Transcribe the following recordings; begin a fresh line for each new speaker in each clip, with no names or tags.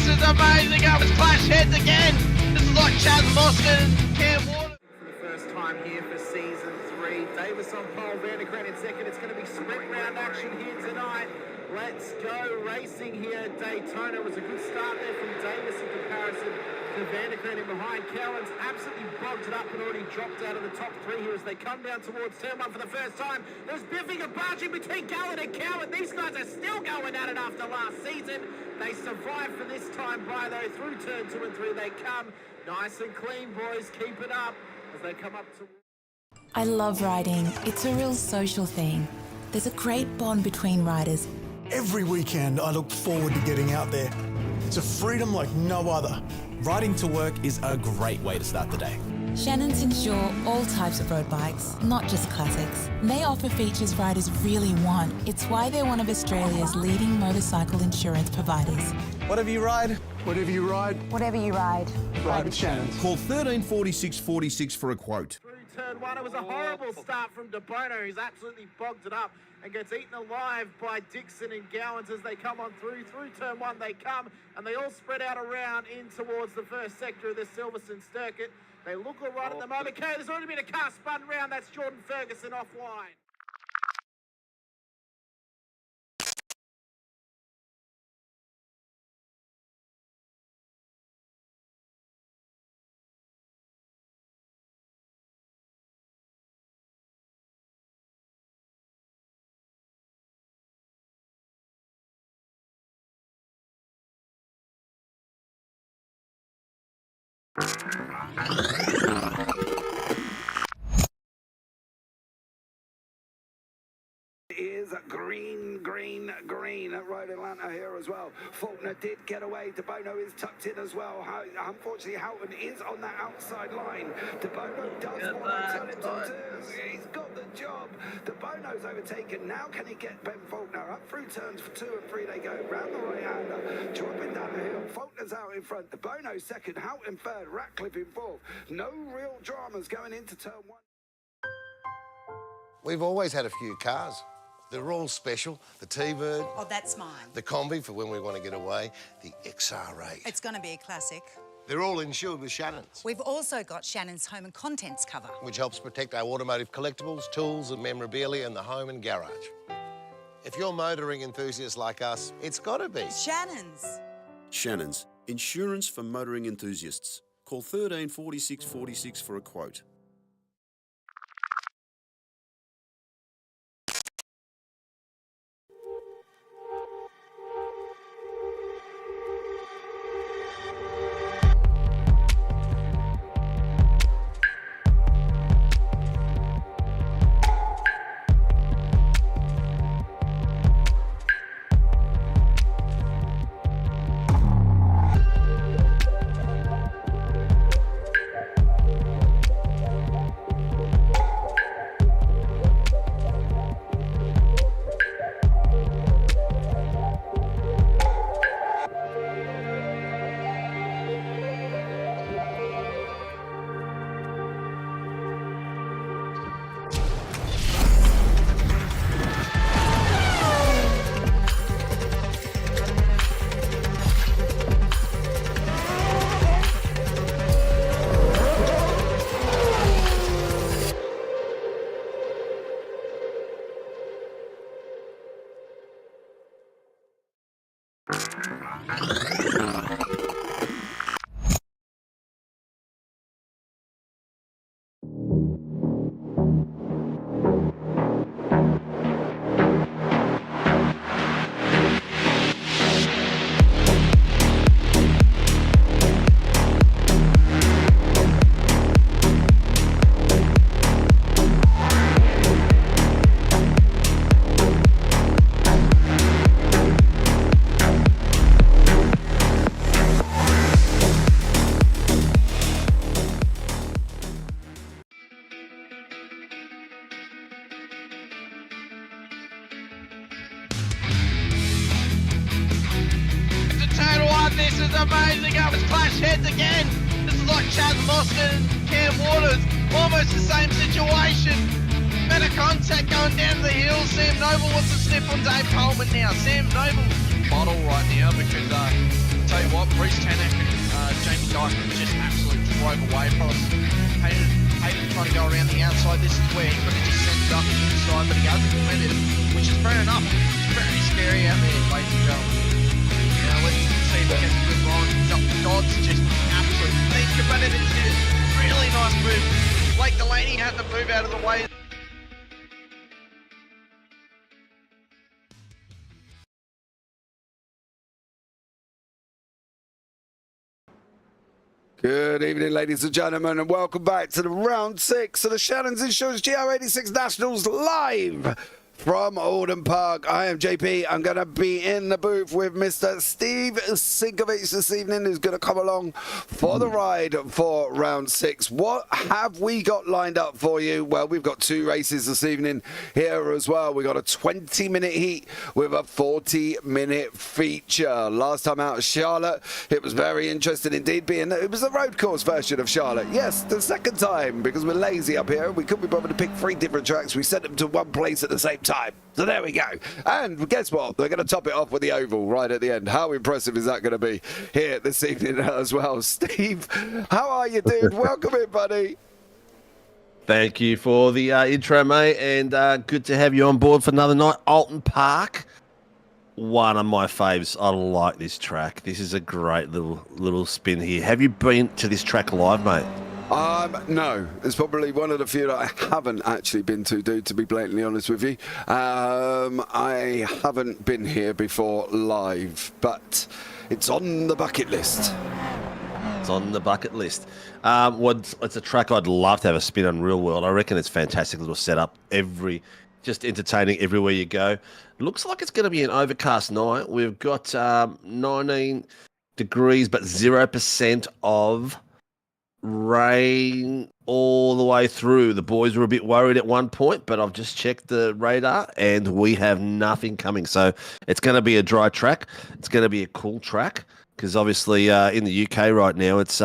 this is amazing. I was clash heads again. This is like Chad Moskin and Cam Water.
For the first time here for season 3. Davis on pole, Vandergren in second. It's going to be sprint round action here tonight. Let's go racing here at Daytona. It was a good start there from Davis in comparison to Vandergren in behind. Cowan's absolutely bogged it up and already dropped out of the top 3 here as they come down towards turn 1 for the first time. There's biffing and barging between Gallen and Cowan. These guys are still going at it after last season. They survived for this time by though. Through turn 2 and 3 they come. Nice and clean, boys. Keep it up as they come up to...
I love riding. It's a real social thing. There's a great bond between riders.
Every weekend I look forward to getting out there. It's a freedom like no other.
Riding to work is a great way to start the day.
Shannon's insure all types of road bikes, not just classics. They offer features riders really want. It's why they're one of Australia's leading motorcycle insurance providers.
Whatever you ride, whatever you ride,
Whatever you ride,
ride with Shannon's.
Call 134646 for a quote.
Through turn 1, it was a horrible start from De Bono, who's absolutely bogged it up and gets eaten alive by Dixon and Gowans as they come on through. Through turn 1 they come, and they all spread out around in towards the first sector of the Silverstone circuit. They look all right at the moment. Okay, there's already been a car spun round. That's Jordan Ferguson offline.
Is green at Road Atlanta here as well. Faulkner did get away. De Bono is tucked in as well. Unfortunately, Houghton is on that outside line. De Bono does want to turn it to twos. He's got the job. De Bono's overtaken. Now can he get Ben Faulkner up through turns for 2 and 3? They go round the right-hander, dropping down the hill. Faulkner's out in front. De Bono second. Houghton third. Ratcliffe in fourth. No real dramas going into turn 1.
We've always had a few cars. They're all special. The T-Bird.
Oh, that's mine.
The Combi for when we want to get away. The XR8.
It's going to be a classic.
They're all insured with Shannon's,
We've also got Shannon's home and contents cover.
which helps protect our automotive collectibles, tools and memorabilia in the home and garage. If you're motoring enthusiasts like us, it's got to be.
Shannon's.
Shannon's, insurance for motoring enthusiasts. Call 134646 for a quote.
This is amazing. I was clash heads again. This is like Chad Moskin and Cam Waters. Almost the same situation. Better contact going down to the hill. Sam Noble wants to slip on Dave Coleman now. Sam Noble bottle right now because tell you what, Bruce Tanak and Jamie Dyson just absolutely drove away from us. Hayden trying to go around the outside. This is where he could have just sent it up the inside, but he hasn't committed, which is fair enough. It's very scary out there, ladies and gentlemen. Let's see if we get a good run. Dodd's just absolutely think about it. It's a really nice move. Blake Delaney had to move out of the way.
Good evening, ladies and gentlemen, and welcome back to the round 6 of the Shannon's Insurance GR86 Nationals live from Oulton Park. I am JP. I'm going to be in the booth with Mr. Steve Sinkovic this evening, who's going to come along for the ride for round 6. What have we got lined up for you? Well, we've got 2 races this evening here as well. We got a 20-minute heat with a 40-minute feature. Last time out of Charlotte, it was very interesting indeed, being it was the road course version of Charlotte. Yes, the second time, because we're lazy up here. We couldn't be bothered to pick 3 different tracks. We sent them to one place at the same time. So there we go. And guess what? They're going to top it off with the oval right at the end. How impressive is that going to be here this evening as well? Steve, how are you, dude? Welcome in, buddy.
Thank you for the intro, mate, and good to have you on board for another night. Oulton Park, one of my faves. I like this track. This is a great little spin here. Have you been to this track live, mate?
No, it's probably one of the few that I haven't actually been to, dude, to be blatantly honest with you. I haven't been here before live, but it's on the bucket list.
It's on the bucket list. It's a track I'd love to have a spin on real world. I reckon it's fantastic little setup. Just entertaining everywhere you go. Looks like it's going to be an overcast night. We've got 19 degrees, but 0% of rain all the way through. The boys were a bit worried at one point, but I've just checked the radar and we have nothing coming. So it's going to be a dry track. It's going to be a cool track because obviously in the UK right now it's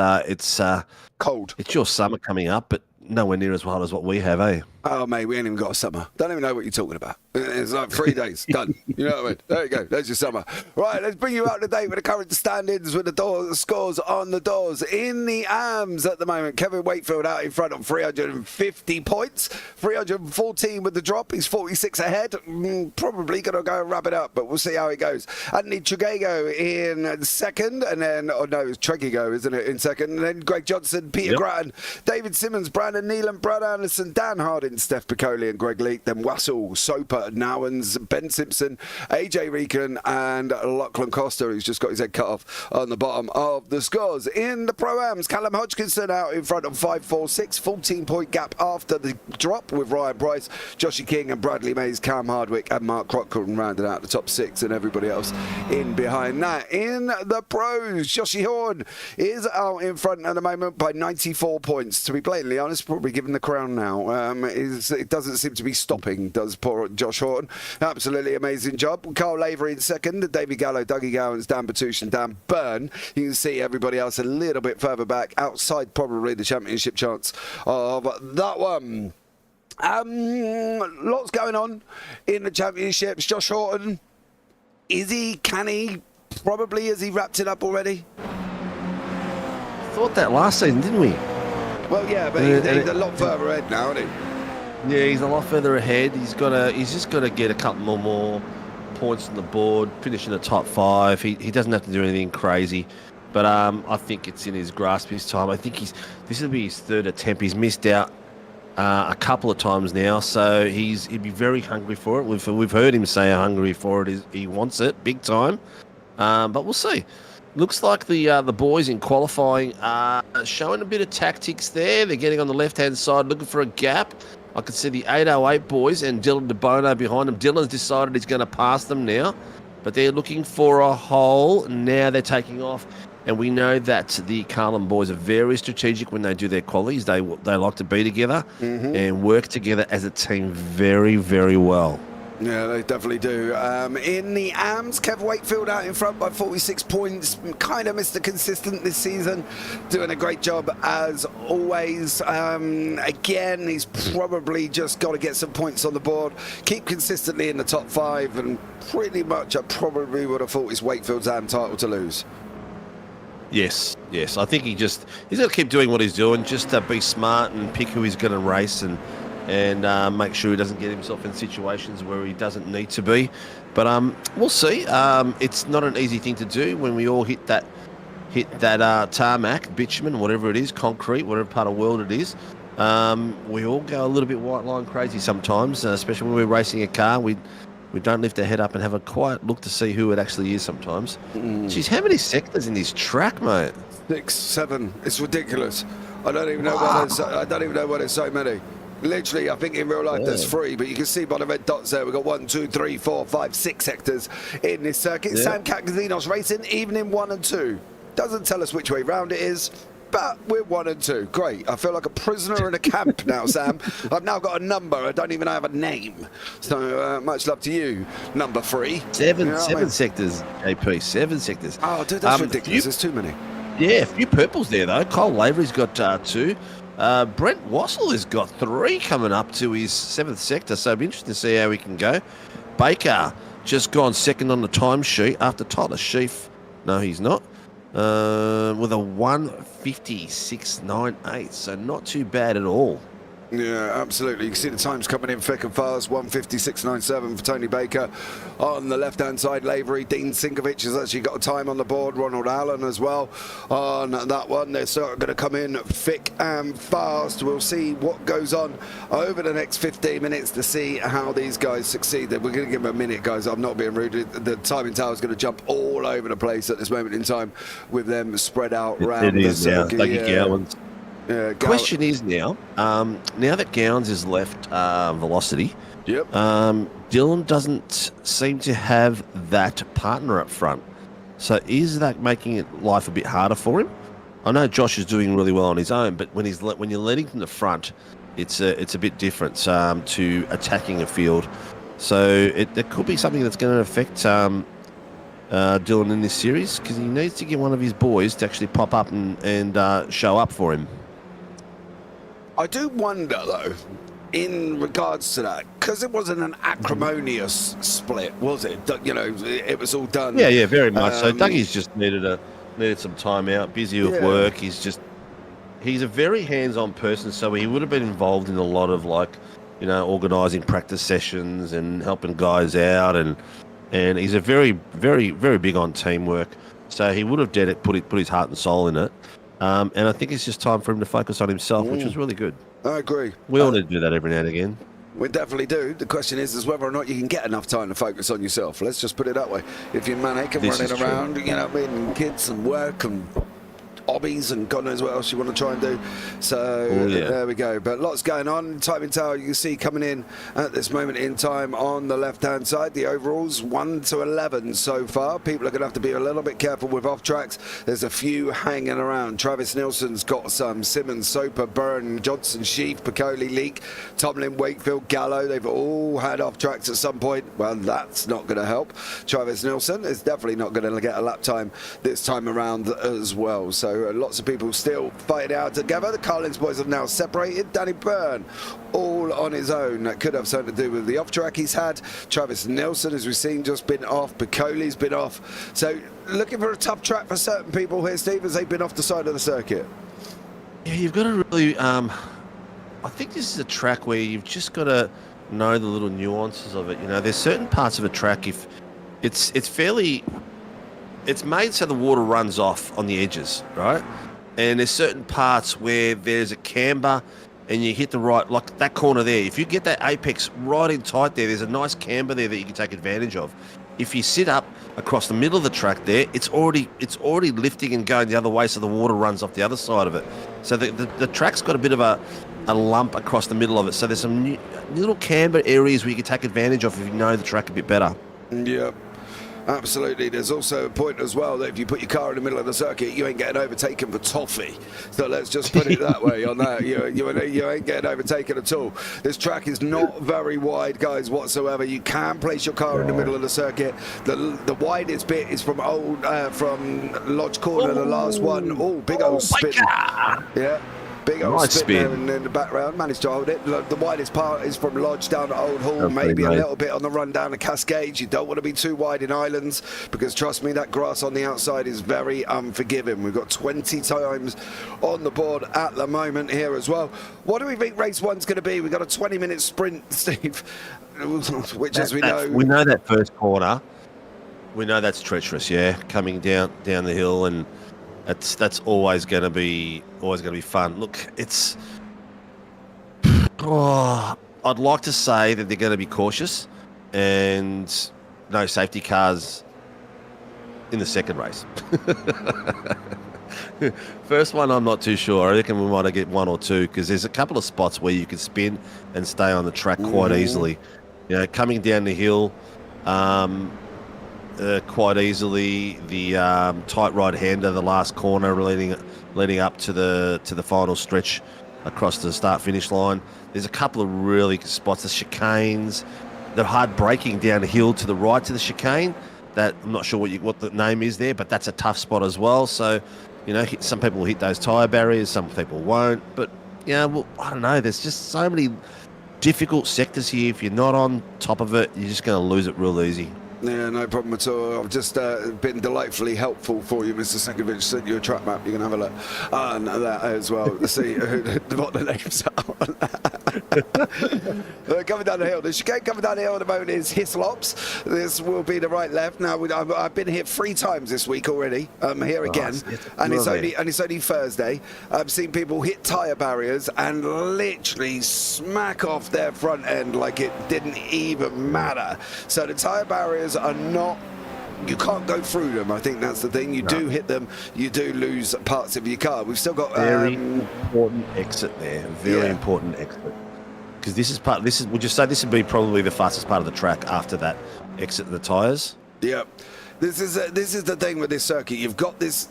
cold.
It's your summer coming up, but nowhere near as wild as what we have, eh?
Oh, mate, we ain't even got a summer. Don't even know what you're talking about. It's like 3 days, done. You know what I mean? There you go. There's your summer. Right, let's bring you up to date with the current standings with the scores on the doors. In the AMs at the moment, Kevin Wakefield out in front on 350 points. 314 with the drop. He's 46 ahead. Probably going to go and wrap it up, but we'll see how it goes. Anthony Tregago in second, and then, oh no, it's Tregago, isn't it, in second? And then Greg Johnson, Peter Grattan, David Simmons, Brandon Neelan, Brad Anderson, Dan Harding, Steph Piccoli and Greg Leake, then Wassell, Soper, Nowens, Ben Simpson, AJ Regan and Lachlan Costa, who's just got his head cut off on the bottom of the scores. In the Pro-Ams, Callum Hodgkinson out in front of 5-4-6, 14-point gap after the drop with Ryan Price, Joshy King and Bradley Mays, Cam Hardwick and Mark Crockett rounded out the top 6 and everybody else in behind that. In the Pros, Joshy Horn is out in front at the moment by 94 points. To be blatantly honest, probably given the crown now. It doesn't seem to be stopping, does poor Josh Horton. Absolutely amazing job. Carl Laver in second, David Gallo, Dougie Gowans, Dan Batouche and Dan Byrne. You can see everybody else a little bit further back, outside probably the championship chance of that one. Lots going on in the championships. Josh Horton, can he? Probably, has he wrapped it up already?
Thought that last season, didn't we?
Well, yeah, but he's a lot further ahead now, isn't he?
Yeah, he's a lot further ahead. He's just got to get a couple more points on the board, finish in the top 5. He doesn't have to do anything crazy, but I think it's in his grasp this time. I think this will be his 3rd attempt. He's missed out a couple of times now, so he'd be very hungry for it. We've heard him say how hungry for it. He wants it big time, but we'll see. Looks like the boys in qualifying are showing a bit of tactics there. They're getting on the left-hand side, looking for a gap. I can see the 808 boys and Dylan DeBono behind them. Dylan's decided he's going to pass them now, but they're looking for a hole. Now they're taking off, and we know that the Carlin boys are very strategic when they do their qualies. They like to be together and work together as a team very, very well.
Yeah, they definitely do. In the AMs, Kev Wakefield out in front by 46 points. Kind of Mr. Consistent this season. Doing a great job as always. Again, he's probably just got to get some points on the board. Keep consistently in the top 5. And pretty much I probably would have thought it's Wakefield's AM title to lose.
Yes, yes. I think he's got to keep doing what he's doing, just to be smart and pick who he's going to race and make sure he doesn't get himself in situations where he doesn't need to be. But we'll see. It's not an easy thing to do when we all hit that tarmac, bitumen, whatever it is, concrete, whatever part of the world it is. We all go a little bit white line crazy sometimes, especially when we're racing a car. We don't lift our head up and have a quiet look to see who it actually is sometimes. Jeez, how many sectors in this track, mate?
6, 7. It's ridiculous. I don't even know why there's so many. Literally, I think in real life there's 3, but you can see by the red dots there, we've got 1, 2, 3, 4, 5, 6 sectors in this circuit.
Yeah.
Sam Catcazinos racing, evening 1 and 2. Doesn't tell us which way round it is, but we're 1 and 2. Great. I feel like a prisoner in a camp now, Sam. I've now got a number. I don't even have a name. So much love to you, number 3.
Seven sectors, JP. 7 sectors.
Oh, dude, that's ridiculous. There's too many.
Yeah, a few purples there, though. Kyle Lavery's got 2. Brent Wassell has got 3 coming up to his 7th sector, so it'll be interesting to see how he can go. Baker just gone second on the timesheet after Tyler Sheaf. No, he's not. With a 1:56.98, so not too bad at all.
Yeah, absolutely. You can see the times coming in thick and fast. 1:56.97 for Tony Baker. On the left-hand side, Lavery. Dean Sinkovic has actually got a time on the board. Ronald Allen as well on that one. They're sort of going to come in thick and fast. We'll see what goes on over the next 15 minutes to see how these guys succeed. We're going to give them a minute, guys. I'm not being rude. The timing tower is going to jump all over the place at this moment in time with them spread out around the circuit.
Yeah, question is now that Gowns has left Velocity, Dylan doesn't seem to have that partner up front. So is that making life a bit harder for him? I know Josh is doing really well on his own, but when you're leading from the front, it's a bit different to attacking a field. So it could be something that's going to affect Dylan in this series, because he needs to get one of his boys to actually pop up and show up for him.
I do wonder, though, in regards to that, because it wasn't an acrimonious split, was it? You know, it was all done.
Yeah, very much. So Dougie's just needed some time out, busy with work. He's a very hands-on person, so he would have been involved in a lot of, organising practice sessions and helping guys out, and he's a very, very, very big on teamwork. So he would have put his heart and soul in it. And I think it's just time for him to focus on himself, which was really good.
I agree.
We all need to do that every now and again.
We definitely do. The question is whether or not you can get enough time to focus on yourself. Let's just put it that way. If you're manic and running around, you know what I mean, kids and work and hobbies and God knows what else you want to try and do. So there we go. But lots going on. Timing tower you can see coming in at this moment in time on the left-hand side. The overalls 1 to 11 so far. People are going to have to be a little bit careful with off tracks. There's a few hanging around. Travis Nilsson's got some. Simmons, Soper, Byrne, Johnson, Sheaf, Piccoli, Leak, Tomlin, Wakefield, Gallo. They've all had off tracks at some point. Well, that's not going to help. Travis Nilsson is definitely not going to get a lap time this time around as well. So lots of people still fighting out together. The Carlins boys have now separated. Danny Byrne all on his own. That could have something to do with the off track he's had. Travis Nilsson, as we've seen, just been off. Piccoli's been off. So looking for a tough track for certain people here, Steve, as they've been off the side of the circuit. Yeah,
you've got to really I think this is a track where you've just got to know the little nuances of it. You know, there's certain parts of a track, if it's made so the water runs off on the edges, right? And there's certain parts where there's a camber and you hit the right, like that corner there. If you get that apex right in tight there's a nice camber there that you can take advantage of. If you sit up across the middle of the track there, it's already lifting and going the other way, so the water runs off the other side of it. So the track's got a bit of a lump across the middle of it. So there's some little camber areas where you can take advantage of if you know the track a bit better.
Yeah. Absolutely. There's also a point as well that if you put your car in the middle of the circuit, you ain't getting overtaken for toffee. So let's just put it that way on that. You ain't getting overtaken at all. This track is not very wide, guys, whatsoever. You can place your car in the middle of the circuit. The widest bit is from Lodge Corner, the last one. Oh, big old spin. Yeah. Big old
Nice
spin there
spin.
in the background, managed to hold it. The widest part is from Lodge down to Old Hall,
That's
maybe a
pretty
little bit on the run down to Cascades. You don't want to be too wide in Islands because, trust me, that grass on the outside is very unforgiving. We've got 20 times on the board at the moment here as well. What do we think race one's going to be? We've got a 20-minute sprint, Steve, which, as we know...
We know that first corner. We know that's treacherous, yeah, coming down the hill, and that's always going to be fun. Look, it's... Oh, I'd like to say that they're going to be cautious and no safety cars in the second race. First one, I'm not too sure. I reckon we might get one or two because there's a couple of spots where you can spin and stay on the track quite easily. You know, coming down the hill quite easily. The tight right-hander, the last corner, leading up to the final stretch across the start-finish line. There's a couple of really good spots. The chicanes, the hard braking down the hill to the right to the chicane. That I'm not sure what the name is there, but that's a tough spot as well. So, you know, some people will hit those tyre barriers, some people won't. But, yeah, well, I don't know. There's just so many difficult sectors here. If you're not on top of it, you're just going to lose it real easy.
Yeah, no problem at all. I've just been delightfully helpful for you, Mr. Sinkovic. Sent you a track map. You can have a look on that as well to see what the names are. Coming down the hill. The chicane coming down the hill at the moment is Hislops. This will be the right-left. Now, I've been here 3 times this week already. I'm here again, and it's only Thursday. I've seen people hit tyre barriers and literally smack off their front end like it didn't even matter. So the tyre barriers are not, you can't go through them. I think that's the thing. You do hit them, you do lose parts of your car. We've still got
very important exit there. Very important exit. Because would you say this would be probably the fastest part of the track after that exit of the tyres?
Yep. This is the thing with this circuit. You've got this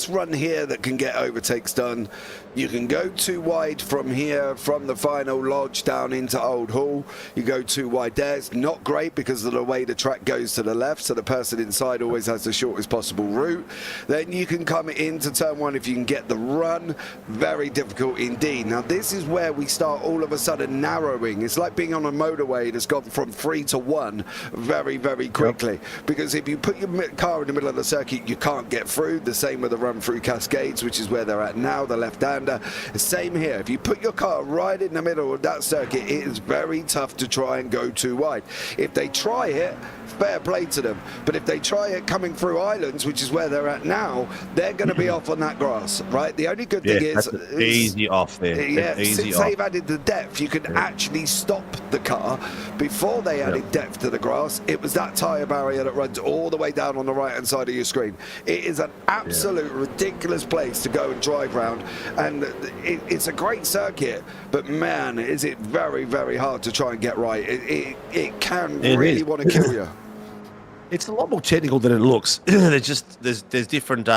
run here that can get overtakes done. You can go too wide from here, from the final Lodge down into Old Hall. You go too wide there. It's not great because of the way the track goes to the left, so the person inside always has the shortest possible route. Then you can come into turn 1 if you can get the run. Very difficult indeed. Now this is where we start all of a sudden narrowing. It's like being on a motorway that's gone from 3 to 1 very, very quickly. Because if you put your car in the middle of the circuit, you can't get through. The same with the run through Cascades, which is where they're at now, the left-hander. Same here. If you put your car right in the middle of that circuit, it is very tough to try and go too wide. If they try it, fair play to them. But if they try it coming through Islands, which is where they're at now, they're going to be off on that grass, right? The only good thing is
easy off there.
Yeah, since they've added the depth, you can actually stop the car. Before they added depth to the grass, it was that tyre barrier that runs all the way down on the right-hand side of your screen. It is an absolute ridiculous place to go and drive round, and it's a great circuit, but man, is it very, very hard to try and get right. It can really want to kill you.
It's a lot more technical than it looks. there's different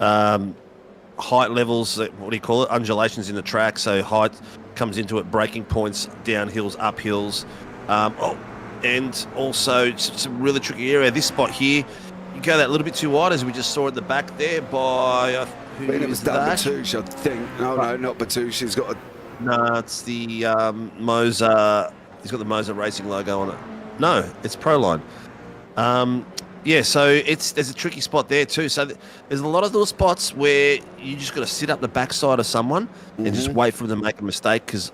height levels, what do you call it, undulations in the track. So height comes into it, braking points, down hills, up hills. And also it's a really tricky area. This spot here, you go that little bit too wide, as we just saw at the back there by
it was Dan Batouche, I think. No, not Batouche. He's got a...
No, it's the MOZA. He's got the MOZA Racing logo on it. No, it's Proline. Yeah, so there's a tricky spot there too. So there's a lot of little spots where you just got to sit up the backside of someone and just wait for them to make a mistake, because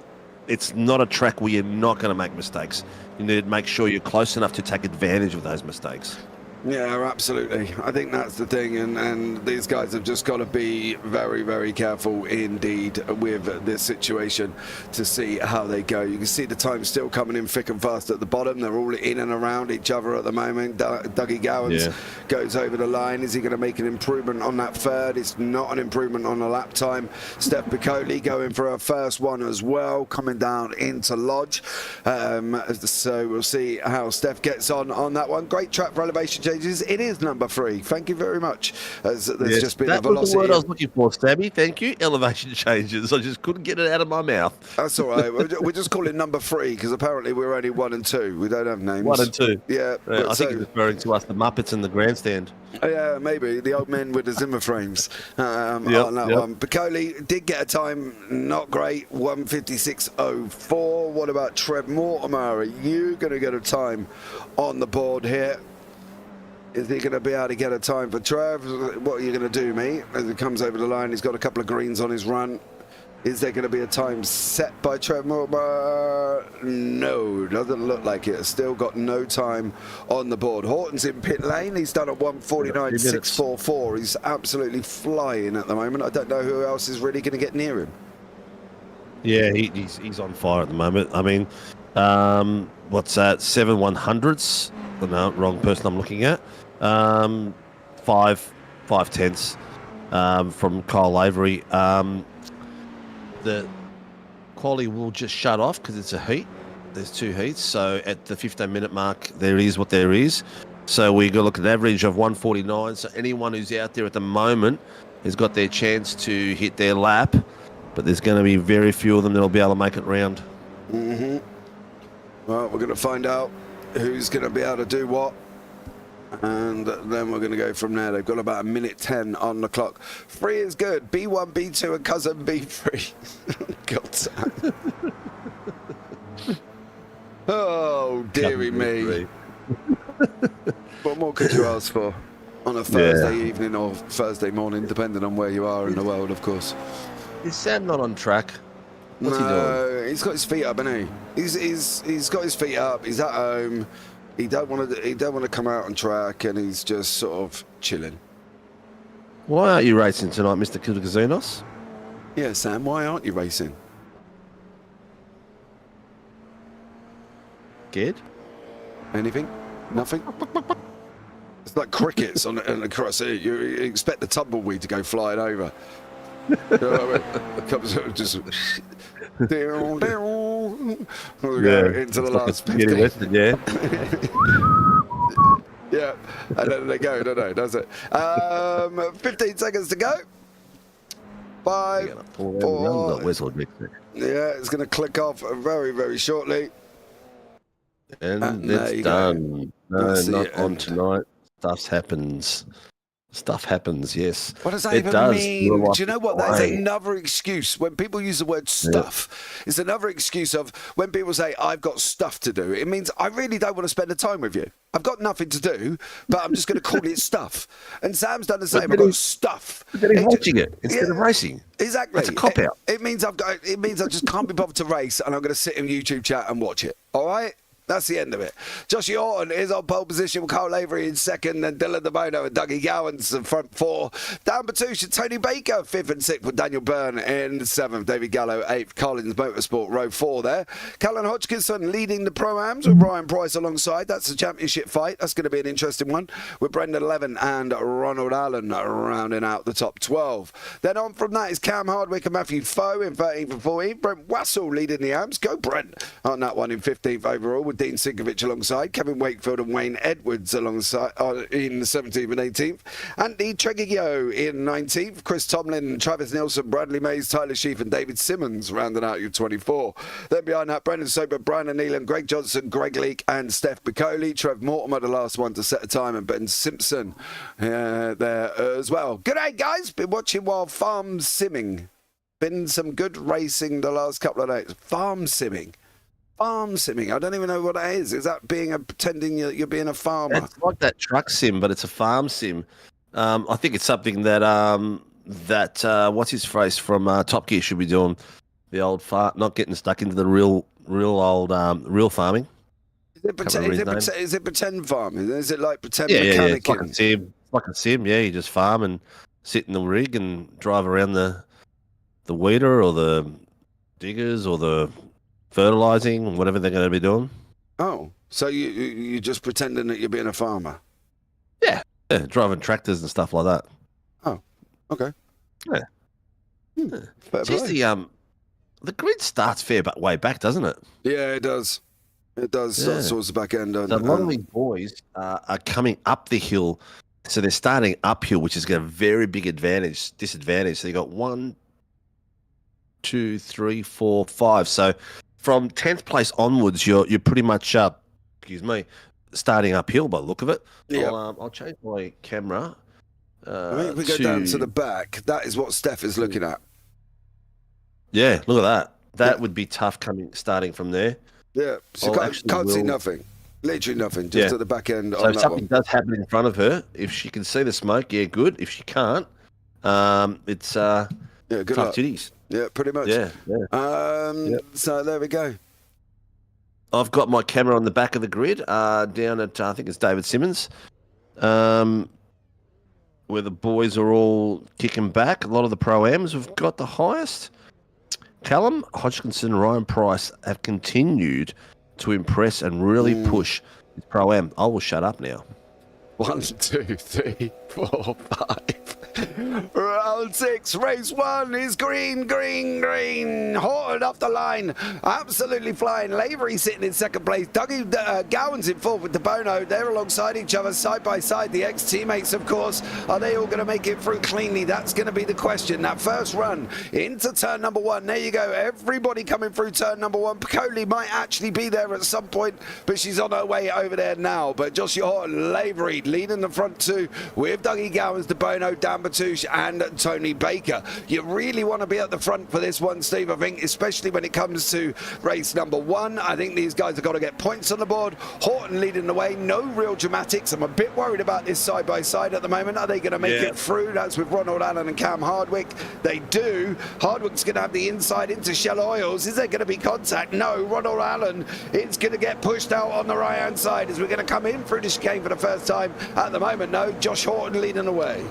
it's not a track where you're not going to make mistakes. You need to make sure you're close enough to take advantage of those mistakes.
Yeah, absolutely. I think that's the thing, and these guys have just got to be very, very careful indeed with this situation to see how they go. You can see the time still coming in thick and fast at the bottom. They're all in and around each other at the moment. Dougie Gowans goes over the line. Is he going to make an improvement on that third? It's not an improvement on the lap time. Steph Piccoli going for her first one as well, coming down into Lodge. So we'll see how Steph gets on that one. Great track for elevation change. changes. It is number 3. Thank you very much. As there's
Yes,
just been
that
a velocity.
was the word I was looking for, Sammy. Thank you. Elevation changes. I just couldn't get it out of my mouth.
That's all right. We're just calling it number 3 because apparently we're only 1 and 2. We don't have names.
1 and 2.
Yeah.
I think it's referring to us, the Muppets in the grandstand.
Yeah, maybe the old men with the Zimmer frames on that one. Piccoli did get a time, not great, 1:56.04. What about Trev Mortimer? Are you going to get a time on the board here? Is he going to be able to get a time for Trev? What are you going to do, mate? As he comes over the line, he's got a couple of greens on his run. Is there going to be a time set by Trev Mortimer? No, doesn't look like it. Still got no time on the board. Horton's in pit lane. He's done a 1:49.644. He's absolutely flying at the moment. I don't know who else is really going to get near him.
Yeah, he's on fire at the moment. I mean, what's that? 7 100s. No, wrong person I'm looking at. 5 tenths from Kyle Avery. The quality will just shut off because it's a heat. There's 2 heats. So at the 15-minute mark, there is what there is. So we got to look at an average of 149. So anyone who's out there at the moment has got their chance to hit their lap, but there's going to be very few of them that'll be able to make it round.
Well, we're going to find out who's going to be able to do what. And then we're going to go from there. They've got about 1:10 on the clock. 3 is good. B1, B2, and cousin B3. God's oh, dearie me. What more could you ask for on a Thursday evening or Thursday morning, depending on where you are in the world, of course?
Is Sam not on track? What's he doing?
He's got his feet up, hasn't he? He's got his feet up. He's at home. He don't want to come out on track, and he's just sort of chilling.
Why aren't you racing tonight, Mr. Kilgazunos?
Yeah, Sam, why aren't you racing?
Scared?
Anything? Nothing? It's like crickets on across here. You expect the tumbleweed to go flying over. You know what I mean? Comes just down, into the last 15. Yeah, and then they go, don't they? Does it? 15 seconds to go. 5, 4. Yeah, it's going to click off very, very shortly.
And it's done. No, not on tonight. Stuff happens, yes.
What does that even mean? Do you know what? That is another excuse. When people use the word stuff, it's another excuse of when people say, I've got stuff to do. It means I really don't want to spend the time with you. I've got nothing to do, but I'm just going to call it stuff. And Sam's done the same. I've got stuff.
But then he's watching it instead of racing.
Exactly.
It's a cop-out.
It means I just can't be bothered to race, and I'm going to sit in YouTube chat and watch it. All right? That's the end of it. Joshie Oulton is on pole position with Kyle Avery in second, then Dylan DeBono and Dougie Gowans in front 4. Down Batusha, Tony Baker, 5th and 6th with Daniel Byrne in 7th. David Gallo, 8th. Collins Motorsport, row 4 there. Callan Hodgkinson leading the Pro-Ams with Ryan Price alongside. That's a championship fight. That's going to be an interesting one with Brendan Levin and Ronald Allen rounding out the top 12. Then on from that is Cam Hardwick and Matthew Foe in 13th and 14th. Brent Wassell leading the Ams. Go Brent on that one in 15th overall with Dean Sinkovic alongside, Kevin Wakefield and Wayne Edwards alongside in 17th and 18th, Andy Tregigio in 19th, Chris Tomlin, Travis Nielsen, Bradley Mays, Tyler Sheaf and David Simmons rounding out your 24. Then behind that, Brendan Soper, Brandon Neelan, Greg Johnson, Greg Leake and Steph Piccoli. Trev Mortimer, the last one to set a time, and Ben Simpson there as well. Good day, guys. Been watching while farm simming. Been some good racing the last couple of days. Farm simming. Farm simming. I don't even know what that is. Is that pretending you're being a farmer?
It's like that truck sim, but it's a farm sim. I think it's something that what's his face from Top Gear should be doing. The old not getting stuck into the real farming.
Is it pretend farming? Is it like pretend
mechanicking?
Yeah,
it's like a sim. It's like a sim. Yeah, you just farm and sit in the rig and drive around the weeder or the diggers or the fertilizing, whatever they're going to be doing.
Oh, so you're just pretending that you're being a farmer?
Yeah, driving tractors and stuff like that.
Oh, okay.
Yeah. Just the grid starts fair but way back, doesn't it?
Yeah, it does. It does towards the back end.
So a lot of these boys are coming up the hill, so they're starting uphill, which has got a very big disadvantage. So you got 1, 2, 3, 4, 5. So from 10th place onwards, you're pretty much starting uphill by the look of it.
Yeah.
I'll change my camera.
I think if we go down to the back, that is what Steph is looking at.
Yeah, look at that. That would be tough starting from there.
Yeah, she can't see nothing. Literally nothing, just at the back end.
So if something does happen in front of her, if she can see the smoke, yeah, good. If she can't, it's tough titties.
Yeah, pretty much.
Yeah.
So there we go.
I've got my camera on the back of the grid, down at I think it's David Simmons, where the boys are all kicking back. A lot of the pro-ams have got the highest. Callum, Hodgkinson, Ryan Price have continued to impress and really push his pro-am. I will shut up now.
1, 2, 3, 4, 5. Round 6, race 1 is green. Horton off the line, absolutely flying. Lavery sitting in second place. Dougie Gowan's in fourth with De Bono. They're alongside each other, side by side. The ex-teammates, of course, are they all going to make it through cleanly? That's going to be the question. That first run into turn number 1. There you go. Everybody coming through turn number 1. Piccoli might actually be there at some point, but she's on her way over there now. But Joshua Horton, Lavery leading the front two with Dougie Gowans, De Bono, Dan Batouche and Tony Baker. You really want to be at the front for this one, Steve, I think, especially when it comes to race number 1. I think these guys have got to get points on the board. Horton leading the way, no real dramatics. I'm a bit worried about this side-by-side at the moment. Are they going to make it through? That's with Ronald Allen and Cam Hardwick. They do. Hardwick's going to have the inside into Shell Oils. Is there going to be contact? No. Ronald Allen, it's going to get pushed out on the right-hand side as we're going to come in through the chicane for the first time. At the moment, no. Josh Horton leading the way.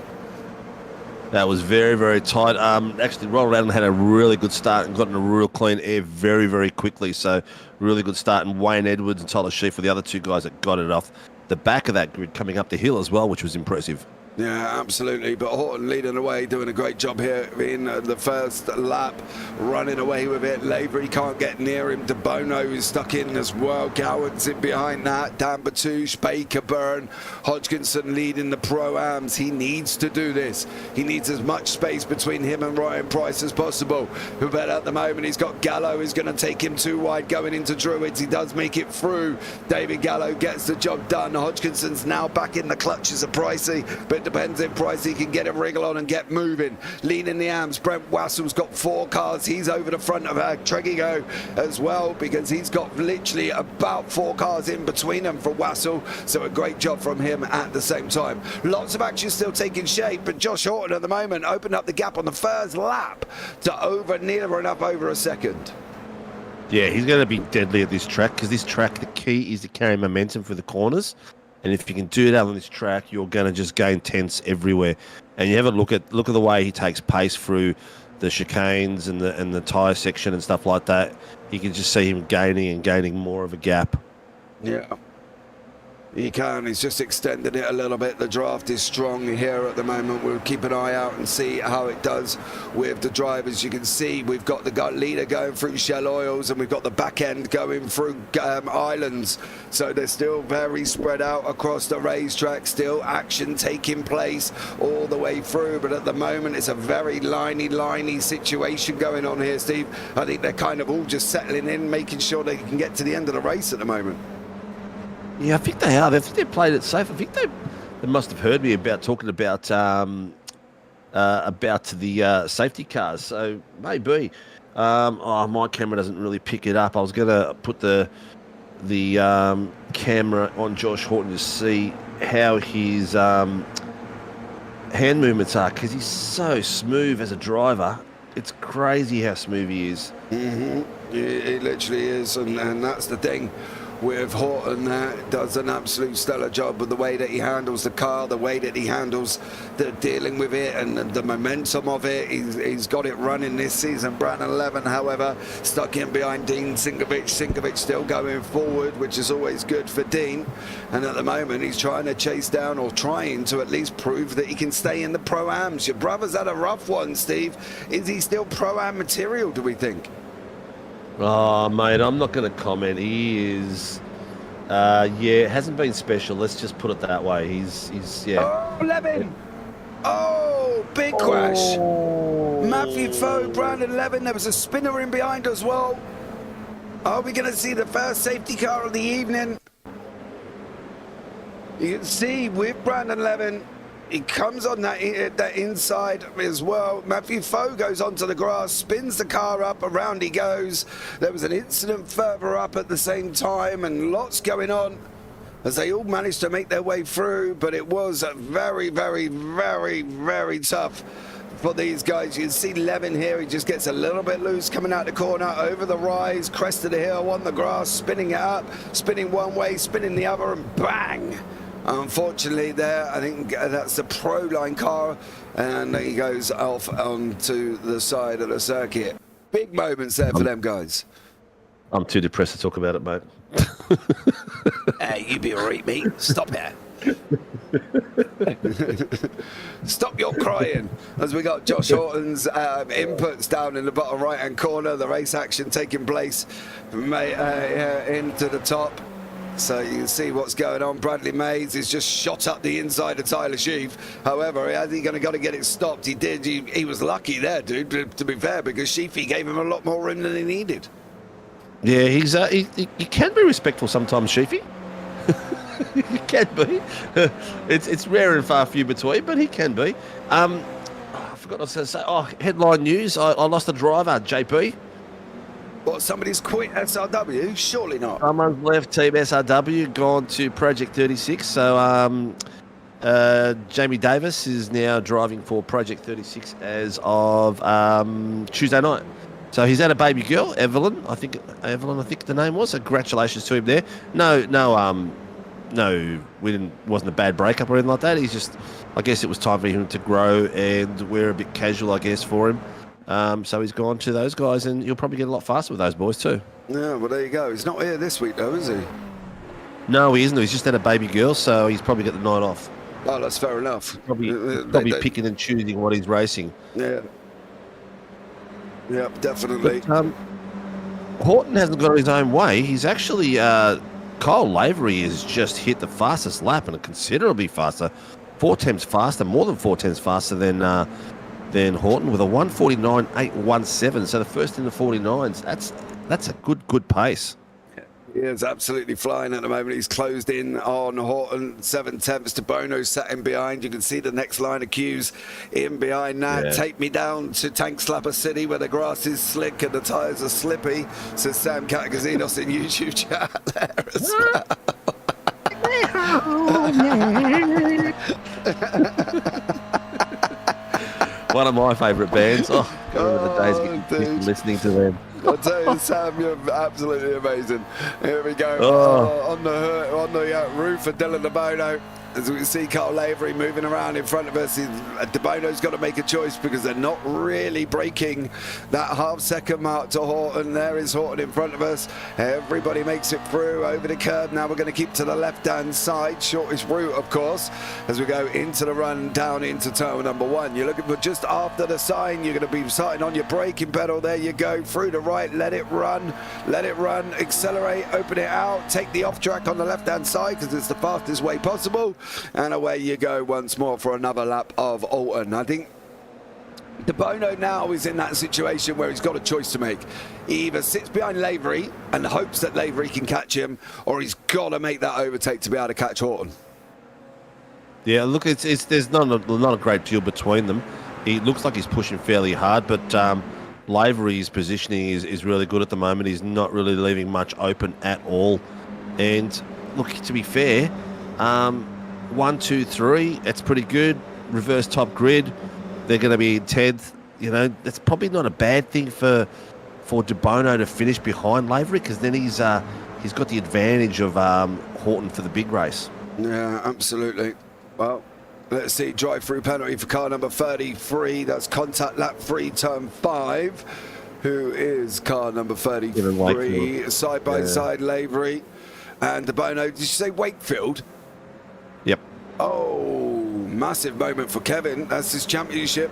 That was very, very tight. Actually, Ronald Allen had a really good start and got in a real clean air very, very quickly. So, really good start. And Wayne Edwards and Tyler Sheaf were the other two guys that got it off the back of that grid coming up the hill as well, which was impressive.
Yeah, absolutely. But Horton leading away, doing a great job here in the first lap, running away with it. Lavery can't get near him. De Bono is stuck in as well. Gowan's in behind that. Dan Batouche, Baker, Byrne, Hodgkinson leading the pro-ams. He needs to do this. He needs as much space between him and Ryan Price as possible. But at the moment, he's got Gallo, who's going to take him too wide going into Druids. He does make it through. David Gallo gets the job done. Hodgkinson's now back in the clutches of Pricey, but depends if Pricey can get a wriggle on and get moving. Leading the arms, Brent Wassell's got 4 cars. He's over the front of Tregigo as well, because he's got literally about 4 cars in between them for Wassell. So a great job from him at the same time. Lots of action still taking shape, but Josh Horton at the moment opened up the gap on the first lap to near enough over a second.
Yeah, he's going to be deadly at this track, because this track, the key is to carry momentum for the corners. And if you can do that on this track, you're going to just gain tenths everywhere. And you have a look at the way he takes pace through the chicanes and the tyre section and stuff like that. You can just see him gaining more of a gap.
Yeah. He can. He's just extended it a little bit. The draft is strong here at the moment. We'll keep an eye out and see how it does with the drivers. You can see we've got the leader going through Shell Oils, and we've got the back end going through Islands. So they're still very spread out across the racetrack. Still action taking place all the way through. But at the moment, it's a very liney situation going on here, Steve. I think they're kind of all just settling in, making sure they can get to the end of the race at the moment.
Yeah, I think they are. I think they played it safe. I think they must have heard me about talking about the safety cars. So maybe. My camera doesn't really pick it up. I was going to put the camera on Josh Horton to see how his hand movements are, because he's so smooth as a driver. It's crazy how smooth he is.
He literally is, and that's the thing. With Horton, does an absolute stellar job with the way that he handles the car, the way that he handles the dealing with it, and the momentum of it. He's got it running this season. Brandon 11, however, stuck in behind Dean Sinkovic. Sinkovic still going forward, which is always good for Dean. And at the moment, he's trying to chase down, or trying to at least prove that he can stay in the Pro-Ams. Your brother's had a rough one, Steve. Is he still Pro-Am material, do we think?
Oh, mate, I'm not going to comment. He is, yeah, hasn't been special. Let's just put it that way. He's yeah.
Oh, Levin! Oh, big crash. Matthew Foe, Brandon Levin. There was a spinner in behind as well. Are we going to see the first safety car of the evening? You can see with Brandon Levin, he comes on that inside as well. Matthew Foe goes onto the grass, spins the car up, around he goes. There was an incident further up at the same time, and lots going on as they all managed to make their way through, but it was very, very, very, very tough for these guys. You can see Levin here, he just gets a little bit loose coming out the corner, over the rise, crest of the hill, on the grass, spinning it up, spinning one way, spinning the other, and bang! Unfortunately there, I think that's the Proline car, and he goes off onto the side of the circuit. Big moments there for them guys.
I'm too depressed to talk about it, mate.
Hey, you be alright, mate. Stop it. Stop your crying. As we got Josh Horton's inputs down in the bottom right-hand corner, the race action taking place into the top. So you can see what's going on. Bradley Mays is just shot up the inside of Tyler Sheaf. However, is he got to get it stopped? He did. He was lucky there, dude, to be fair, because Sheafy gave him a lot more room than he needed.
Yeah, he's he can be respectful sometimes, Sheafy. He can be. It's rare and far few between, but he can be. I forgot what I was going to say. Oh, headline news. I lost a driver, JP.
What, somebody's quit SRW? Surely not.
Someone's left Team SRW, gone to Project 36. So Jamie Davis is now driving for Project 36 as of Tuesday night. So he's had a baby girl, Evelyn. I think the name was. So congratulations to him there. No, wasn't a bad breakup or anything like that. He's just, I guess it was time for him to grow, and we're a bit casual, I guess, for him. So he's gone to those guys, and you'll probably get a lot faster with those boys too.
Yeah, well, there you go. He's not here this week, though, is he?
No, he isn't. He's just had a baby girl, so he's probably got the night off.
Oh, that's fair enough.
Probably picking and choosing what he's racing.
Yeah. Yep, definitely.
But, Horton hasn't got his own way. He's actually Kyle Lavery has just hit the fastest lap, and considerably faster, 4 tenths faster, more than 4 tenths faster than Horton, with a 1:49.817. So the first in the 49s. That's a good pace.
He is absolutely flying at the moment. He's closed in on Horton, 7 tenths to Bono, sat in behind. You can see the next line of cues in behind that. Yeah. Take me down to Tank Slapper City where the grass is slick and the tyres are slippy, says Sam Katagazinos in YouTube chat there as
well. One of my favourite bands. Oh, I remember the days getting listening to them.
I'll tell you, Sam, you're absolutely amazing. Here we go. On the roof of Dylan DeBono. As we can see Carl Lavery moving around in front of us. DeBono's got to make a choice because they're not really breaking that half-second mark to Horton. There is Horton in front of us. Everybody makes it through over the curb. Now we're going to keep to the left-hand side. Shortest route, of course, as we go into the run down into turn number 1. You're looking for just after the sign. You're going to be starting on your braking pedal. There you go. Through the right. Let it run. Let it run. Accelerate. Open it out. Take the off-track on the left-hand side because it's the fastest way possible. And away you go once more for another lap of Oulton. I think DeBono now is in that situation where he's got a choice to make. He either sits behind Lavery and hopes that Lavery can catch him, or he's got to make that overtake to be able to catch Horton.
Yeah, look, there's not a great deal between them. He looks like he's pushing fairly hard, but Lavery's positioning is really good at the moment. He's not really leaving much open at all. And look, to be fair, 1, 2, 3, it's pretty good. Reverse top grid, they're going to be in 10th. You know, that's probably not a bad thing for DeBono to finish behind Lavery, because then he's got the advantage of Horton for the big race.
Yeah, absolutely. Well, let's see, drive-through penalty for car number 33. That's contact lap 3, turn 5. Who is car number 33? Side by side, Lavery and DeBono. Did you say Wakefield?
Yep.
Oh, massive moment for Kevin. That's his championship.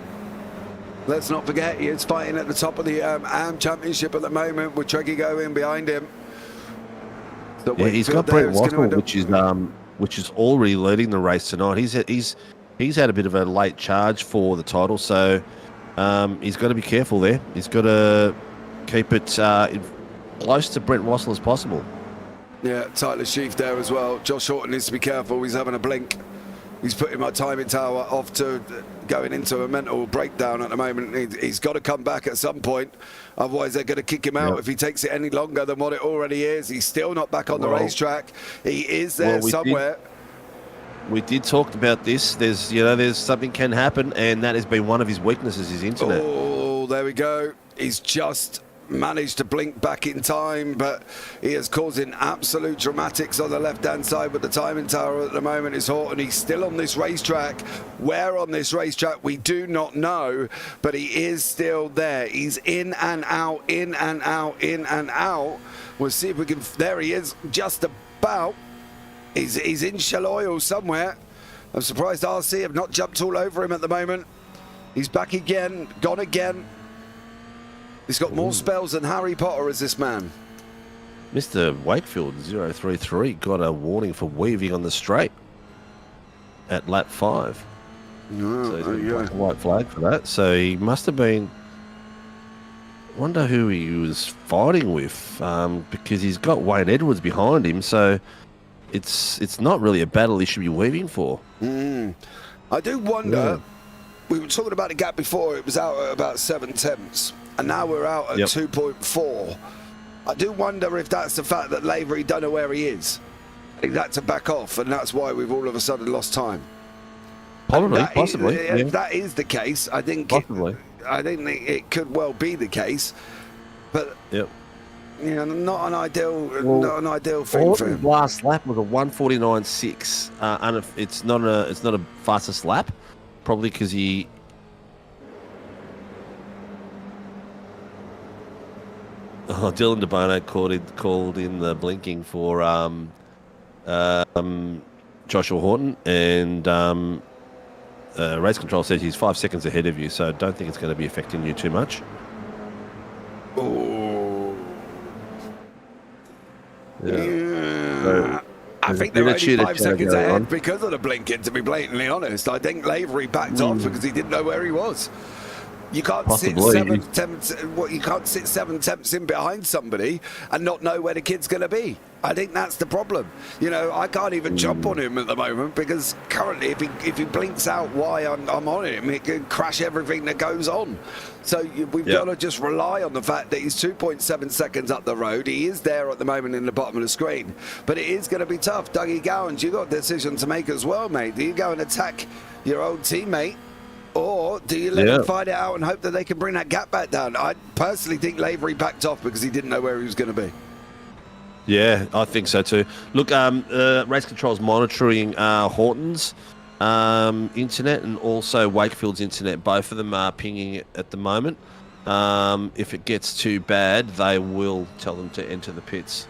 Let's not forget, he is fighting at the top of the AM Championship at the moment with Tregeago in behind him. So
yeah, he's got Brent Wassel, which is already leading the race tonight. He's had a bit of a late charge for the title, so he's got to be careful there. He's got to keep it close to Brent Wassel as possible.
Yeah, Tyler Sheaf there as well. Josh Horton needs to be careful. He's having a blink. He's putting my timing tower off to going into a mental breakdown at the moment. He's got to come back at some point. Otherwise, they're going to kick him out if he takes it any longer than what it already is. He's still not back on the racetrack. He is there somewhere.
We did talk about this. There's something can happen, and that has been one of his weaknesses, his internet.
Oh, there we go. He's just managed to blink back in time, but he is causing absolute dramatics on the left-hand side with the timing tower at the moment is Horton. He's still on this racetrack. Where on this racetrack, we do not know, but he is still there. He's in and out, in and out, in and out. We'll see if we can... There he is, just about. He's in Shaloyal somewhere. I'm surprised RC have not jumped all over him at the moment. He's back again, gone again. He's got more spells than Harry Potter as this man.
Mr. Wakefield 033 got a warning for weaving on the straight at lap 5. So he's got a black and white flag for that. So he must have been... wonder who he was fighting with, because he's got Wayne Edwards behind him, so it's not really a battle he should be weaving for.
I do wonder... We were talking about the gap before. It was out at about 7/10. And now we're out at 2.4. I do wonder if that's the fact that Lavery don't know where he is. I think that's to back off, and that's why we've all of a sudden lost time.
Possibly.
If that is the case, I think it could well be the case. But not an ideal thing for him.
Last lap was a 1:49.6, and it's not a fastest lap, probably because he. Dylan DeBono called in the blinking for Joshua Horton, and race control says he's 5 seconds ahead of you, so I don't think it's going to be affecting you too much.
I think they're only 5 seconds ahead because of the blinking, to be blatantly honest. I think Lavery backed off because he didn't know where he was. You can't sit 7/10 in behind somebody and not know where the kid's going to be. I think that's the problem. I can't even jump on him at the moment because currently, if he blinks out why I'm on him, it can crash everything that goes on. So we've got to just rely on the fact that he's 2.7 seconds up the road. He is there at the moment in the bottom of the screen, but it is going to be tough. Dougie Gowans, you've got a decision to make as well, mate. Do you go and attack your old teammate? Or do you let him fight it out and hope that they can bring that gap back down? I personally think Lavery backed off because he didn't know where he was going to be.
Yeah, I think so too. Look, Race Control's monitoring Horton's internet and also Wakefield's internet. Both of them are pinging it at the moment. If it gets too bad, they will tell them to enter the pits.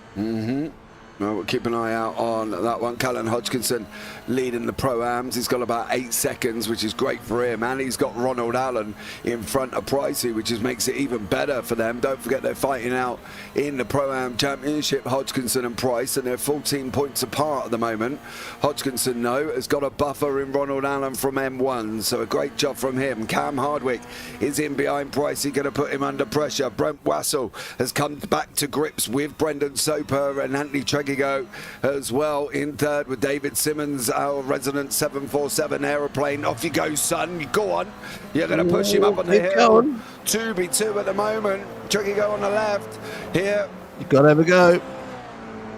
Well, we'll keep an eye out on that one. Callan Hodgkinson leading the Pro-Ams. He's got about 8 seconds, which is great for him. And he's got Ronald Allen in front of Pricey, which makes it even better for them. Don't forget they're fighting out in the Pro-Am Championship, Hodgkinson and Price, and they're 14 points apart at the moment. Hodgkinson, though, has got a buffer in Ronald Allen from M1, so a great job from him. Cam Hardwick is in behind Pricey, going to put him under pressure. Brent Wassel has come back to grips with Brendan Soper and Anthony Tregeago as well in third with David Simmons, our resident 747 aeroplane. Off you go, son. You go on. You're going to push him up on the hill. 2v2 at the moment. Tregeago on the left. Here.
You've got to have a go.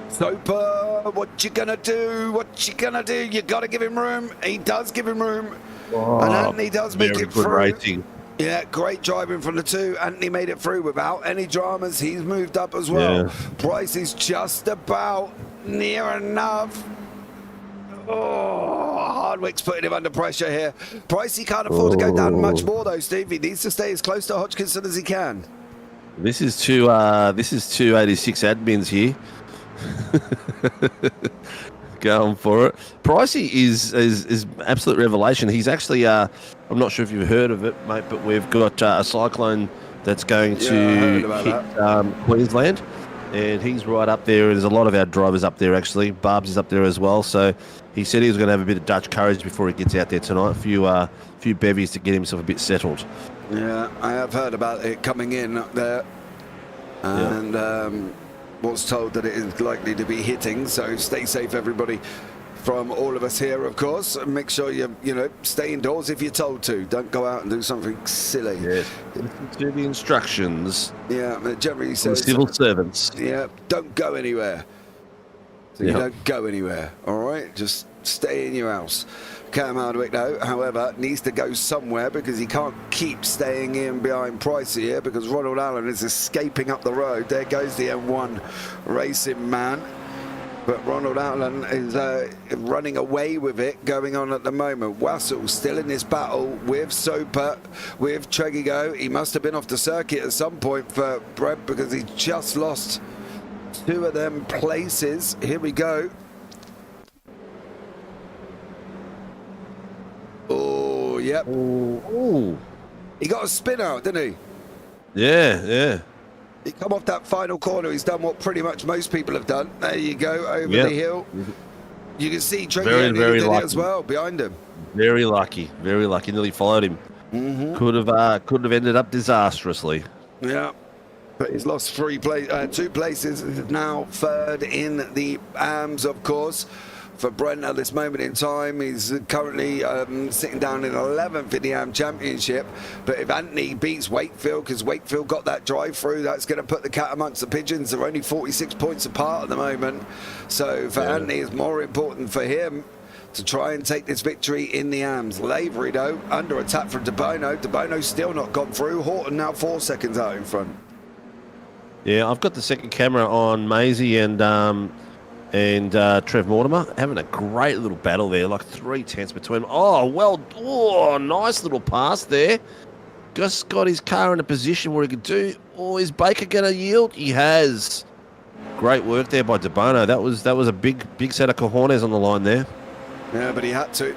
Soper, what you going to do? What you going to do? You got to give him room. He does give him room. And Anthony does make it through.
Rating.
Yeah, great driving from the two. Anthony made it through without any dramas. He's moved up as well. Price is just about near enough. Oh, Hardwick's putting him under pressure here. Price, he can't afford to go down much more though, Steve. He needs to stay as close to Hodgkinson as he can.
This is 286 admins here. going for it. Pricey is absolute revelation. He's actually, I'm not sure if you've heard of it, mate, but we've got a cyclone that's going to hit Queensland, and he's right up there. There's a lot of our drivers up there, actually. Barb's is up there as well. So he said he was going to have a bit of Dutch courage before he gets out there tonight. A few bevies to get himself a bit settled.
Yeah, I have heard about it coming in up there, and was told that it is likely to be hitting. So stay safe, everybody. From all of us here, of course, and make sure you stay indoors if you're told to. Don't go out and do something silly.
Yes. Listen to the instructions.
Yeah, it generally says
civil servants.
Yeah, don't go anywhere. So you don't go anywhere. All right, just stay in your house. Cam Hardwick, though, however, needs to go somewhere because he can't keep staying in behind Pricey here because Ronald Allen is escaping up the road. There goes the M1 racing man. But Ronald Allen is running away with it going on at the moment. Wassell still in this battle with Soper, with Tregigo. He must have been off the circuit at some point for Brett because he just lost two of them places. Here we go. Oh, yep.
Ooh.
He got a spin out, didn't he?
Yeah.
He come off that final corner. He's done what pretty much most people have done. There you go, over the hill. You can see Trey
very
did
lucky.
it as well behind him.
Very lucky. Nearly followed him. Could have ended up disastrously.
Yeah, but he's lost two places. He's now third in the AMS, of course. For Brent at this moment in time, he's currently sitting down in 11th in the AM Championship. But if Anthony beats Wakefield, because Wakefield got that drive through, that's going to put the cat amongst the pigeons. They're only 46 points apart at the moment. So for Anthony, it's more important for him to try and take this victory in the AMS. Lavery, though, under attack from DeBono. DeBono's still not gone through. Horton now 4 seconds out in front.
Yeah, I've got the second camera on Maisie and Trev Mortimer having a great little battle there, like 3/10 between them. Oh, nice little pass there. Just got his car in a position where he could do. Oh, is Baker going to yield? He has. Great work there by DeBono. That was a big set of cojones on the line there.
Yeah, but he had to.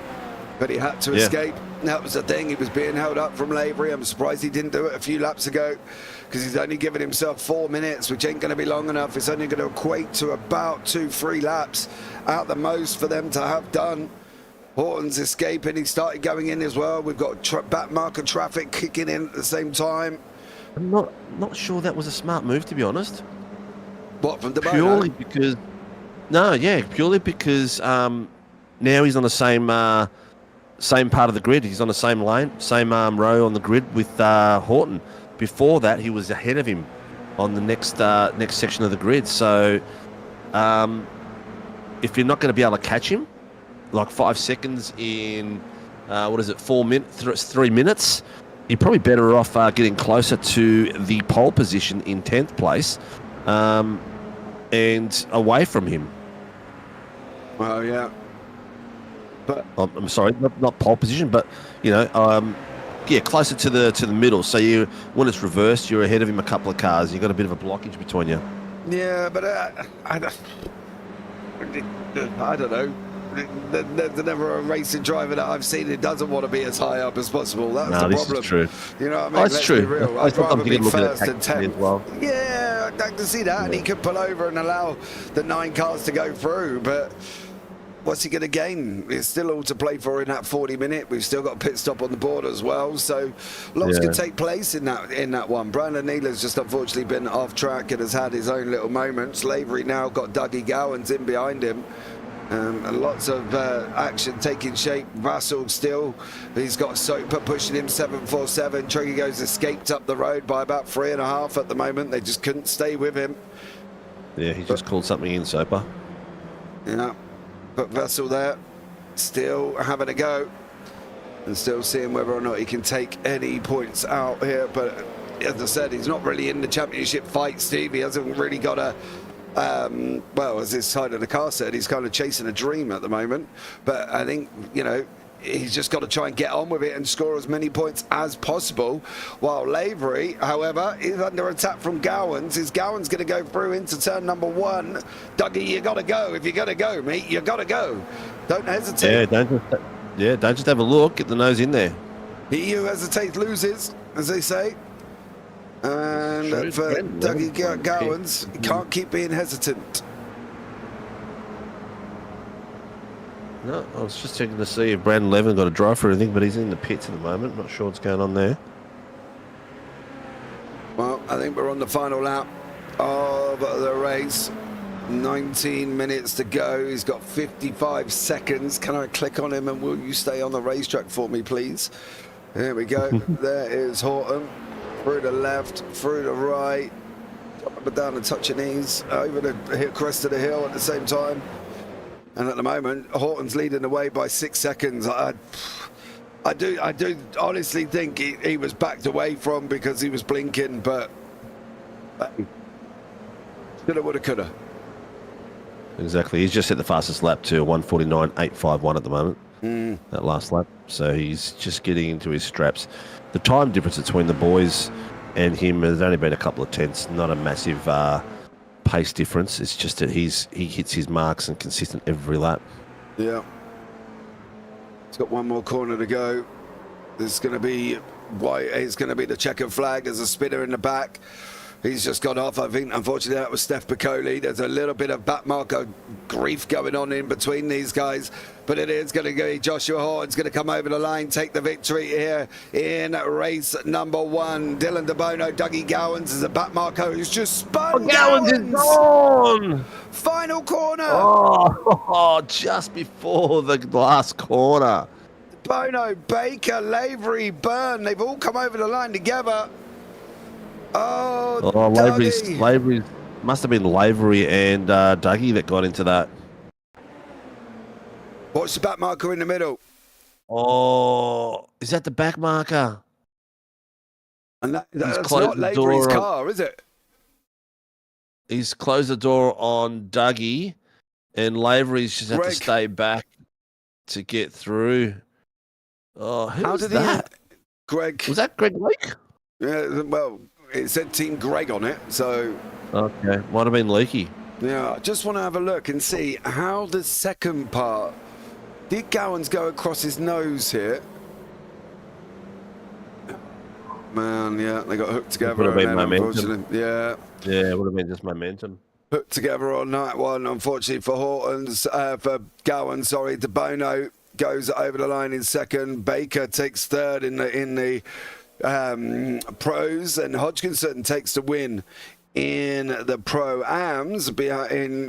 Escape. That was the thing. He was being held up from Lavery. I'm surprised he didn't do it a few laps ago because he's only given himself 4 minutes, which ain't going to be long enough. It's only going to equate to about 2-3 laps at the most for them to have done. Horton's escaping. He started going in as well. We've got back marker traffic kicking in at the same time.
I'm not sure that was a smart move, to be honest.
What, from DeBono?
Purely because now he's on the same part of the grid. He's on the same lane, same row on the grid with Horton. Before that, he was ahead of him on the next section of the grid. So if you're not going to be able to catch him, like 5 seconds in, 3 minutes, you're probably better off getting closer to the pole position in 10th place and away from him.
Well, yeah. But
I'm sorry, not pole position, but closer to the middle. So when it's reversed, you're ahead of him a couple of cars. You've got a bit of a blockage between you.
Yeah, but I don't know. There's never a racing driver that I've seen who doesn't want to be as high up as possible. That's the problem.
This is true.
You know what I mean?
That's true.
Be real. I'd rather be first and
10th.
Well. Yeah, I'd like to see that. And he could pull over and allow the 9 cars to go through, but what's he going to gain? It's still all to play for in that 40-minute. We've still got a pit stop on the board as well, so lots could take place in that one. Brandon Neal's just unfortunately been off track and has had his own little moments. Lavery now got Dougie Gowans in behind him. And lots of action taking shape. Russell still, he's got Soper pushing him 747. Tregigo's escaped up the road by about 3.5 at the moment. They just couldn't stay with him.
Yeah, he just called something in, Soper.
Yeah. But Vessel there, still having a go and still seeing whether or not he can take any points out here. But as I said, he's not really in the championship fight, Steve. He hasn't really got a, well, as this side of the car said, he's kind of chasing a dream at the moment. But I think, he's just got to try and get on with it and score as many points as possible. While Lavery, however, is under attack from Gowans. Is Gowans going to go through into turn number 1? Dougie, you got to go. If you're going to go, mate, you got to go. Don't hesitate.
Don't just have a look. Get the nose in there.
He who hesitates loses, as they say. And for Dougie Gowans, he can't keep being hesitant.
No, I was just checking to see if Brandon Levin got a drive or anything, but he's in the pits at the moment. Not sure what's going on there.
Well, I think we're on the final lap of the race. 19 minutes to go. He's got 55 seconds. Can I click on him and will you stay on the racetrack for me, please? There we go. There is Horton. Through the left, through the right, up and down and touch your knees, over the crest of the hill at the same time. And at the moment, Horton's leading the way by 6 seconds. I do honestly think he was backed away from because he was blinking, but shoulda, woulda, coulda.
Exactly. He's just hit the fastest lap to 1:49.851 at the moment. That last lap. So he's just getting into his straps. The time difference between the boys and him has only been a couple of tenths, not a massive pace difference. It's just that he hits his marks and consistent every lap.
Yeah. He's got one more corner to go. There's going to be white. It's going to be the checkered flag. There's a spinner in the back. He's just got off. I think, unfortunately, that was Steph Piccoli. There's a little bit of backmarker grief going on in between these guys. But it is going to be Joshua Horton's going to come over the line, take the victory here in race number 1. Dylan DeBono, Dougie Gowans is a backmarker who's just spun.
Gowans is gone!
Final corner!
Oh, just before the last corner.
Bono, Baker, Lavery, Byrne, they've all come over the line together. Oh,
Lavery's must have been Lavery and Dougie that got into that.
What's the back marker in the middle?
Oh, is that the back marker?
And that's not Lavery's car, is it?
He's closed the door on Dougie, and Lavery's just had to stay back to get through. Oh, how did that?
Greg.
Was that Greg Leake?
Yeah, well, it said Team Greg on it, so...
Okay, might have been Leakey.
Yeah, I just want to have a look and see how the second part... Did Gowans go across his nose here? Man, yeah, they got hooked together.
Would have been momentum.
Yeah.
Yeah, it would have been just momentum.
Hooked together on that one, unfortunately for for Gowans, sorry. DeBono goes over the line in second. Baker takes third in the pros, and Hodgkinson takes the win in the pro-ams.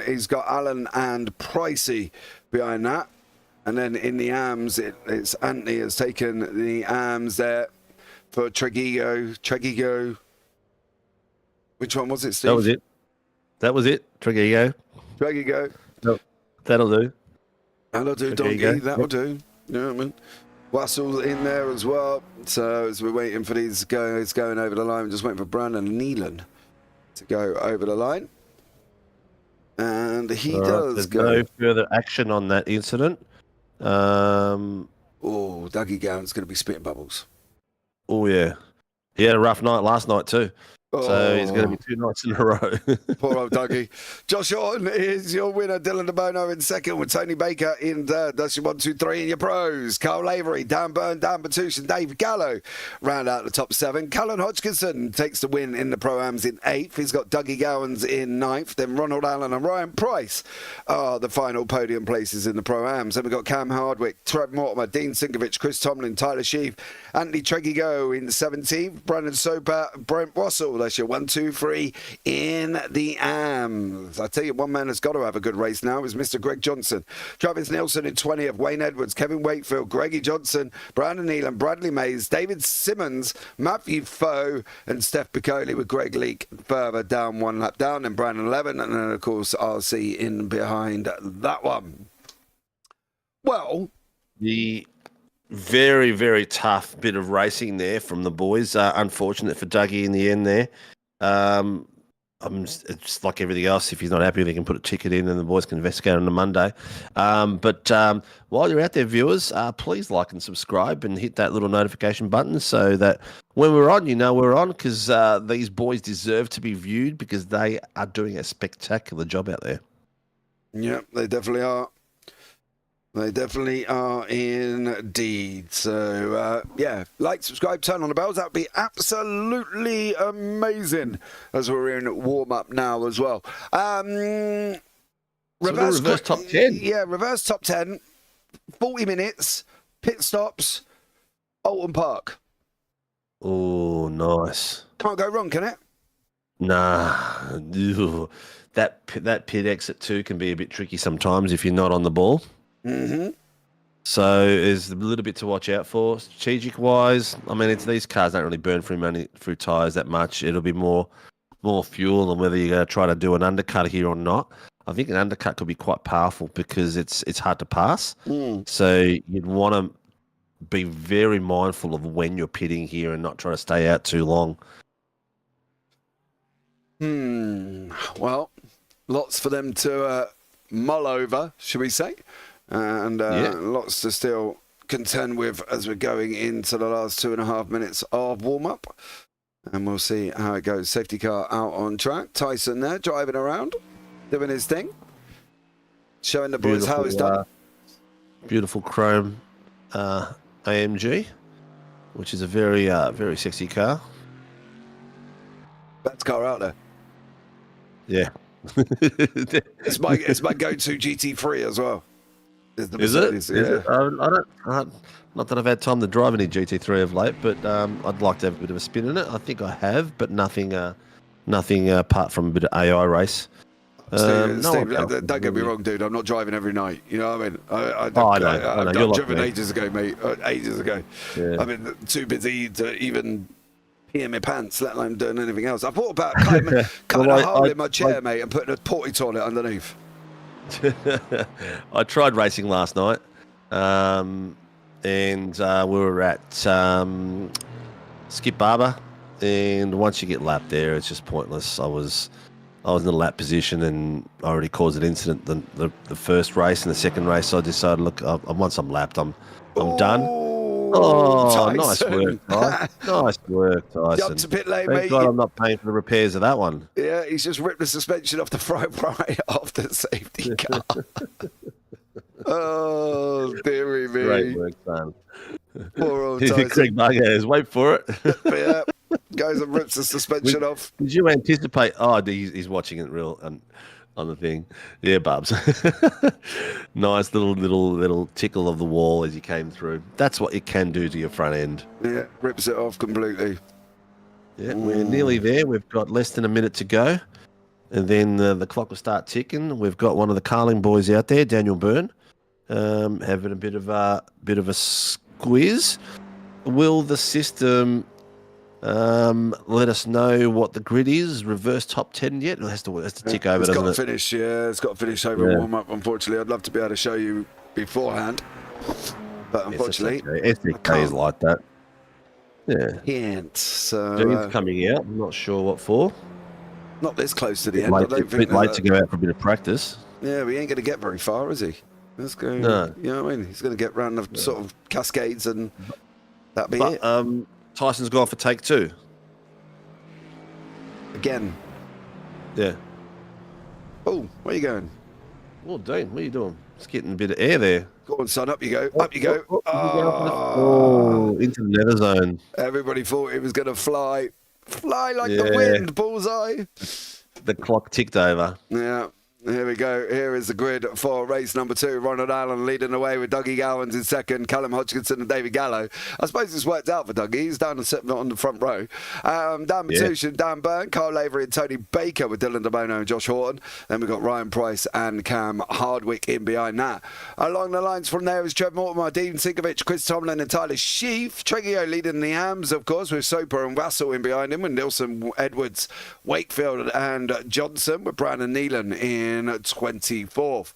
He's got Allen and Pricey behind that. And then in the AMs, it's Anthony has taken the AMs there for Tregigo. Which one was it, Steve?
That was it. Tregigo.
No,
that'll do.
That'll do, donkey. That'll do. You know what I mean? Wassell's in there as well. So as we're waiting for these guys going over the line, we're just waiting for Brandon Nealon to go over the line. And he does go.
No further action on that incident.
Dougie Gowans going to be spitting bubbles.
Oh, yeah. He had a rough night last night too. So he's going to be 2 nights in a row.
Poor old Dougie. Josh Horton is your winner. Dylan DeBono in second with Tony Baker in third. That's your 1, 2, 3 in your pros. Carl Lavery, Dan Byrne, Dan Batouche and Dave Gallo round out the top 7. Cullen Hodgkinson takes the win in the Pro-Ams in 8th. He's got Dougie Gowans in 9th. Then Ronald Allen and Ryan Price are the final podium places in the Pro-Ams. Then we've got Cam Hardwick, Trev Mortimer, Dean Sinkovic, Chris Tomlin, Tyler Sheaf, Anthony Tregigo in 17th. Brandon Soper, Brent Wassell. That's your 1, 2, 3 in the AMs. I tell you, one man has got to have a good race now is Mr. Greg Johnson. Travis Nielsen in 20th, Wayne Edwards, Kevin Wakefield, Greggy Johnson, Brandon Nealon, Bradley Mays, David Simmons, Matthew Foe, and Steph Piccoli with Greg Leake further down 1 lap down, and Brandon Levin, and then of course RC in behind that one. Well,
the very, very tough bit of racing there from the boys. Unfortunate for Dougie in the end there. it's like everything else. If he's not happy, they can put a ticket in and the boys can investigate on a Monday. But while you're out there, viewers, please like and subscribe and hit that little notification button so that when we're on, you know we're on, because these boys deserve to be viewed because they are doing a spectacular job out there.
Yeah, they definitely are. They definitely are indeed. So, yeah, like, subscribe, turn on the bells. That would be absolutely amazing as we're in warm-up now as well.
Reverse top 10.
Yeah, reverse top 10, 40 minutes, pit stops, Oulton Park.
Oh, nice.
Can't go wrong, can it?
Nah. Ew. That pit exit too can be a bit tricky sometimes if you're not on the ball.
Mm-hmm.
So there's a little bit to watch out for. Strategic-wise, I mean, these cars don't really burn through tyres that much. It'll be more fuel and whether you're going to try to do an undercut here or not. I think an undercut could be quite powerful because it's hard to pass. So you'd want to be very mindful of when you're pitting here and not try to stay out too long.
Well, lots for them to mull over, should we say? And lots to still contend with as we're going into the last 2.5 minutes of warm-up. And we'll see how it goes. Safety car out on track. Tyson there, driving around, doing his thing. Showing the boys how it's done.
Beautiful chrome AMG, which is a very, very sexy car.
Best car out there.
Yeah.
It's my go-to GT3 as well.
Is it?
Yeah.
Not that I've had time to drive any GT3 of late, but I'd like to have a bit of a spin in it. I think I have, but nothing apart from a bit of AI race.
Steve, don't get me wrong, dude. I'm not driving every night. You know what I mean? I
know. You're
driven
like
ages ago, mate. Ages ago.
Yeah.
I've been too busy to even pee in my pants, let alone doing anything else. I thought about cutting a hole in my chair, mate, and putting a potty toilet underneath.
I tried racing last night, and we were at Skip Barber, and once you get lapped there, it's just pointless. I was in a lap position, and I already caused an incident the first race and the second race. So I decided, look, once I'm lapped, I'm done. Oh,
Tyson.
Nice work, Tyson. Nice work, Tyson.
Jumped to pit lane,
Thank
mate.
God I'm not paying for the repairs of that one.
Yeah, he's just ripped the suspension off the front right off the safety car. Oh, dearie me.
Great work, son.
Poor old Tyson.
Craig Buggears, wait for it.
Yeah, goes and rips the suspension off.
Did you anticipate? Oh, he's watching it real on the thing. Yeah, Bubs. Nice little tickle of the wall as you came through. That's what it can do to your front end.
Yeah, rips it off completely.
Yeah, we're nearly there. We've got less than a minute to go, and then the clock will start ticking. We've got one of the Carling boys out there, Daniel Byrne, having a bit of a squeeze. Will the system let us know what the grid is? Reverse top 10 yet? It has to tick over, doesn't it?
It's got to finish over warm-up, unfortunately. I'd love to be able to show you beforehand, but unfortunately...
SDK is like that. Yeah.
Can't. So,
Dean's coming out. I'm not sure what for.
Not this close to the end.
A bit late to go out for a bit of practice.
Yeah, but he ain't going to get very far, is he? Let's go.
No.
You know what I mean? He's going to get round the sort of cascades and that'll be it.
Tyson's gone for take 2.
Again.
Yeah.
Oh, where are you going?
Oh, Dean, what are you doing? Just getting a bit of air there.
Go on, son. Up you go. Up you go.
Into the nether zone.
Everybody thought he was going to fly. Fly like the wind. Bullseye.
The clock ticked over.
Yeah. Here we go. Here is the grid for race number 2. Ronald Allen leading the way with Dougie Gowans in second, Callum Hodgkinson and David Gallo. I suppose it's worked out for Dougie. He's down on the front row. Dan Matushin, Dan Byrne, Carl Lavery and Tony Baker with Dylan DeBono and Josh Horton. Then we've got Ryan Price and Cam Hardwick in behind that. Along the lines from there is Trev Mortimer, Dean Sinkovic, Chris Tomlin and Tyler Sheaf. Treggio leading the Hams, of course, with Soper and Wassel in behind him, with Nilsson, Edwards, Wakefield and Johnson, with Brandon Neelan in 24th.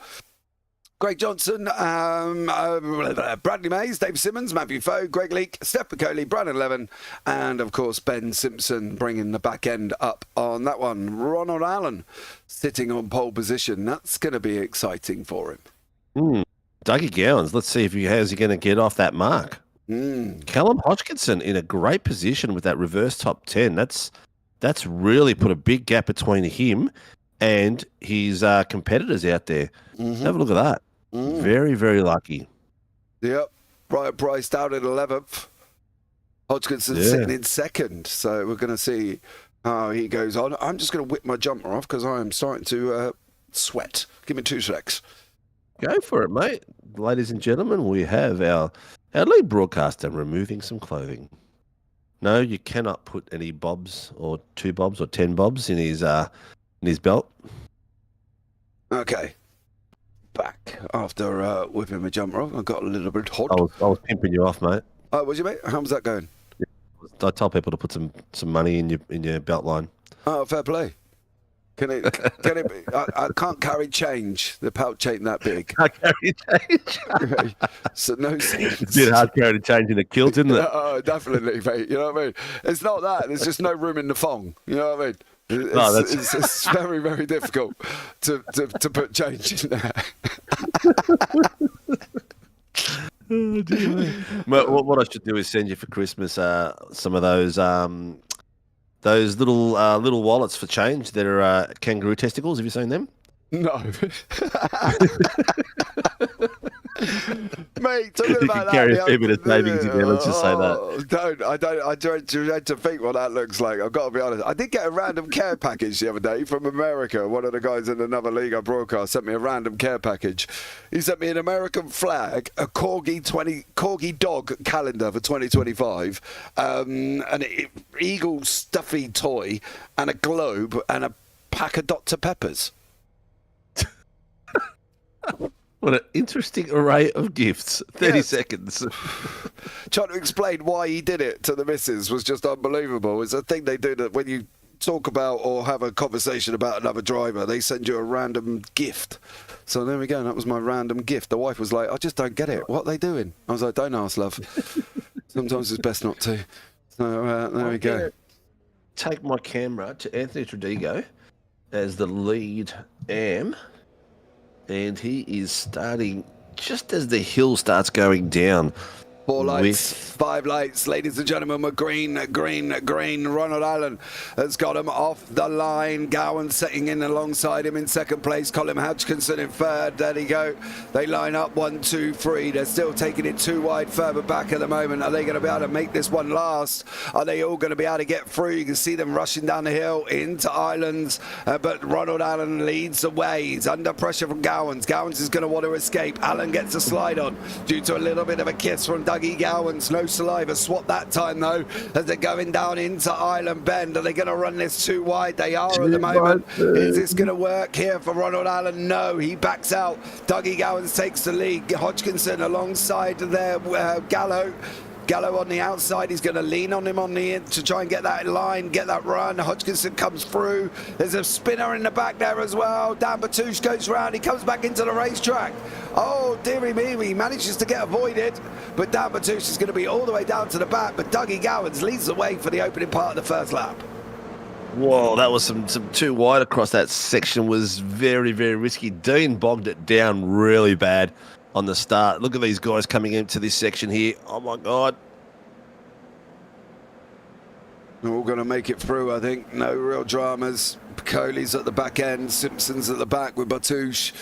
Greg Johnson, Bradley Mays, Dave Simmons, Matthew Foe, Greg Leake, Steph Piccoli, Brandon Levin, and of course Ben Simpson bringing the back end up on that one. Ronald Allen sitting on pole position. That's going to be exciting for him.
Dougie Gowans, let's see how's he going to get off that mark. Callum Hodgkinson in a great position with that reverse top 10. That's really put a big gap between him and his competitors out there. Have a look at that. Very, very lucky.
Yep. Brian Price down in 11th. Hodgkinson sitting in second. So we're going to see how he goes on. I'm just going to whip my jumper off because I am starting to sweat. Give me 2 secs.
Go for it, mate. Ladies and gentlemen, we have our lead broadcaster removing some clothing. No, you cannot put any bobs or 2 bobs or 10 bobs in his belt.
Okay. Back after whipping my jumper off. I got a little bit hot.
I was pimping you off, mate.
Oh, was you, mate? How was that going?
I told people to put some money in your belt line.
Oh, fair play. Can it be? I can't carry change. The pouch ain't that big.
Can't carry change.
So no sense.
It's a bit hard carrying change in a kilt, isn't it?
Oh, definitely, mate. You know what I mean? It's not that. There's just no room in the thong. You know what I mean? It's very, very difficult to put change in there.
Oh, dear. What I should do is send you for Christmas some of those little wallets for change that are kangaroo testicles. Have you seen them?
No. Mate, talking
you
about
can carry
that,
a fair bit of savings in there, let's just say that.
I don't dread to think what that looks like. I've got to be honest. I did get a random care package the other day from America. One of the guys in another league I broadcast sent me a random care package. He sent me an American flag, a corgi dog calendar for 2025, an eagle stuffy toy, and a globe, and a pack of Dr. Peppers.
What an interesting array of gifts. 30 seconds.
Trying to explain why he did it to the missus was just unbelievable. It's a thing they do that when you talk about or have a conversation about another driver, they send you a random gift. So there we go. That was my random gift. The wife was like, I just don't get it. What are they doing? I was like, don't ask, love. Sometimes it's best not to. So there we go.
Take my camera to Anthony Tradigo as the lead am. And he is starting just as the hill starts going down.
4 lights, 5 lights, ladies and gentlemen. We're green. Ronald Allen has got him off the line. Gowan setting in alongside him in second place. Colin Hodgkinson in third. There they go. They line up 1, 2, 3. They're still taking it 2 wide further back at the moment. Are they going to be able to make this one last? Are they all going to be able to get through? You can see them rushing down the hill into Islands. But Ronald Allen leads the way. He's under pressure from Gowans. Gowans is going to want to escape. Allen gets a slide on due to a little bit of a kiss from Dougie Gowans. No saliva swap that time though as they're going down into Island Bend. Are they going to run this too wide? They are at the moment. Is this going to work here for Ronald Allen? No, he backs out. Dougie Gowans takes the lead. Hodgkinson alongside there, Gallo on the outside. He's going to lean on him on the in to try and get that line, get that run. Hodgkinson comes through. There's a spinner in the back there as well. Dan Batouche goes round. He comes back into the racetrack. Oh, dearie me, he manages to get avoided. But Dan Batouche is going to be all the way down to the back. But Dougie Gowans leads the way for the opening part of the first lap.
Whoa, that was some too wide across that section. Was very, very risky. Dean bogged it down really bad on the start. Look at these guys coming into this section here. Oh my God.
They're all going to make it through, I think. No real dramas. Piccoli's at the back end. Simpson's at the back with Batouche.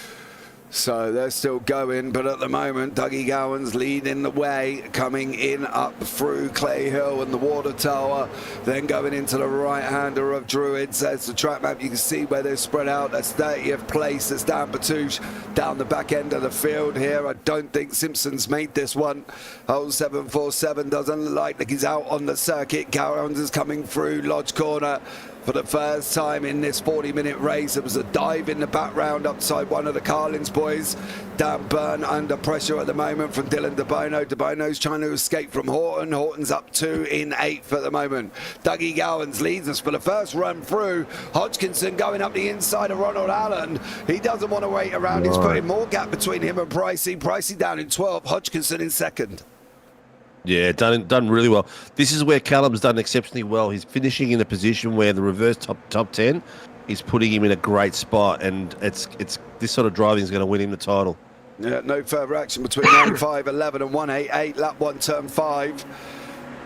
So they're still going, but at the moment, Dougie Gowans leading the way, coming in up through Clay Hill and the water tower, then going into the right-hander of Druids. There's the track map. You can see where they're spread out. That's 30th place. That's Dan Batouche down the back end of the field here. I don't think Simpson's made this one. Hole 747 doesn't look like he's out on the circuit. Gowans is coming through Lodge Corner. For the first time in this 40-minute race, there was a dive in the background upside one of the Carlins board. boys. Dan Byrne under pressure at the moment from Dylan De Bono. De Bono's trying to escape from Horton. Horton's up 2 in 8th at the moment. Dougie Gowans leads us for the first run through. Hodgkinson going up the inside of Ronald Allen. He doesn't want to wait around. He's putting more gap between him and Pricey. Pricey down in 12th. Hodgkinson in 2nd.
Yeah, done really well. This is where Callum's done exceptionally well. He's finishing in a position where the reverse top 10 is putting him in a great spot, and it's this sort of driving is going to win him the title.
Yeah, no further action between 9.5.11 and 1.88, lap 1, turn 5.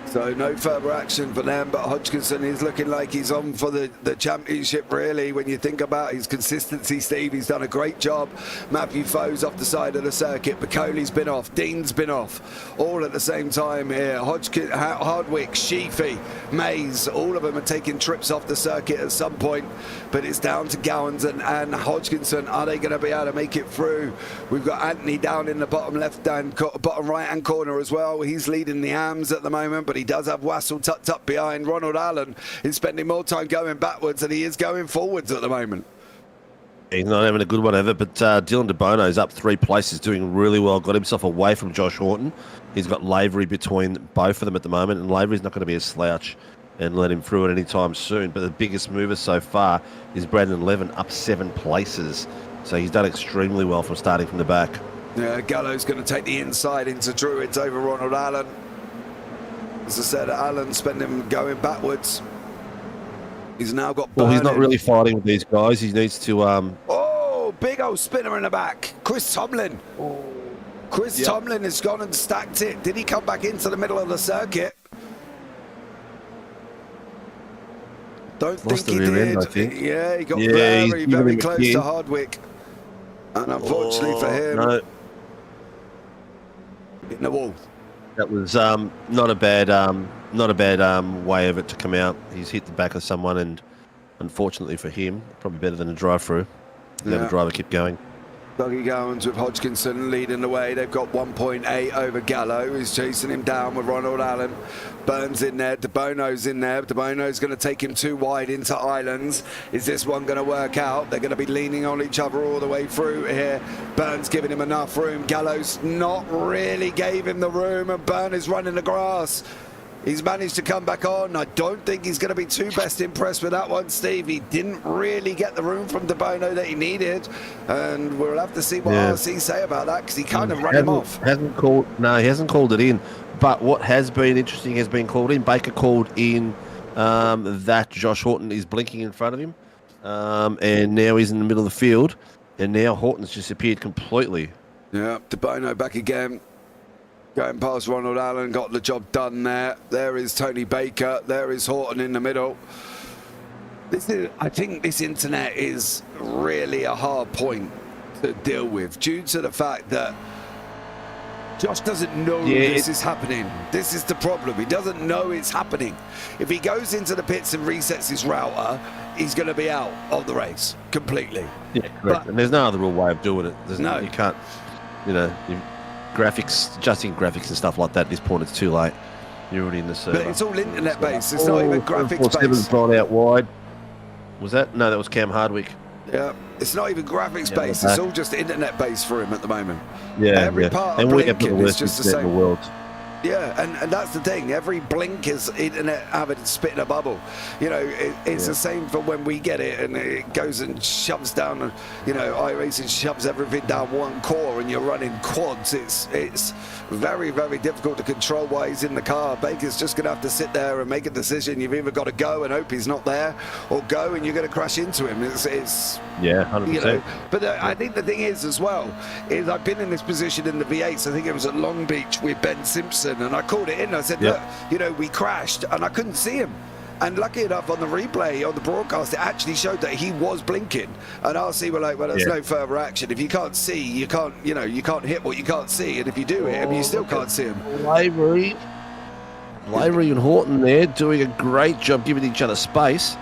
So no further action for them, but Hodgkinson is looking like he's on for the championship, really. When you think about his consistency, Steve, he's done a great job. Matthew Foe's off the side of the circuit. Bacoli's been off. Dean's been off. All at the same time here. Hardwick, Sheafy, Mays, all of them are taking trips off the circuit at some point. But it's down to Gowans and Hodgkinson. Are they going to be able to make it through? We've got Anthony down in the bottom bottom right-hand corner as well. He's leading the AMs at the moment, but he does have Wassell tucked up behind. Ronald Allen is spending more time going backwards than he is going forwards at the moment.
He's not having a good one ever, but Dylan De Bono is up 3 places, doing really well. Got himself away from Josh Horton. He's got Lavery between both of them at the moment, and Lavery's not going to be a slouch and let him through at any time soon. But the biggest mover so far is Brandon Levin, up 7 places. So he's done extremely well from starting from the back.
Yeah, Gallo's going to take the inside into Druids over Ronald Allen. As I said, Allen's spending going backwards. He's now got Byrne.
Well, he's not really fighting with these guys. He needs to...
Oh, big old spinner in the back. Chris Tomlin. Chris Tomlin has gone and stacked it. Did he come back into the middle of the circuit? Don't think he did.
End, I think.
Yeah, he got very close to Hardwick. And unfortunately for him, hitting the wall.
That was not a bad way of it to come out. He's hit the back of someone, and unfortunately for him, probably better than a drive-through. Let the driver keep going.
Dougie Gowans with Hodgkinson leading the way. They've got 1.8 over Gallo, who's chasing him down with Ronald Allen. Burns in there, De Bono's in there. De Bono's going to take him too wide into Islands. Is this one going to work out? They're going to be leaning on each other all the way through here. Burns giving him enough room. Gallo's not really gave him the room, and Burn is running the grass. He's managed to come back on. I don't think he's going to be too best impressed with that one, Steve. He didn't really get the room from De Bono that he needed, and we'll have to see what RC say about that, because he kind of ran him off.
He hasn't called it in. But what has been interesting has been called in. Baker called in that Josh Horton is blinking in front of him, and now he's in the middle of the field, and now Horton's disappeared completely. Yeah,
De Bono back again. Going past Ronald Allen, got the job done there. There is Tony Baker. There is Horton in the middle. I think this internet is really a hard point to deal with, due to the fact that Josh doesn't know this is happening. This is the problem. He doesn't know it's happening. If he goes into the pits and resets his router, he's going to be out of the race completely.
Yeah, correct. And there's no other real way of doing it.
No.
You can't, graphics, adjusting graphics and stuff like that, at this point it's too late. You're already in the server.
But it's all internet based. It's not even graphics based.
Gone out wide. Was that? No, that was Cam Hardwick.
Yeah, it's not even graphics based. It's all just internet based for him at the moment.
Yeah,
every part of blinking is just the same.
In the world.
Yeah, and that's the thing. Every blink is internet having to spit in a bubble. It's the same for when we get it, and it goes and shoves down. iRacing shoves everything down one core, and you're running quads. It's very, very difficult to control while he's in the car. Baker's just going to have to sit there and make a decision. You've either got to go and hope he's not there, or go and you're going to crash into him. It's
100%.
But I think the thing is as well, is I've been in this position in the V8s. I think it was at Long Beach with Ben Simpson, and I called it in. I said, look, we crashed, and I couldn't see him. And lucky enough, on the replay, on the broadcast, it actually showed that he was blinking. And RC were like, well, there's no further action. If you can't see, you can't hit what you can't see. And if you do hit him, you still can't see him.
Lavery and Horton there doing a great job giving each other space.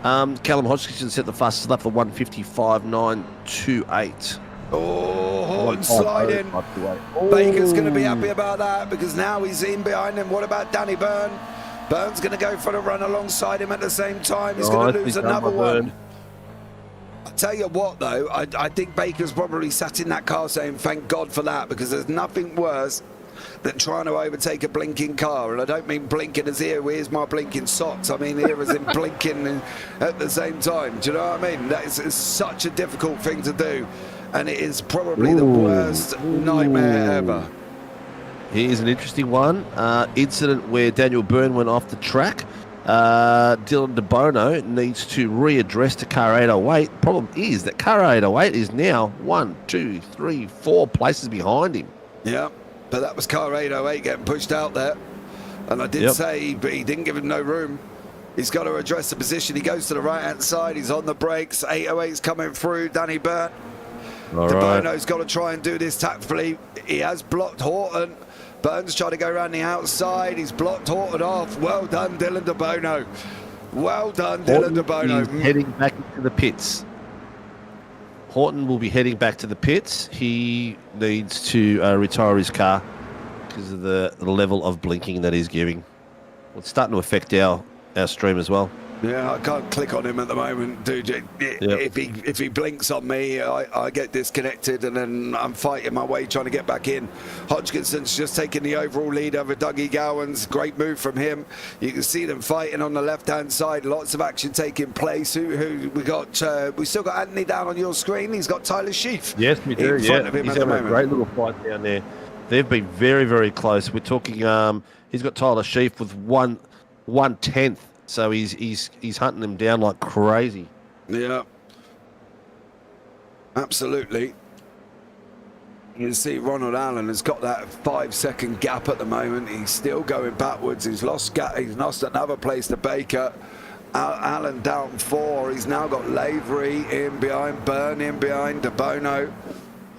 Callum Hodgkinson set the fastest lap for 1:55.928.
Oh, Horton sliding. Baker's going to be happy about that, because now he's in behind him. What about Danny Byrne? Byrne's going to go for the run alongside him at the same time. He's going to lose another one. I tell you what, though, I think Baker's probably sat in that car saying, thank God for that, because there's nothing worse than trying to overtake a blinking car. And I don't mean blinking as here's my blinking socks. I mean here as in blinking at the same time. Do you know what I mean? That is such a difficult thing to do. And it is probably the worst nightmare ever.
Here's an interesting one. Incident where Daniel Byrne went off the track. Dylan De Bono needs to readdress to car 808. Problem is that car 808 is now 1, 2, 3, 4 places behind him.
Yeah, but that was car 808 getting pushed out there. And I did say, but he didn't give him no room. He's got to address the position. He goes to the right-hand side. He's on the brakes. 808's coming through. Danny Byrne. De Bono's got to try and do this tactfully. He has blocked Horton. Burns trying to go around the outside. He's blocked Horton off. Well done, Dylan De Bono. Well done, Dylan De Bono.
He's heading back into the pits. Horton will be heading back to the pits. He needs to retire his car because of the level of blinking that he's giving. It's starting to affect our stream as well.
Yeah, I can't click on him at the moment, dude. If he blinks on me, I get disconnected, and then I'm fighting my way trying to get back in. Hodgkinson's just taking the overall lead over Dougie Gowans. Great move from him. You can see them fighting on the left-hand side. Lots of action taking place. Who we got? We still got Anthony down on your screen. He's got Tyler Sheaf.
Yes, we do.
In front of him
he's
at the
having
moment.
a great little fight down there. They've been very, very close. We're talking. He's got Tyler Sheaf with 1/10. So he's hunting them down like crazy.
Yeah, absolutely. You can see Ronald Allen has got that 5-second gap at the moment. He's still going backwards. He's lost another place to Baker. Allen down 4. He's now got Lavery in behind, Byrne in behind, De Bono.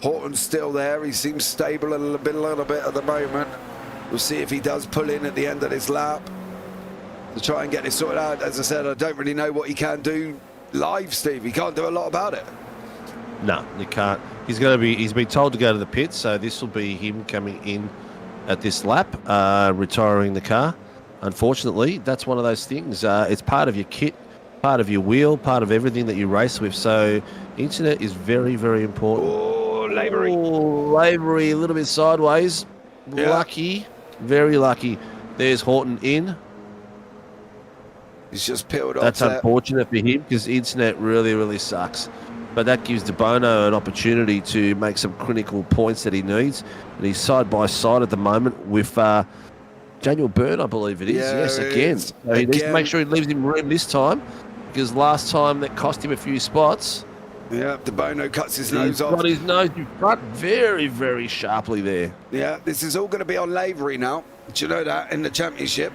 Horton's still there. He seems stable a little bit at the moment. We'll see if he does pull in at the end of this lap to try and get this sorted out. As I said, I don't really know what he can do live, Steve. He can't do a lot about it.
No, you can't. He's been told to go to the pits, so this will be him coming in at this lap, retiring the car. Unfortunately, that's one of those things. It's part of your kit, part of your wheel, part of everything that you race with. So internet is very, very important.
Oh, Lavery.
Oh, Lavery, a little bit sideways. Yeah. Lucky, very lucky. There's Horton in.
He's just peeled off.
That's unfortunate for him because internet really, really sucks. But that gives De Bono an opportunity to make some critical points that he needs. And he's side by side at the moment with Daniel Byrne, I believe it is.
Yeah,
yes, again. So he needs to make sure he leaves him room this time because last time that cost him a few spots.
Yeah, De Bono cuts his nose off.
He's got his nose in front very, very sharply there.
Yeah, this is all going to be on Lavery now. Do you know that in the championship?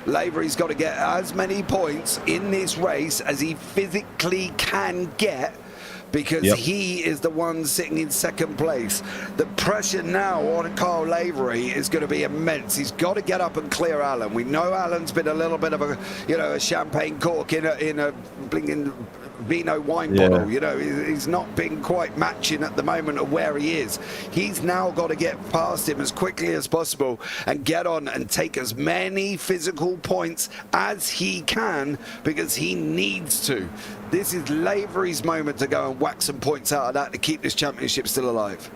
Lavery's got to get as many points in this race as he physically can get because he is the one sitting in second place. The pressure now on Carl Lavery is going to be immense. He's got to get up and clear Allen. We know Allen's been a little bit of a champagne cork in a blinking Vino wine bottle. He's not been quite matching at the moment of where he is. He's now got to get past him as quickly as possible and get on and take as many physical points as he can because he needs to. This is Lavery's moment to go and whack some points out of that to keep this championship still alive.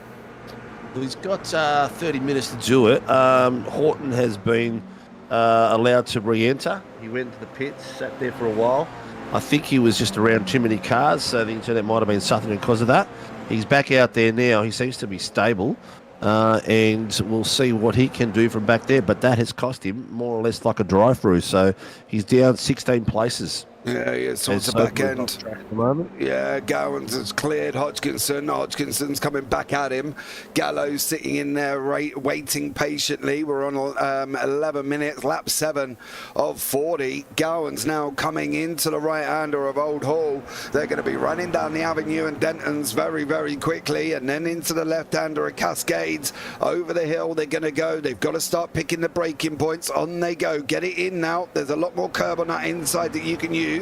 Well, he's got 30 minutes to do it. Horton has been allowed to re-enter. He went to the pits, sat there for a while. I think he was just around too many cars, so the internet might have been suffering because of that. He's back out there now. He seems to be stable, and we'll see what he can do from back there. But that has cost him more or less like a drive-through, so he's down 16 places.
Yeah, he is towards the back end. At the moment. Yeah, Gowans has cleared Hodgkinson. Hodgkinson's coming back at him. Gallows sitting in there waiting patiently. We're on 11 minutes, lap 7 of 40. Gowans now coming into the right-hander of Old Hall. They're going to be running down the avenue and Denton's very, very quickly, and then into the left-hander of Cascades. Over the hill they're going to go. They've got to start picking the braking points. On they go. Get it in now. There's a lot more curb on that inside that you can use.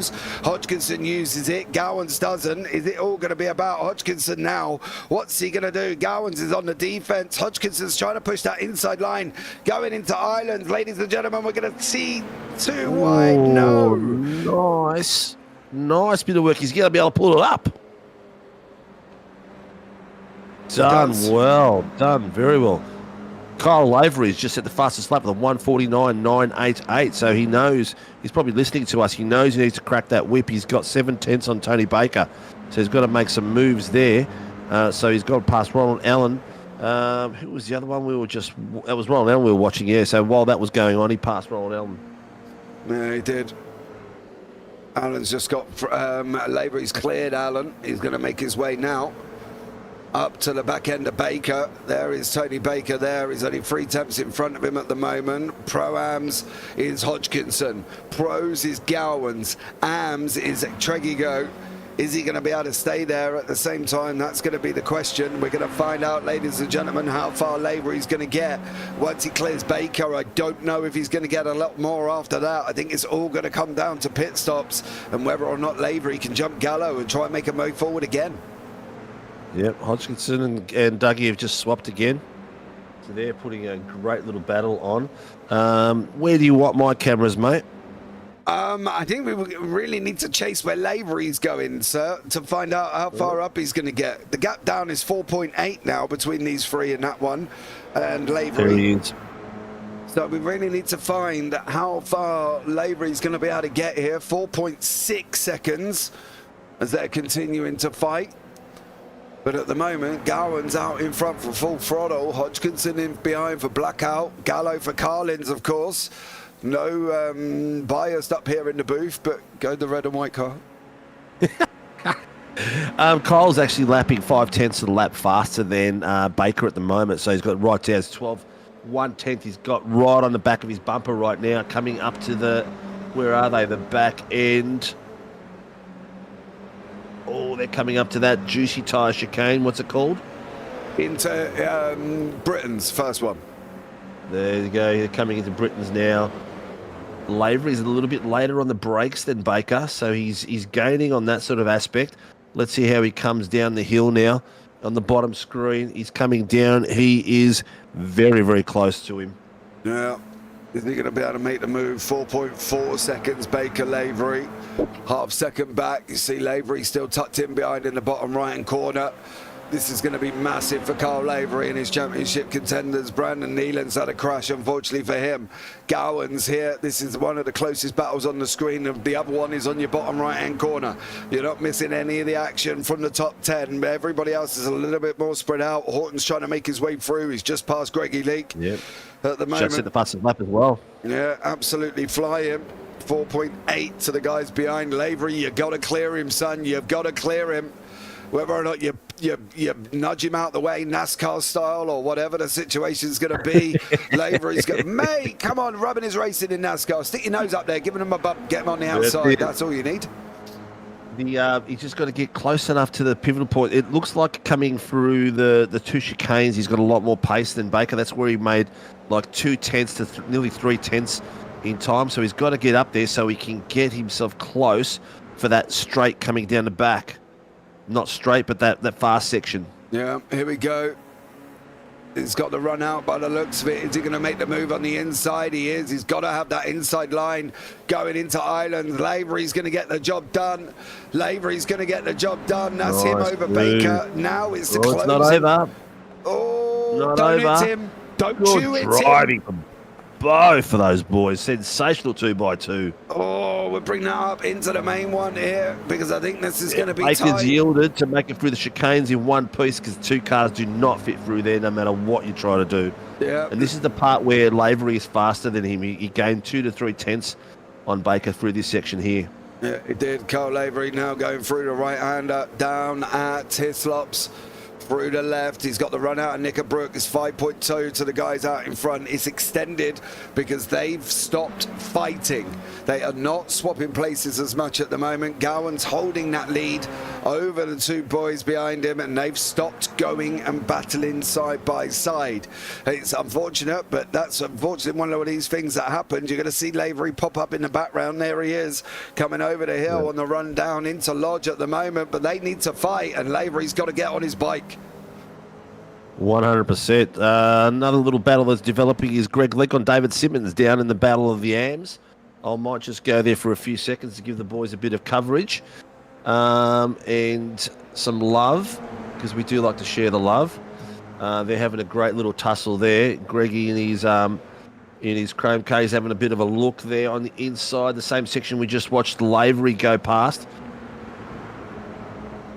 Hodgkinson uses it. Gowans doesn't. Is it all going to be about Hodgkinson now? What's he going to do? Gowans is on the defense. Hodgkinson's trying to push that inside line. Going into Islands. Ladies and gentlemen, we're going to see 2 wide. No.
Nice bit of work. He's going to be able to pull it up. Done well. Done very well. Kyle Lavery is just at the fastest lap with a 1:49.988. So he knows, he's probably listening to us. He knows he needs to crack that whip. He's got 7/10 on Tony Baker. So he's got to make some moves there. So he's gone past Ronald Allen. Who was the other one that was Ronald Allen we were watching, yeah. So while that was going on, he passed Ronald Allen.
Yeah, he did. Allen's just got Lavery's cleared Allen. He's going to make his way now up to the back end of Baker. There is Tony Baker there. He's only 3 tenths in front of him at the moment. Pro-Ams is Hodgkinson. Pros is Gowans. Ams is Tregigo. Is he going to be able to stay there at the same time? That's going to be the question. We're going to find out, ladies and gentlemen, how far Lavery's going to get once he clears Baker. I don't know if he's going to get a lot more after that. I think it's all going to come down to pit stops and whether or not Lavery can jump Gallo and try and make a move forward again.
Yep, Hodgkinson and Dougie have just swapped again. So they're putting a great little battle on. Where do you want my cameras, mate?
I think we really need to chase where Lavery's going, sir, to find out how far up he's going to get. The gap down is 4.8 now between these three and that one, and Lavery. So we really need to find how far Lavery's going to be able to get here. 4.6 seconds as they're continuing to fight. But at the moment, Gowan's out in front for full throttle. Hodgkinson in behind for Blackout. Gallo for Carlins, of course. No biased up here in the booth, but go the red and white car.
Kyle's actually lapping 5/10 of the lap faster than Baker at the moment, so he's got right down to 12 1/10. He's got right on the back of his bumper right now, coming up to the, where are they? The back end. Oh, they're coming up to that juicy tyre chicane. What's it called?
Into Britain's first one.
There you go. They're coming into Britain's now. Lavery's a little bit later on the brakes than Baker, so he's gaining on that sort of aspect. Let's see how he comes down the hill now. On the bottom screen, he's coming down. He is very, very close to him.
Yeah. Is he going to be able to make the move? 4.4 seconds, Baker, Lavery. Half second back. You see Lavery still tucked in behind in the bottom right-hand corner. This is going to be massive for Carl Lavery and his championship contenders. Brandon Neelan's had a crash, unfortunately for him. Gowan's here. This is one of the closest battles on the screen, and the other one is on your bottom right-hand corner. You're not missing any of the action from the top 10. Everybody else is a little bit more spread out. Horton's trying to make his way through. He's just past Greggy Leake.
Yep.
At the moment.
Just at the fastest lap as well.
Yeah, absolutely flying. 4.8 to the guys behind Lavery. You've got to clear him, son. You've got to clear him. Whether or not you nudge him out the way, NASCAR style, or whatever the situation's going to be, Lavery's going, mate, come on, rubbing his racing in NASCAR. Stick your nose up there, giving him a bump, get him on the outside. That's all you need.
He's just got to get close enough to the pivotal point. It looks like coming through the two chicanes, he's got a lot more pace than Baker. That's where he made like 2/10 to nearly 3/10 in time. So he's got to get up there so he can get himself close for that straight coming down the back. Not straight, but that fast section.
Yeah, here we go. He's got the run out by the looks of it. Is he going to make the move on the inside? He is. He's got to have that inside line going into Ireland. Lavery's going to get the job done. Lavery's going to get the job done. That's him over Baker. Now it's the close.
It's not over.
Oh,
not
don't
over.
hit him. Don't you hit
driving
him.
Both of those boys. Sensational 2x2.
Oh, we'll bring that up into the main one here because I think this is going to be
Baker's
tight.
yielded to make it through the chicanes in one piece because two cars do not fit through there no matter what you try to do.
Yeah.
And this is the part where Lavery is faster than him. He gained 2 to 3/10 on Baker through this section here.
Yeah, he did. Carl Lavery now going through the right-hander down at Hislops. Through the left, he's got the run out of Knickerbrook. It's 5.2 to the guys out in front. It's extended because they've stopped fighting. They are not swapping places as much at the moment. Gowan's holding that lead over the two boys behind him, and they've stopped going and battling side by side. It's unfortunate, but that's unfortunately one of these things that happened. You're going to see Lavery pop up in the background. There he is, coming over the hill on the run down into Lodge at the moment, but they need to fight, and Lavery's got to get on his bike.
100%. Another little battle that's developing is Greg Leake on David Simmons down in the Battle of the AMS. I might just go there for a few seconds to give the boys a bit of coverage and some love. because we do like to share the love. They're having a great little tussle there. Greggy in his Chrome K is having a bit of a look there on the inside, the same section we just watched Lavery go past.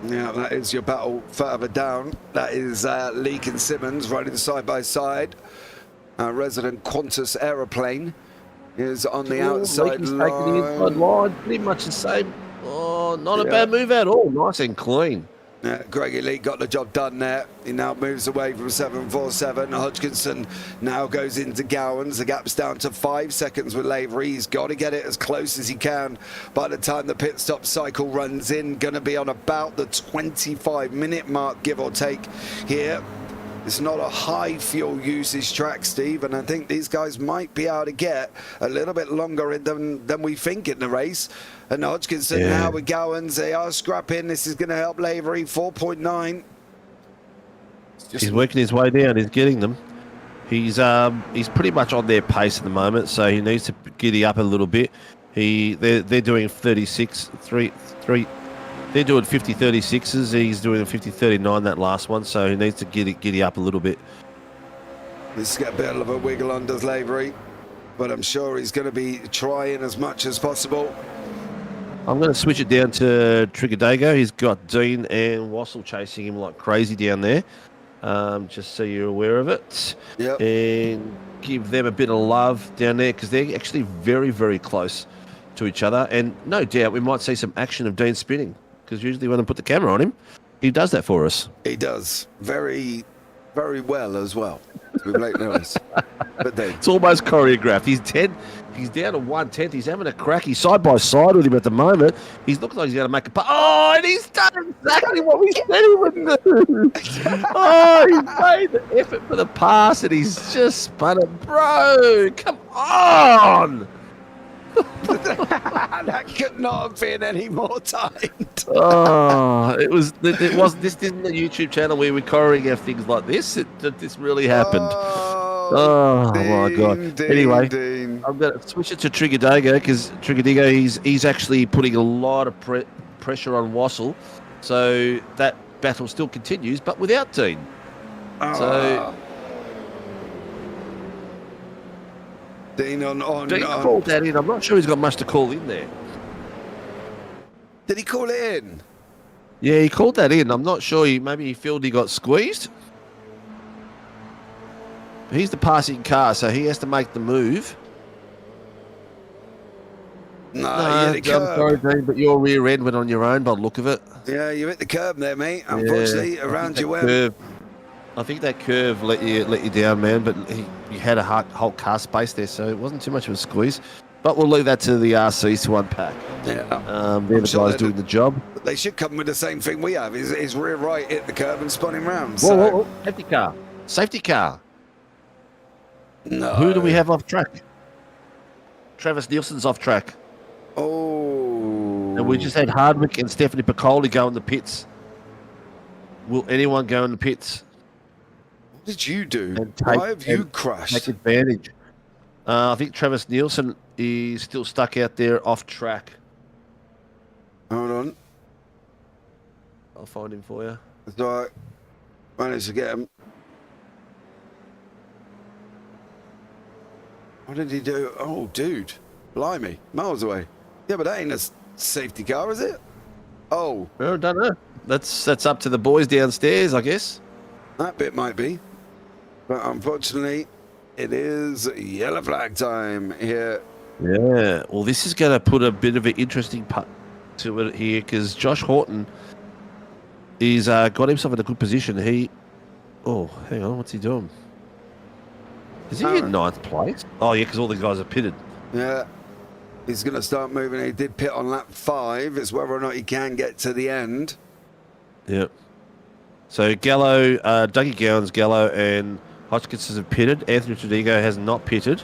Yeah, that is your battle further down. That is Leake and Simmons riding side by side. Resident Qantas aeroplane is on the outside
Leakey's
line.
taking the inside line, pretty much the same. Oh, not a bad move at all. Nice and clean.
Greggy Lee got the job done there. He now moves away from 747. Hodgkinson now goes into Gowans. The gap's down to 5 seconds with Lavery. He's got to get it as close as he can by the time the pit stop cycle runs in. Going to be on about the 25-minute mark, give or take, here. It's not a high fuel usage track, Steve, and I think these guys might be able to get a little bit longer in than we think in the race. And Hodgkinson now with Gowans, they are scrapping. This is going to help Lavery, 4.9.
He's working his way down. He's getting them. He's pretty much on their pace at the moment, so he needs to giddy up a little bit. They're doing 36, 3. They're doing 50-36s. He's doing 50-39 that last one, so he needs to giddy up a little bit.
Let's get a bit of a wiggle on does Lavery, but I'm sure he's going to be trying as much as possible.
I'm going to switch it down to Trigadego. He's got Dean and Wassel chasing him like crazy down there, just so you're aware of it.
Yep.
And give them a bit of love down there because they're actually very, very close to each other. And no doubt we might see some action of Dean spinning because usually when I put the camera on him, he does that for us.
He does very, very well as well. With late notice. But then
it's almost choreographed. He's down to 1/10. He's having a crack. He's side by side with him at the moment. He's looking like he's going to make a putt. Oh, and he's done exactly what we said he would do. Oh, he's made the effort for the pass and he's just spun it. Bro, come on.
That could not have been any more timed.
Oh, it was. This isn't a YouTube channel where we're choreograph things like this. This really happened. Oh my God. Anyway, I'm going to switch it to Trigadego because Trigadego, he's actually putting a lot of pressure on Wassel, so that battle still continues, but without Dean. So.
Dean
Dean called that in. I'm not sure he's got much to call in there.
Did he call it in?
Yeah, he called that in. I'm not sure. Maybe he felt he got squeezed. He's the passing car, so he has to make the move.
No,
I'm sorry, Dean, but your rear end went on your own by the look of it.
Yeah, you hit the curb there, mate. Unfortunately, around your
curve. I think that curve let you down, man, but you had a whole car space there, so it wasn't too much of a squeeze. But we'll leave that to the RCs to unpack.
Yeah.
They're the guys doing the job.
They should come with the same thing we have. His rear right hit the curb and spun him round.
Whoa. Safety car. Safety car.
No.
Who do we have off track? Travis Nielsen's off track.
Oh.
And we just had Hardwick and Stephanie Piccoli go in the pits. Will anyone go in the pits?
What did you do? Why have you crashed?
Take advantage. I think Travis Nielsen is still stuck out there off track.
Hold on.
I'll find him for you.
That's all right. Managed to get him. What did he do? Oh, dude. Blimey. Miles away. Yeah, but that ain't a safety car, is it? Oh.
I don't know. That's up to the boys downstairs, I guess.
That bit might be. But unfortunately, it is yellow flag time here.
Yeah. Well, this is going to put a bit of an interesting putt to it here because Josh Horton is got himself in a good position. Oh, hang on. What's he doing? Is he in 9th place? Oh, yeah, because all these guys are pitted.
Yeah. He's going to start moving. He did pit on lap 5. It's whether or not he can get to the end.
Yep. So Gallo, Dougie Gowans, Gallo, and Hodgkinson have pitted. Anthony Trigadego has not pitted.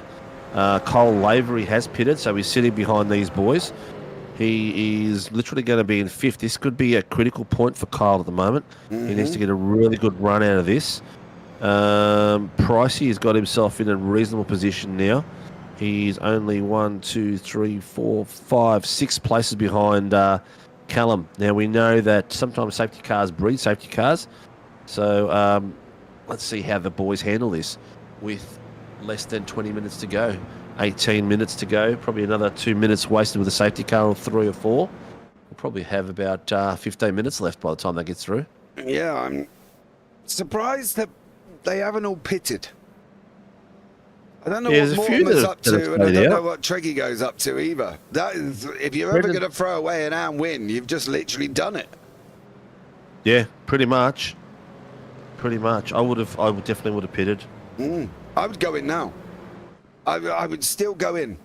Cole Lavery has pitted, so he's sitting behind these boys. He is literally going to be in 5th. This could be a critical point for Kyle at the moment. Mm-hmm. He needs to get a really good run out of this. Pricey has got himself in a reasonable position now. He's only 6 places behind Callum. Now, we know that sometimes safety cars breed safety cars. So let's see how the boys handle this with less than 20 minutes to go. 18 minutes to go. Probably another 2 minutes wasted with a safety car, or 3 or 4. We'll probably have about 15 minutes left by the time they get through.
Yeah, I'm surprised that they haven't all pitted. I don't know what Mortimer's up to, and I don't know what Treggy goes up to either. That is, if you're ever going to throw away an and win, you've just literally done it.
Yeah, pretty much. Pretty much. I would definitely would have pitted.
I would go in now. I would still go in.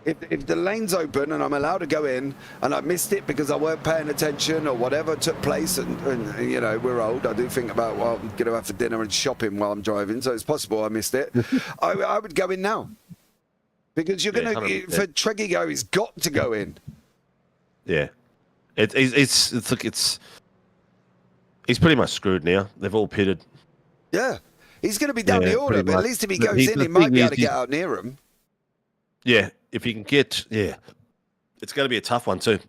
If the lane's open and I'm allowed to go in, and I missed it because I weren't paying attention or whatever took place, and you know, we're old. I do think about what I'm going to have for dinner and shopping while I'm driving, so it's possible I missed it. I would go in now. Because you're going to, for Treggy go, he's got to go in.
Yeah. It's he's pretty much screwed now. They've all pitted.
Yeah. He's going to be down the order, but at least if he goes in, he might be able to get out near him.
Yeah, if he can get, it's going to be a tough one too.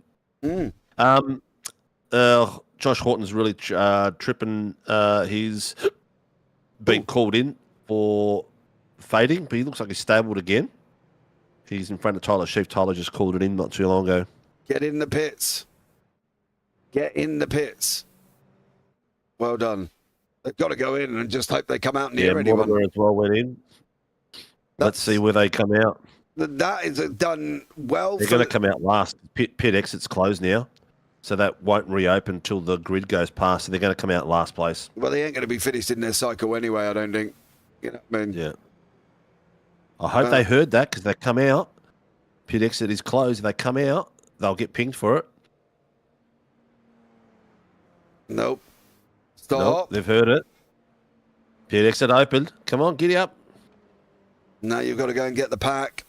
Josh Horton's really tripping. He's been called in for fading, but he looks like he's stabled again. He's in front of Tyler Sheaf. Tyler just called it in not too long ago.
Get in the pits. Get in the pits. Well done. They've got to go in and just hope they come out near anyone.
Mortimer as well went in. Let's see where they come out.
That is done well.
They're going to come out last. Pit exit's closed now, so that won't reopen until the grid goes past. So they're going to come out last place.
Well, they ain't going to be finished in their cycle anyway, I don't think. You know what I mean?
Yeah. I hope they heard that, because they come out. Pit exit is closed. If they come out, they'll get pinged for it.
Nope. Stop.
Nope, they've heard it. Pit exit opened. Come on, giddy up.
Now you've got to go and get the pack.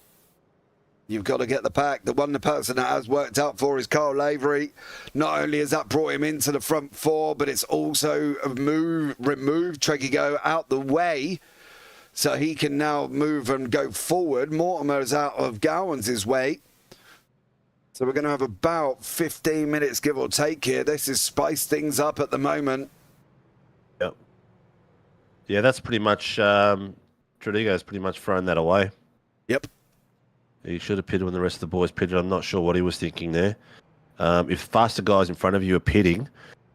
You've got to get the pack. The one person that has worked out for is Carl Lavery. Not only has that brought him into the front 4, but it's also removed Treggy Go out the way, so he can now move and go forward. Mortimer's out of Gowans' way. So we're going to have about 15 minutes, give or take here. This is spiced things up at the moment.
Yep. Yeah, that's pretty much... Tredego's pretty much thrown that away.
Yep.
He should have pitted when the rest of the boys pitted. I'm not sure what he was thinking there. If faster guys in front of you are pitting,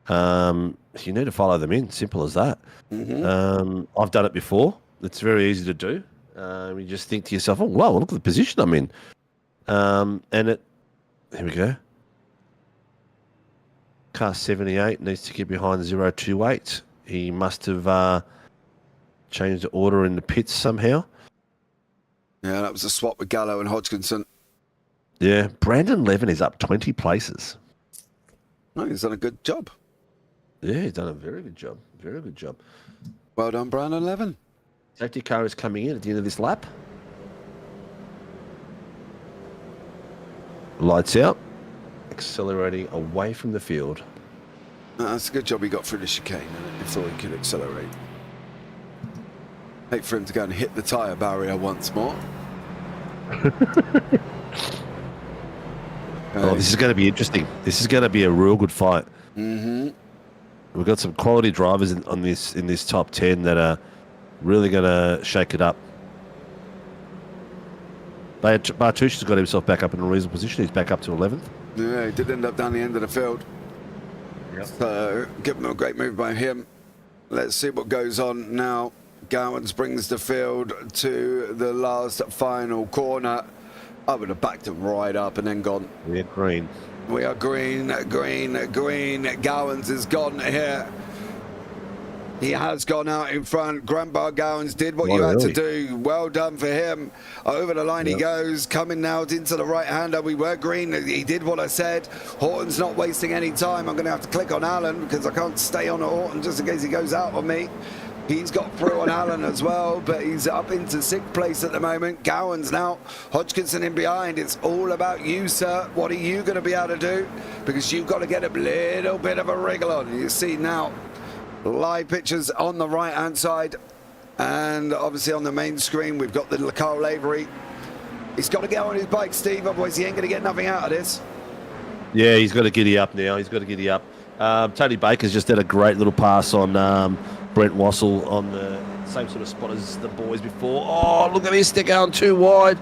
you need to follow them in. Simple as that. I've done it before. It's very easy to do. You just think to yourself, oh, wow, look at the position I'm in. Here we go. Car 78 needs to get behind 028. He must have changed the order in the pits somehow.
Yeah, that was a swap with Gallo and Hodgkinson.
Yeah, Brandon Levin is up 20 places.
No, he's done a good job.
Yeah, he's done a very good job. Very good job.
Well done, Brandon Levin.
Safety car is coming in at the end of this lap. Lights out. Accelerating away from the field.
That's a good job he got through the chicane. I thought he could accelerate. Hate for him to go and hit the tyre barrier once more.
Oh, this is going to be interesting. This is going to be a real good fight. We've got some quality drivers in this top 10 that are really going to shake it up. Bartush's got himself back up in a reasonable position. He's back up to 11th.
Yeah, he did end up down the end of the field.
Yep.
So, give him a great move by him. Let's see what goes on now. Gowans brings the field to the last final corner. I would have backed him right up and then gone.
We're green.
We are green, green, green. Gowans is gone here. He has gone out in front. Grandpa Gowans did what you had to do. Well done for him. Over the line he goes. Coming now into the right-hander. We were green. He did what I said. Horton's not wasting any time. I'm going to have to click on Allen because I can't stay on Horton just in case he goes out on me. He's got through on Allen as well, but he's up into 6th place at the moment. Gowans now, Hodgkinson in behind. It's all about you, sir. What are you going to be able to do? Because you've got to get a little bit of a wriggle on. You see now, live pictures on the right-hand side. And obviously on the main screen, we've got the Carl Lavery. He's got to get on his bike, Steve, otherwise he ain't going to get nothing out of this.
Yeah, he's got to giddy up now. He's got to giddy up. Tony Baker's just did a great little pass on Brent Wassell on the same sort of spot as the boys before. Oh, look at this. They're going too wide.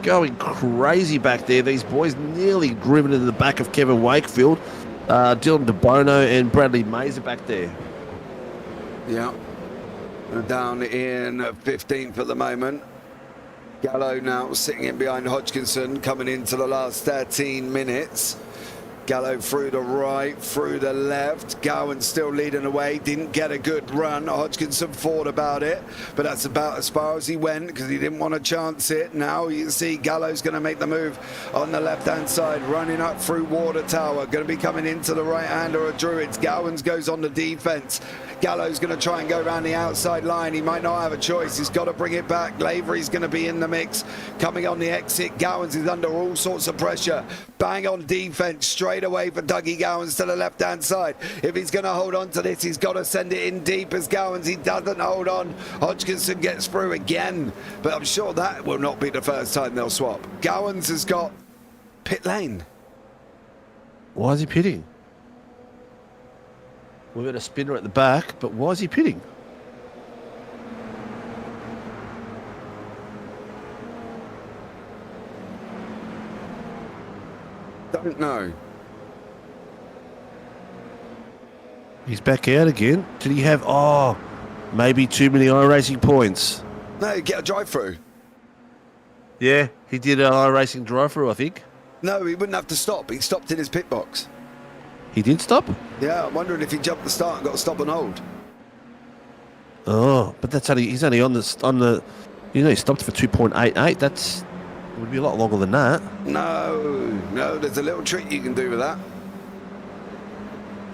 Going crazy back there. These boys nearly driven into the back of Kevin Wakefield. Dylan DeBono and Bradley Mays are back there.
Yeah. Down in 15th at the moment. Gallo now sitting in behind Hodgkinson, coming into the last 13 minutes. Gallo through the right, through the left. Gowan still leading away. Didn't get a good run. Hodgkinson thought about it, but that's about as far as he went because he didn't want to chance it. Now you can see Gallo's going to make the move on the left-hand side, running up through Water Tower. Going to be coming into the right-hander of Druids. Gowans goes on the defence. Gallo's going to try and go around the outside line. He might not have a choice. He's got to bring it back. Lavery's going to be in the mix. Coming on the exit, Gowans is under all sorts of pressure. Bang on defence straight away for Dougie Gowans to the left-hand side. If he's going to hold on to this, he's got to send it in deep as Gowans. He doesn't hold on. Hodgkinson gets through again, but I'm sure that will not be the first time they'll swap. Gowans has got pit lane.
Why is he pitting? We've got a spinner at the back, but why is he pitting?
Don't know.
He's back out again. Did he have, maybe too many iRacing points?
No, get a drive-through.
Yeah, he did an iRacing drive-through, I think.
No, he wouldn't have to stop. He stopped in his pit box.
He did stop?
Yeah, I'm wondering if he jumped the start and got a stop and hold.
Oh, but that's only, he's only on the, he stopped for 2.88. It would be a lot longer than that.
No, there's a little trick you can do with that.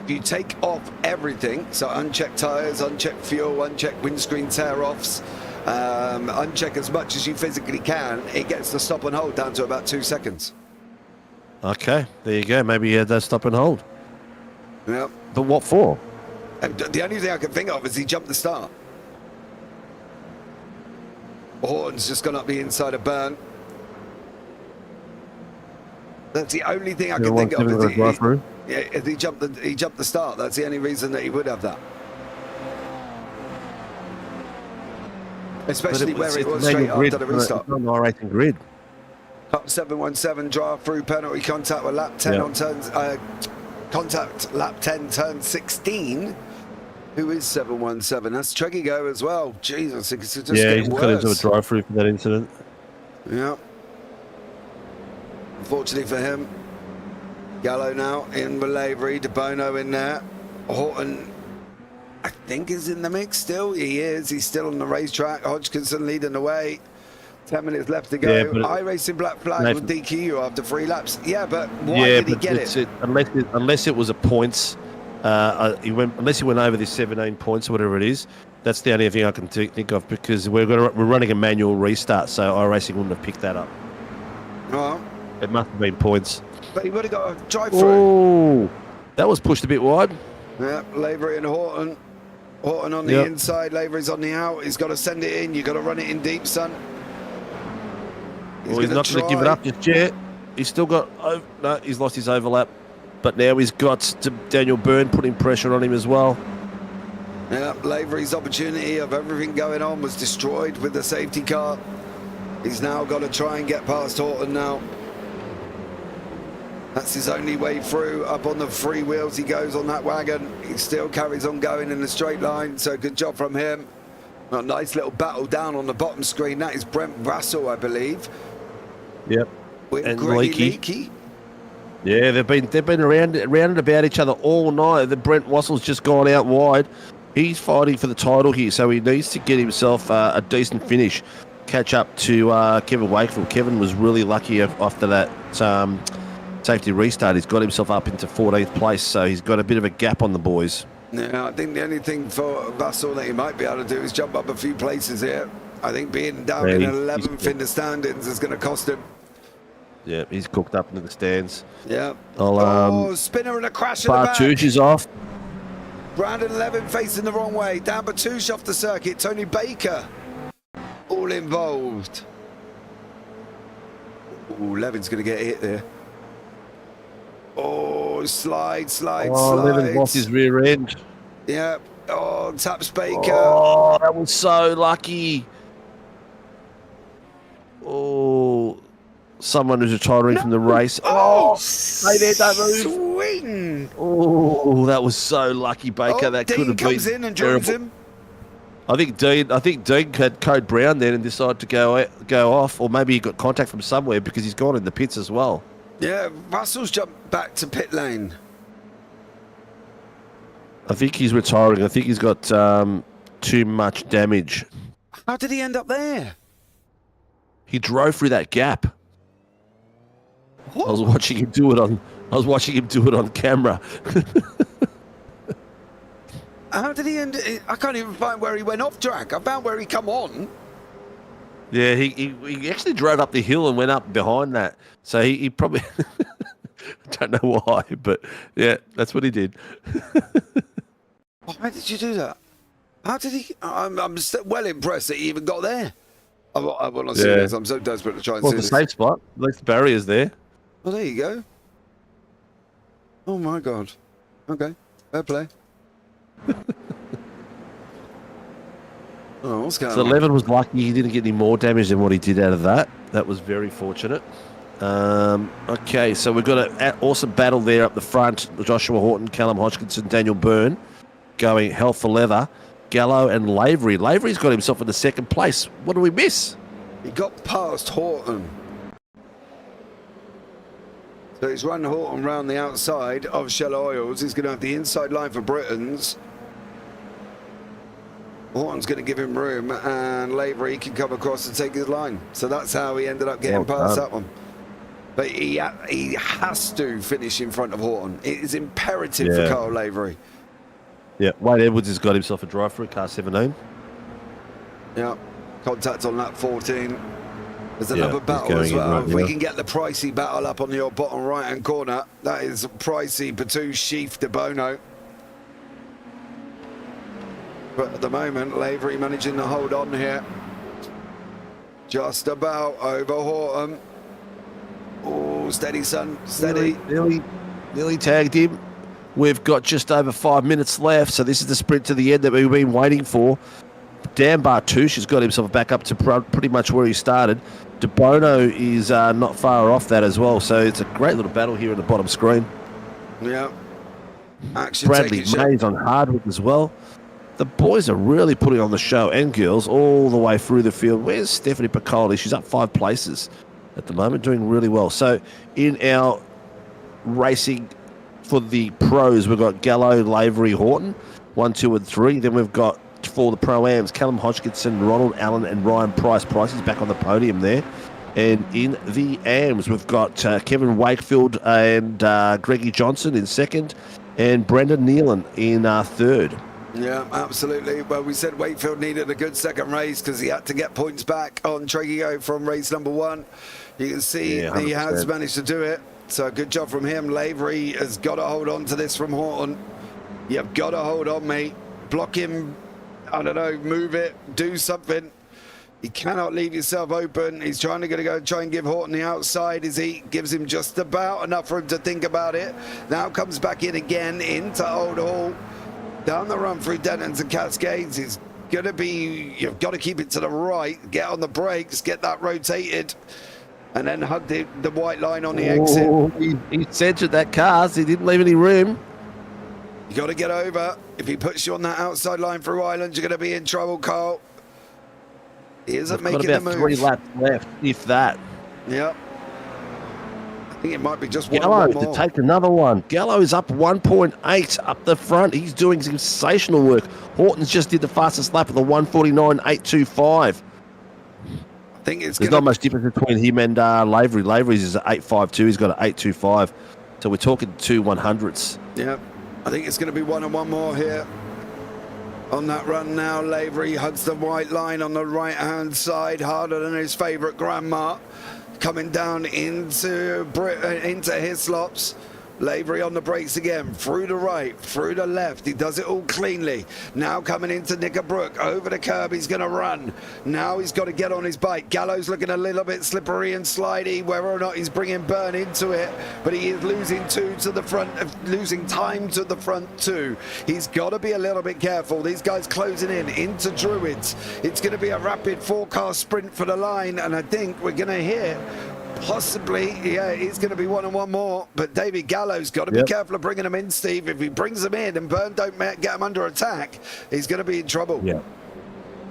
If you take off everything, so uncheck tyres, uncheck fuel, uncheck windscreen tear-offs, uncheck as much as you physically can, it gets the stop and hold down to about 2 seconds.
Okay, there you go. Maybe he had that stop and hold.
Yeah.
But what for?
The only thing I can think of is he jumped the start. Horton's just gone up the inside of Burn. That's the only thing I can think of. If he jumped the start. That's the only reason that he would have that. Especially where it was straight after the restart.
It's not an iRacing grid.
Up 717 drive through penalty contact with lap 10 on turns. Contact lap 10 turn 16. Who is 717? That's Tregigo as well. Jesus, it's just
he's
worse.
got into a drive through for that incident.
Yeah. Unfortunately for him, Gallo now in with Lavery, DeBono in there. Horton, I think, is in the mix still. He is. He's still on the racetrack. Hodgkinson leading the way. 10 minutes left to go. iRacing black flag with DQ after 3 laps. Yeah, but why did he get it?
Unless it was a points, unless he went over this 17 points or whatever it is, that's the only thing I can think of because we're running a manual restart, so iRacing wouldn't have picked that up.
Oh.
It must have been points.
But he would have got a drive-through.
Oh, that was pushed a bit wide.
Yeah, Lavery and Horton. Horton on the inside, Lavery's on the out. He's got to send it in. You've got to run it in deep, son.
He's not going to give it up just yet. He's still got... no, he's lost his overlap. But now he's got Daniel Byrne putting pressure on him as well.
Yeah, Lavery's opportunity of everything going on was destroyed with the safety car. He's now got to try and get past Horton now. That's his only way through. Up on the 3 wheels he goes on that wagon. He still carries on going in the straight line, so good job from him. A nice little battle down on the bottom screen. That is Brent Russell, I believe.
Yep.
With
and
Leakey.
Yeah, they've been around and about each other all night. The Brent Russell's just gone out wide. He's fighting for the title here, so he needs to get himself a decent finish. Catch up to Kevin Wakefield. Kevin was really lucky after that safety restart. He's got himself up into 14th place, so he's got a bit of a gap on the boys.
Yeah, I think the only thing for Russell that he might be able to do is jump up a few places here. I think being down in 11th in the standings is going to cost him.
Yeah, he's cooked up into the stands.
Yeah.
Spinner
and a crash in the back.
Bartouche is off.
Brandon Levin facing the wrong way. Dan Bartouche off the circuit. Tony Baker all involved. Oh, Levin's going to get hit there. Oh, Oh, slide.
Levin lost his rear end.
Yeah. Oh, taps Baker.
Oh, that was so lucky. Oh, someone who's retiring from the race. Oh, stay there, don't move.
Swing.
Oh, that was so lucky, Baker.
Oh,
that
Dean
could have been
comes in and joins
terrible.
him.
I think Dean had code brown then and decided to go off, or maybe he got contact from somewhere because he's gone in the pits as well.
Yeah, Russell's jumped back to pit lane.
I think he's retiring. I think he's got too much damage.
How did he end up there?
He drove through that gap.
What?
I was watching him do it on camera.
How did he end? I can't even find where he went off track. I found where he come on.
Yeah, he actually drove up the hill and went up behind that. So he probably don't know why, but yeah, that's what he did.
Why did you do that? How did he? I'm well impressed that he even got there. I want to see this. I'm so desperate to try and see
It's
this.
a safe spot. At least the barrier's there.
Well, there you go. Oh my God. Okay, fair play. Oh, what's going
So
on?
Levin was lucky he didn't get any more damage than what he did out of that. That was very fortunate. Okay, so we've got an awesome battle there up the front. Joshua Horton, Callum Hodgkinson, Daniel Byrne going hell for leather. Gallo and Lavery. Lavery's got himself in the second place. What do we miss?
He got past Horton. So he's run Horton round the outside of Shell Oils. He's going to have the inside line for Britons. Horton's going to give him room, and Lavery can come across and take his line. So that's how he ended up getting past that one. But he has to finish in front of Horton. It is imperative for Carl Lavery.
Yeah, Wade Edwards has got himself a drive for a car 17.
Yeah, contact on lap 14. There's another battle as well. If we can get the pricey battle up on your bottom right-hand corner, that is pricey, Batu, Sheaf, De Bono. But at the moment, Lavery managing to hold on here. Just about over Horton. Oh, steady, son, steady.
Nearly tagged him. We've got just over 5 minutes left, so this is the sprint to the end that we've been waiting for. Dan Bartouche has got himself back up to pretty much where he started. De Bono is not far off that as well, so it's a great little battle here in the bottom screen.
Yeah. Action
Bradley Mays on hardwood as well. The boys are really putting on the show, and girls, all the way through the field. Where's Stephanie Piccoli? She's up 5 places at the moment, doing really well. So in our racing for the pros, we've got Gallo, Lavery, Horton, 1, 2, and 3. Then we've got for the pro-ams, Callum Hodgkinson, Ronald Allen, and Ryan Price. Price is back on the podium there. And in the AMs, we've got Kevin Wakefield and Greggy Johnson in second, and Brendan Nealon in third.
Yeah, absolutely. Well, we said Wakefield needed a good second race because he had to get points back on Tregio from race number 1. You can see he has managed to do it. So good job from him. Lavery has got to hold on to this from Horton. You've got to hold on, mate. Block him. I don't know, move it, do something. You cannot leave yourself open. He's trying to go try and give Horton the outside as he gives him just about enough for him to think about it. Now comes back in again into Old Hall. Down the run through Dennons and Cascades. He's going to be, you've got to keep it to the right, get on the brakes, get that rotated, and then hug the white line on the exit.
He censored that car, so he didn't leave any room.
You got to get over. If he puts you on that outside line through Island, you're going to be in trouble, Carl. He isn't making the move.
Got about 3 laps left, if that.
Yep. I think it might be just one
Gallo
more.
to take another one. Gallo is up 1.8 up the front. He's doing sensational work. Horton's just did the fastest lap of the 149.825.
I think it's
There's not much difference between him and Lavery. Lavery's is at 8.52. He's got an 8.25. So we're talking 2 100ths.
Yeah. I think it's going to be one more here. On that run now, Lavery hugs the white line on the right-hand side, harder than his favourite grandma. Coming down into Hislops. Lavery on the brakes again, through the right, through the left. He does it all cleanly. Now coming into Knickerbrook, over the curb, he's going to run. Now he's got to get on his bike. Gallo's looking a little bit slippery and slidey, whether or not he's bringing Burn into it, but he is losing losing time to the front too. He's got to be a little bit careful. These guys closing in into Druids. It's going to be a rapid 4-car sprint for the line, and I think we're going to hit possibly, yeah, it's going to be one and one more, but David Gallo's got to be careful of bringing him in, Steve. If he brings him in and Burn don't get him under attack, he's going to be in trouble.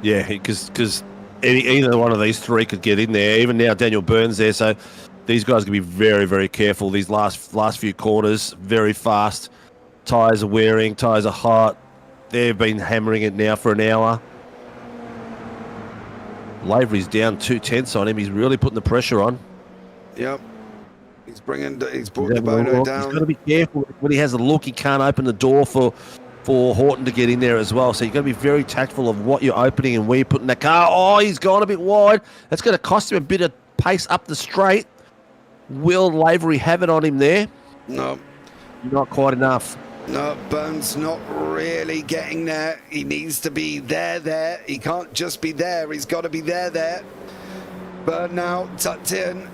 Yeah, because either one of these three could get in there. Even now, Daniel Byrne's there, so these guys can be very, very careful. These last few corners, very fast. Tyres are wearing, tyres are hot. They've been hammering it now for an hour. Lavery's down 2/10 on him. He's really putting the pressure on.
Yep. He's putting the Bono down.
He's got to be careful. When he has a look, he can't open the door for Horton to get in there as well. So you've got to be very tactful of what you're opening and where you're putting that car. Oh, he's gone a bit wide. That's going to cost him a bit of pace up the straight. Will Lavery have it on him there?
No.
Not quite enough.
No, Burns not really getting there. He needs to be there. He can't just be there. He's got to be there. Burn now tucked in.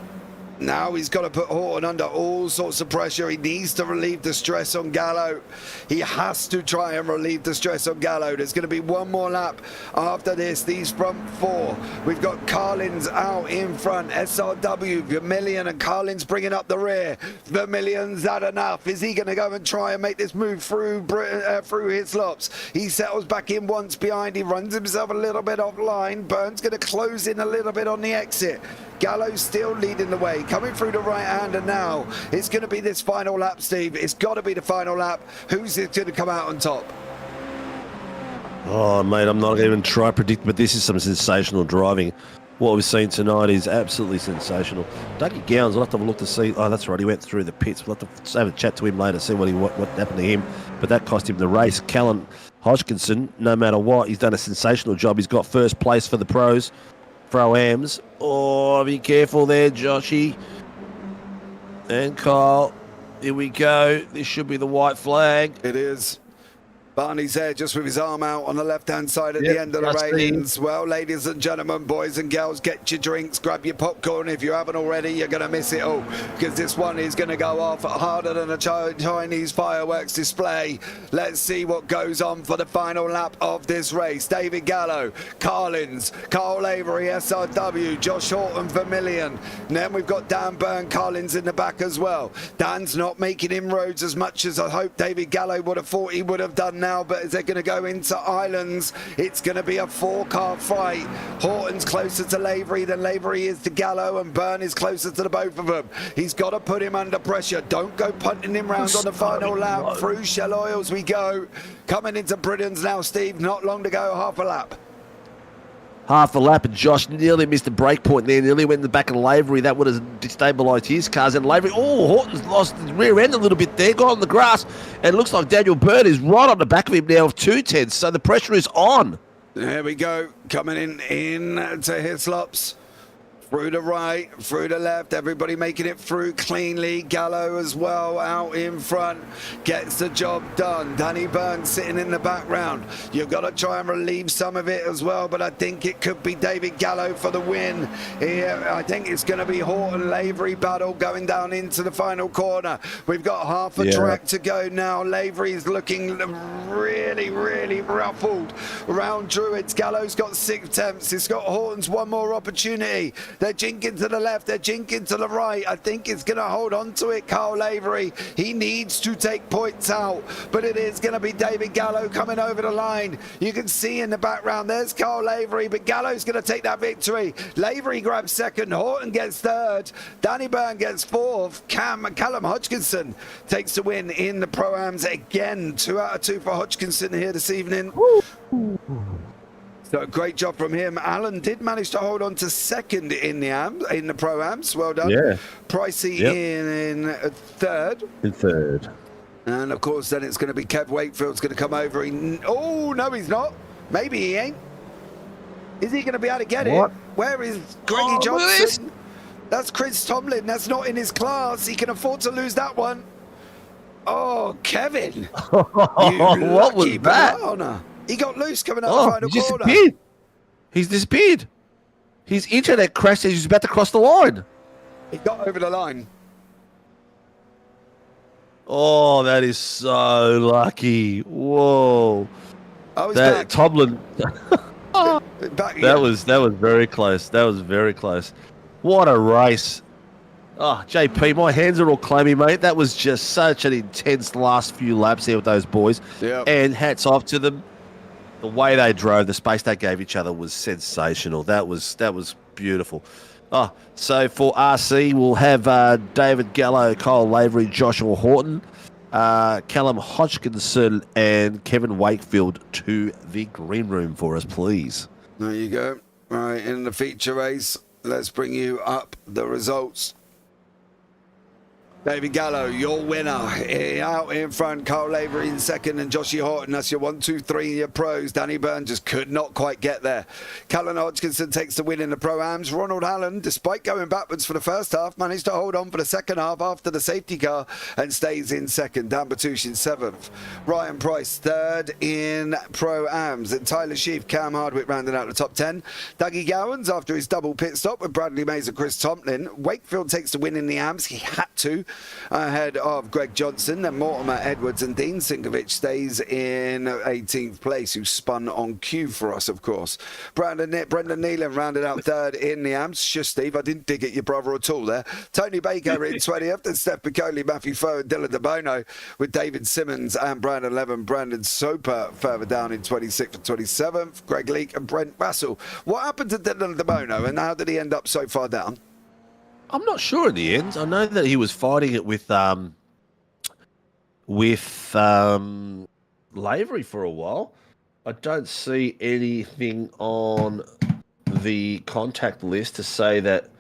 Now he's got to put Horton under all sorts of pressure. He needs to relieve the stress on Gallo. He has to try and relieve the stress on Gallo. There's going to be one more lap after this. These front four. We've got Carlins out in front. SRW, Vermillion, and Carlins bringing up the rear. Vermillion's had enough. Is he going to go and try and make this move through his slops? He settles back in once behind. He runs himself a little bit offline. Burns going to close in a little bit on the exit. Gallo's still leading the way, coming through the right hand, and now it's going to be this final lap, Steve. It's got to be the final lap. Who's going to come out on top?
Oh, mate, I'm not even trying to predict, but this is some sensational driving. What we've seen tonight is absolutely sensational. Dougie Gowns, I'll have to have a look to see. Oh, that's right, he went through the pits. We'll have to have a chat to him later, see what happened to him. But that cost him the race. Callan Hodgkinson, no matter what, he's done a sensational job. He's got first place for the pros. Pro-Ams. Oh, be careful there, Joshy. And Kyle. Here we go. This should be the white flag.
It is. Barney's there just with his arm out on the left-hand side at the end of the railings. Well, ladies and gentlemen, boys and girls, get your drinks, grab your popcorn. If you haven't already, you're going to miss it all, because this one is going to go off harder than a Chinese fireworks display. Let's see what goes on for the final lap of this race. David Gallo, Carlins, Carl Avery, SRW, Josh Horton, Vermillion. And then we've got Dan Byrne, Carlins in the back as well. Dan's not making inroads as much as I hope David Gallo would have thought he would have done now, but as they're going to go into islands, it's going to be a 4-car fight. Horton's closer to Lavery than Lavery is to Gallo, and Byrne is closer to the both of them. He's got to put him under pressure. Don't go punting him round on the final lap. Through Shell Oils we go. Coming into Britain's now, Steve. Not long to go, half a lap.
Half a lap, and Josh nearly missed the break point there, nearly went in the back of Lavery. That would have destabilised his cars. And Lavery, Horton's lost his rear end a little bit there, got on the grass, and it looks like Daniel Byrne is right on the back of him now of 2/10, so the pressure is on.
There we go, coming in to Hislops. Through the right, through the left, everybody making it through cleanly. Gallo as well out in front, gets the job done. Danny Burns sitting in the background. You've got to try and relieve some of it as well, but I think it could be David Gallo for the win here. I think it's going to be Horton Lavery battle going down into the final corner. We've got half a track to go now. Lavery's looking really, really ruffled around Druids. Gallo's got 6 attempts. It's got Horton's one more opportunity. They're jinking to the left, they're jinking to the right. I think it's going to hold on to it, Carl Lavery. He needs to take points out, but it is going to be David Gallo coming over the line. You can see in the background, there's Carl Lavery, but Gallo's going to take that victory. Lavery grabs second, Horton gets third, Danny Byrne gets fourth, Callum Hodgkinson takes the win in the Pro-Ams again. 2 out of 2 for Hodgkinson here this evening. So great job from him. Alan did manage to hold on to second in the Pro-Ams. Well done. Yeah. Pricey in third.
In third.
And of course, then it's going to be Kev Wakefield's going to come over. Oh, no, he's not. Maybe he ain't. Is he going to be able to get it? Where is Greggy Johnson? That's Chris Tomlin. That's not in his class. He can afford to lose that one. Oh, Kevin.
What was that?
Banana. He got loose coming out
Oh,
the
he
final corner.
disappeared. He's disappeared. His internet crashed as he was about to cross the line.
He got over the line.
Oh, that is so lucky. Whoa.
Oh, he's
That
back.
Tomlin.
Back again.
That was very close. That was very close. What a race. Oh, JP, my hands are all clammy, mate. That was just such an intense last few laps here with those boys.
Yep.
And hats off to them. The way they drove, the space they gave each other was sensational. That was beautiful. Oh, so for RC, we'll have David Gallo, Kyle Lavery, Joshua Horton, Callum Hodgkinson, and Kevin Wakefield to the green room for us, please.
There you go. Right, in the feature race, let's bring you up the results. David Gallo, your winner. Out in front, Carl Lavery in second, and Joshie Horton. That's your 1, 2, 3 in your pros. Danny Byrne just could not quite get there. Callum Hodgkinson takes the win in the Pro-Ams. Ronald Allen, despite going backwards for the first half, managed to hold on for the second half after the safety car and stays in second. Dan Batouche in seventh. Ryan Price, third in Pro-Ams. And Tyler Sheaf, Cam Hardwick rounding out the top 10. Dougie Gowans, after his double pit stop with Bradley Mays and Chris Tomlin. Wakefield takes the win in the AMS. He had to. Ahead of Greg Johnson, then Mortimer Edwards and Dean Sinkovic stays in 18th place, who spun on cue for us, of course. Brendan Neelan rounded out third in the AMS. Shush, Steve, I didn't dig at your brother at all there. Tony Baker in 20th, then Steph Piccoli, Matthew Foe and Dylan DeBono, with David Simmons and Brandon Levin, Brandon Soper further down in 26th and 27th, Greg Leake and Brent Russell. What happened to Dylan DeBono and how did he end up so far down?
I'm not sure in the end. I know that he was fighting it with Lavery for a while. I don't see anything on the contact list to say that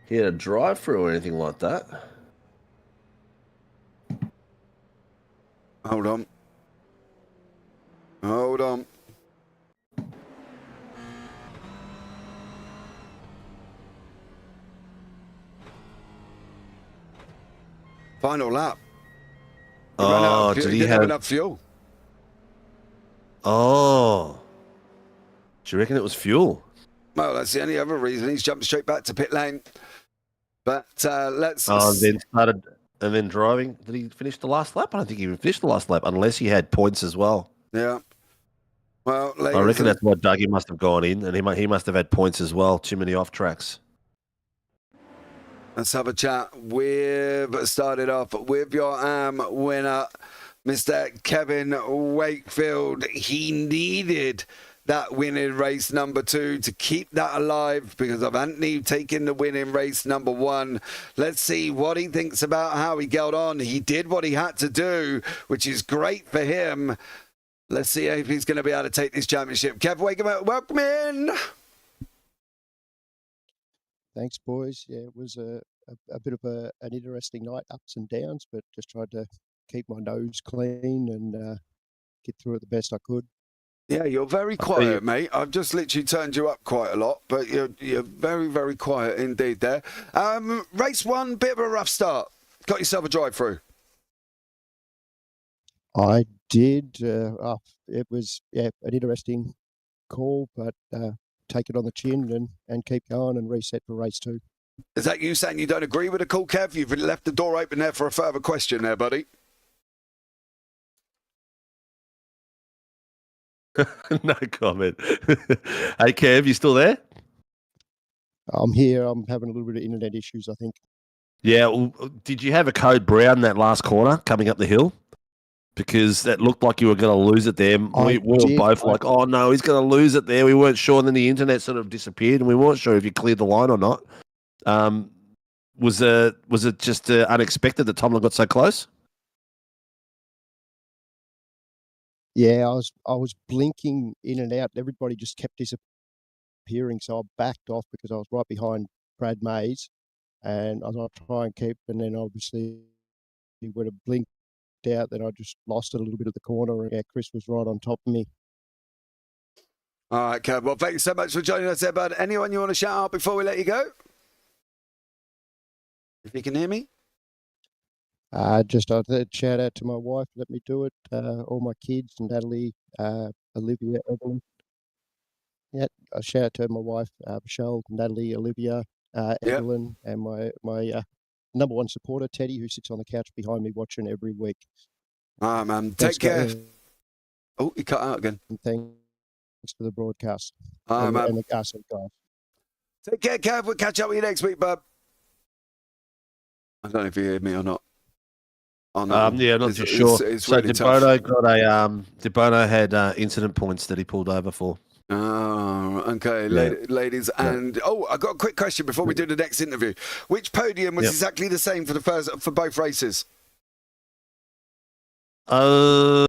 he had a drive-through or anything like that.
Hold on. Hold on. Final lap.
Oh, did he have
enough fuel?
Oh, do you reckon it was fuel?
Well, that's the only other reason. He's jumped straight back to pit lane. But let's.
Oh, then started and then driving. Did he finish the last lap? I don't think he even finished the last lap, unless he had points as well.
Yeah. Well,
I reckon that's why Dougie must have gone in, and he must have had points as well. Too many off tracks.
Let's have a chat. We've started off with your winner, Mr. Kevin Wakefield. He needed that win in race number 2 to keep that alive because of Anthony taking the win in race number 1. Let's see what he thinks about how he got on. He did what he had to do, which is great for him. Let's see if he's going to be able to take this championship. Kev, welcome in.
Thanks, boys. Yeah, it was a bit of an interesting night, ups and downs, but just tried to keep my nose clean and get through it the best I could.
Yeah, you're very quiet, mate. I've just literally turned you up quite a lot, but you're very, very quiet indeed there. Race 1, bit of a rough start. Got yourself a drive-through.
I did. It was an interesting call, but take it on the chin and keep going and reset for race 2.
Is that you saying you don't agree with the call, Kev? You've left the door open there for a further question there, buddy.
No comment. Hey, Kev, you still there?
I'm here. I'm having a little bit of internet issues, I think.
Yeah. Well, did you have a code brown that last corner coming up the hill? Because that looked like you were going to lose it there. We were both like, oh, no, he's going to lose it there. We weren't sure. And then the internet sort of disappeared, and we weren't sure if you cleared the line or not. Was it just unexpected that Tomlin got so close?
Yeah, I was blinking in and out. Everybody just kept disappearing, so I backed off because I was right behind Brad Mays, and I was going to try and keep. And then obviously he would have blinked out that I just lost it a little bit at the corner. Yeah, Chris was right on top of me.
All right, Kev. Well, thank you so much for joining us there, bud. Anyone you want to shout out before we let you go? If you can hear me?
Just a shout out to my wife, let me do it. All my kids, Natalie, Olivia, Evelyn. Yeah, a shout out to my wife, Michelle, Natalie, Olivia, Evelyn, and my number one supporter, Teddy, who sits on the couch behind me watching every week.
Man, take care. Oh, he cut out again.
And thanks for the broadcast.
Man.
And the guys.
Take care, Kev. We'll catch up with you next week, bub. I don't know if you heard me or not.
Yeah, not too sure.
It's
so
really
DeBono got a DeBono had incident points that he pulled over for.
Oh, okay, ladies, and I got a quick question before we do the next interview. Which podium was exactly the same for both races?
Callum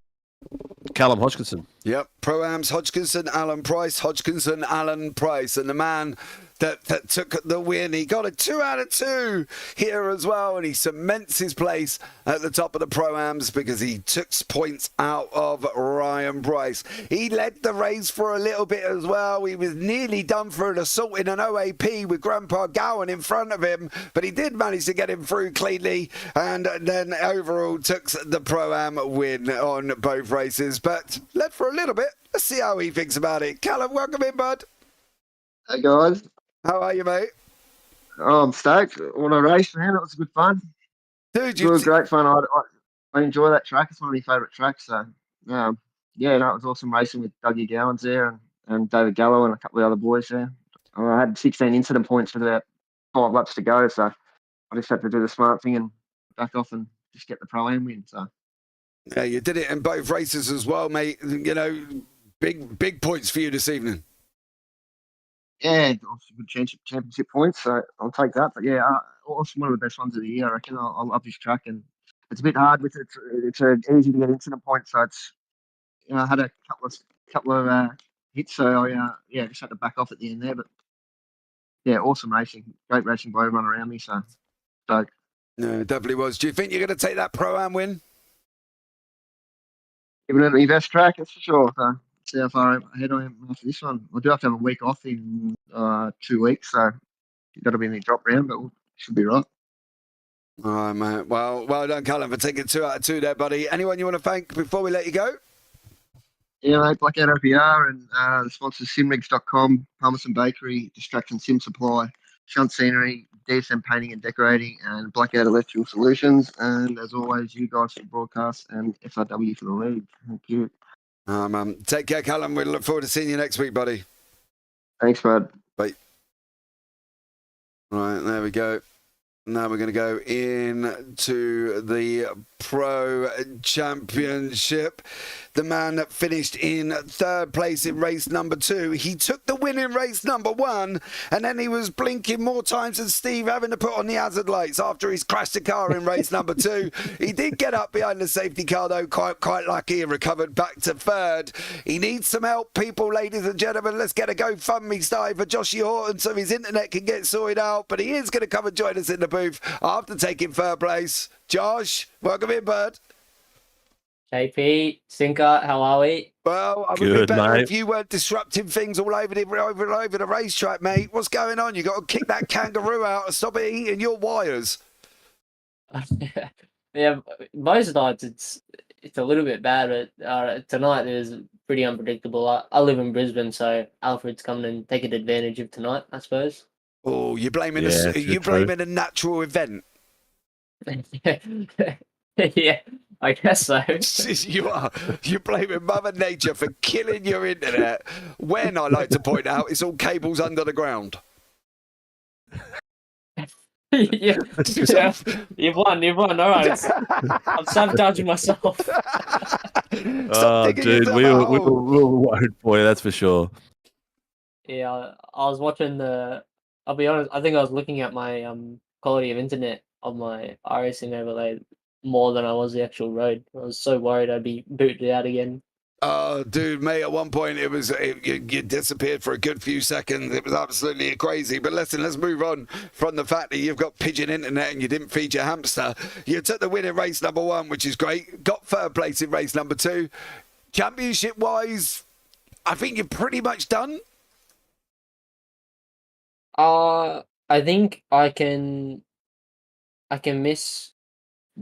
Hodgkinson.
Yep, Pro-Ams, Hodgkinson, Alan Price, Hodgkinson, Alan Price, and the man that took the win. He got a 2 out of 2 here as well, and he cements his place at the top of the Pro-Ams because he took points out of Ryan Bryce. He led the race for a little bit as well. He was nearly done for an assault in an OAP with Grandpa Gowan in front of him, but he did manage to get him through cleanly, and then overall took the Pro-Am win on both races, but led for a little bit. Let's see how he thinks about it. Callum, welcome in, bud.
Hey, guys.
How are you, mate?
Oh, I'm stoked. What a race, man. It was good fun.
Dude,
it was great fun. I enjoy that track. It's one of my favourite tracks. So, it was awesome racing with Dougie Gowans there and David Gallo and a couple of other boys there. I had 16 incident points with about 5 laps to go, so I just had to do the smart thing and back off and just get the Pro-Am win. So.
Yeah, you did it in both races as well, mate. You know, big points for you this evening.
Yeah, obviously good championship points, so I'll take that. But yeah, also one of the best ones of the year. I reckon I love this track, and it's a bit hard with it. It's easy to get incident points, so it's I had a couple of hits, so I just had to back off at the end there. But yeah, awesome racing, great racing by everyone around me. So
no, it definitely was. Do you think you're going to take that Pro-Am win?
Giving it the best track, that's for sure. So see how far ahead I am after this one. I do have to have a week off in 2 weeks, so that'll be in the drop round, but should be right.
All right, mate. Well done, Callum, for taking 2 out of 2 there, buddy. Anyone you want to thank before we let you go?
Yeah, mate, Blackout OPR and the sponsors simrigs.com, Palmerston Bakery, Distraction Sim Supply, Shunt Scenery, DSM Painting and Decorating, and Blackout Electrical Solutions. And as always, you guys for the broadcast and FRW for the lead. Thank you.
Take care, Callum. We look forward to seeing you next week, buddy.
Thanks, bud.
Bye. Right, there we go. Now we're going to go into the Pro Championship. The man that finished in 3rd place in race number 2. He took the win in race number 1, and then he was blinking more times than Steve, having to put on the hazard lights after he's crashed the car in race number 2. He did get up behind the safety car, though, quite lucky, and recovered back to 3rd. He needs some help, people, ladies and gentlemen. Let's get a GoFundMe started for Joshy Horton so his internet can get sorted out. But he is going to come and join us in the booth after taking 3rd place. Josh, welcome in, bud.
JP, Sinker, how are we?
Well, I would be better if you weren't disrupting things all over the racetrack, mate. What's going on? You got to kick that kangaroo out and stop it eating your wires.
Yeah, most nights it's a little bit bad, but tonight it was pretty unpredictable. I live in Brisbane, so Alfred's coming and taking advantage of tonight, I suppose.
Oh, you're blaming a natural event.
Yeah, I guess so.
You are. You're blaming Mother Nature for killing your internet when, I like to point out, it's all cables under the ground.
yeah, you've won. All right. I'm sabotaging myself.
Oh, dude, we were worried for you, that's for sure.
Yeah, I was watching I'll be honest, I think I was looking at my quality of internet on my IRacing overlay more than I was the actual road. I was so worried I'd be booted out again.
Oh, dude, mate, at one point you disappeared for a good few seconds. It was absolutely crazy. But listen, let's move on from the fact that you've got pigeon internet and you didn't feed your hamster. You took the win in race number 1, which is great. Got 3rd place in race number 2. Championship-wise, I think you're pretty much done.
I think I can miss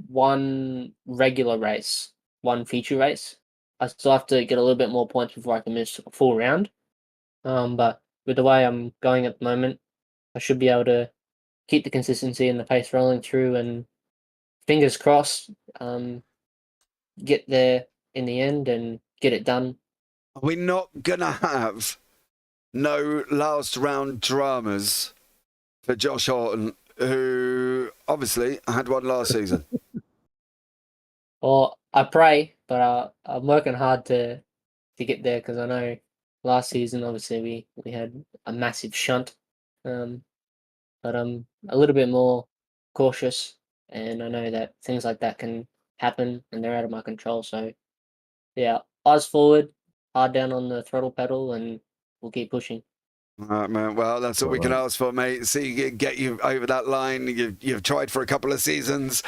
one regular race, one feature race. I still have to get a little bit more points before I can miss a full round. But with the way I'm going at the moment, I should be able to keep the consistency and the pace rolling through, and fingers crossed, get there in the end and get it done.
We're not going to have no last round dramas for Josh Horton, who obviously had one last season.
Well, I pray, but I'm working hard to get there, because I know last season obviously we had a massive shunt, but I'm a little bit more cautious, and I know that things like that can happen and they're out of my control. So yeah, eyes forward, hard down on the throttle pedal, and we'll keep pushing.
All right, man. Well, that's all we can ask for, mate. See, get you over that line. You've tried for a couple of seasons,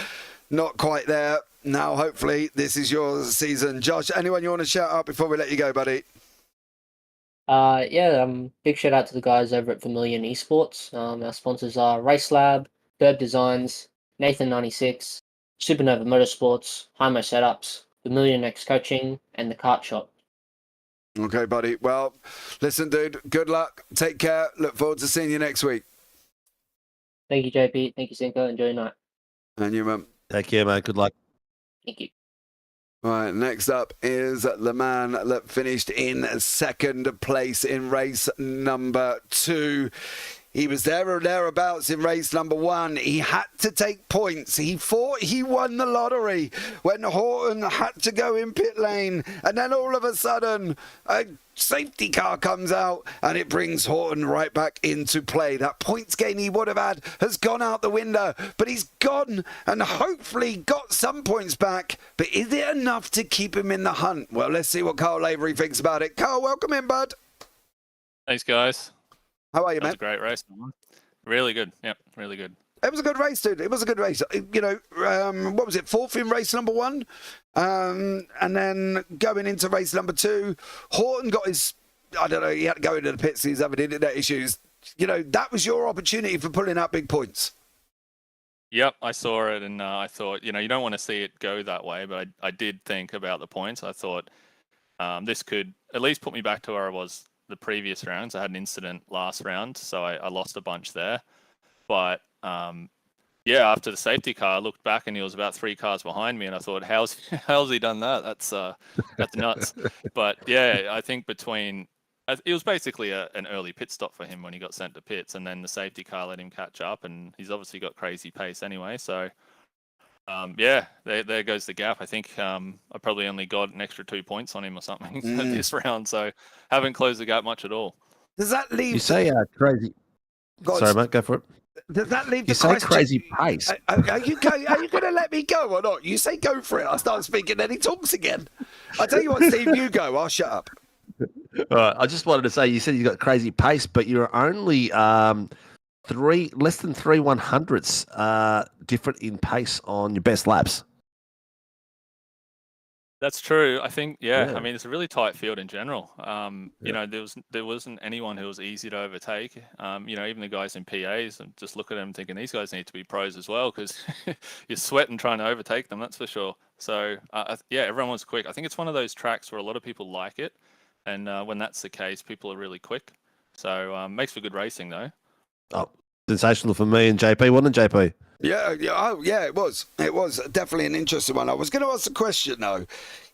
not quite there. Now, hopefully, this is your season. Josh, anyone you want to shout out before we let you go, buddy?
Big shout out to the guys over at Vermilion Esports. Our sponsors are Race Lab, Burb Designs, Nathan96, Supernova Motorsports, Hymo Setups, Vermilion X Coaching, and the Kart Shop.
Okay, buddy. Well, listen, dude, good luck. Take care. Look forward to seeing you next week.
Thank you, JP. Thank you, Cinco. Enjoy your night.
And you, man.
Take care, mate. Good luck.
Thank you.
All right, next up is the man that finished in second place in race number 2. He was there or thereabouts in race number 1. He had to take points. He thought he won the lottery when Horton had to go in pit lane. And then all of a sudden, a safety car comes out and it brings Horton right back into play. That points gain he would have had has gone out the window. But he's gone and hopefully got some points back. But is it enough to keep him in the hunt? Well, let's see what Carl Lavery thinks about it. Carl, welcome in, bud.
Thanks, guys.
How are you, man?
That was a great race. Really good. Yep, really good.
It was a good race, dude. It was a good race. You know, what was it? 4th in race number 1, and then going into race number 2, Horton got his. I don't know. He had to go into the pits. He's having internet issues. You know, that was your opportunity for pulling out big points.
Yep, I saw it, and I thought, you know, you don't want to see it go that way, but I did think about the points. I thought this could at least put me back to where I was the previous rounds. I had an incident last round, so I lost a bunch there. But after the safety car, I looked back and he was about 3 cars behind me, and I thought, how's he done that? That's nuts. But yeah, I think it was basically an early pit stop for him when he got sent to pits, and then the safety car let him catch up, and he's obviously got crazy pace anyway. So there goes the gap. I think I probably only got an extra 2 points on him or something this round, so haven't closed the gap much at all.
Does that leave?
You say crazy. Sorry, mate. Go for it.
Does that leave
you
the question?
Say crazy pace.
Are you going to let me go or not? You say go for it. I start speaking, then he talks again. I tell you what, Steve, you go. I'll shut up.
All right. I just wanted to say, you said you got crazy pace, but you're only less than 3 100ths different in pace on your best laps.
That's true. I think, I mean, it's a really tight field in general. You know, there wasn't anyone who was easy to overtake. You know, even the guys in PAs, and just look at them thinking these guys need to be pros as well, because you're sweating trying to overtake them, that's for sure. So, everyone was quick. I think it's one of those tracks where a lot of people like it. And when that's the case, people are really quick. So, makes for good racing, though.
Oh, sensational for me and JP, wasn't it, JP?
Yeah, it was. It was definitely an interesting one. I was going to ask a question, though.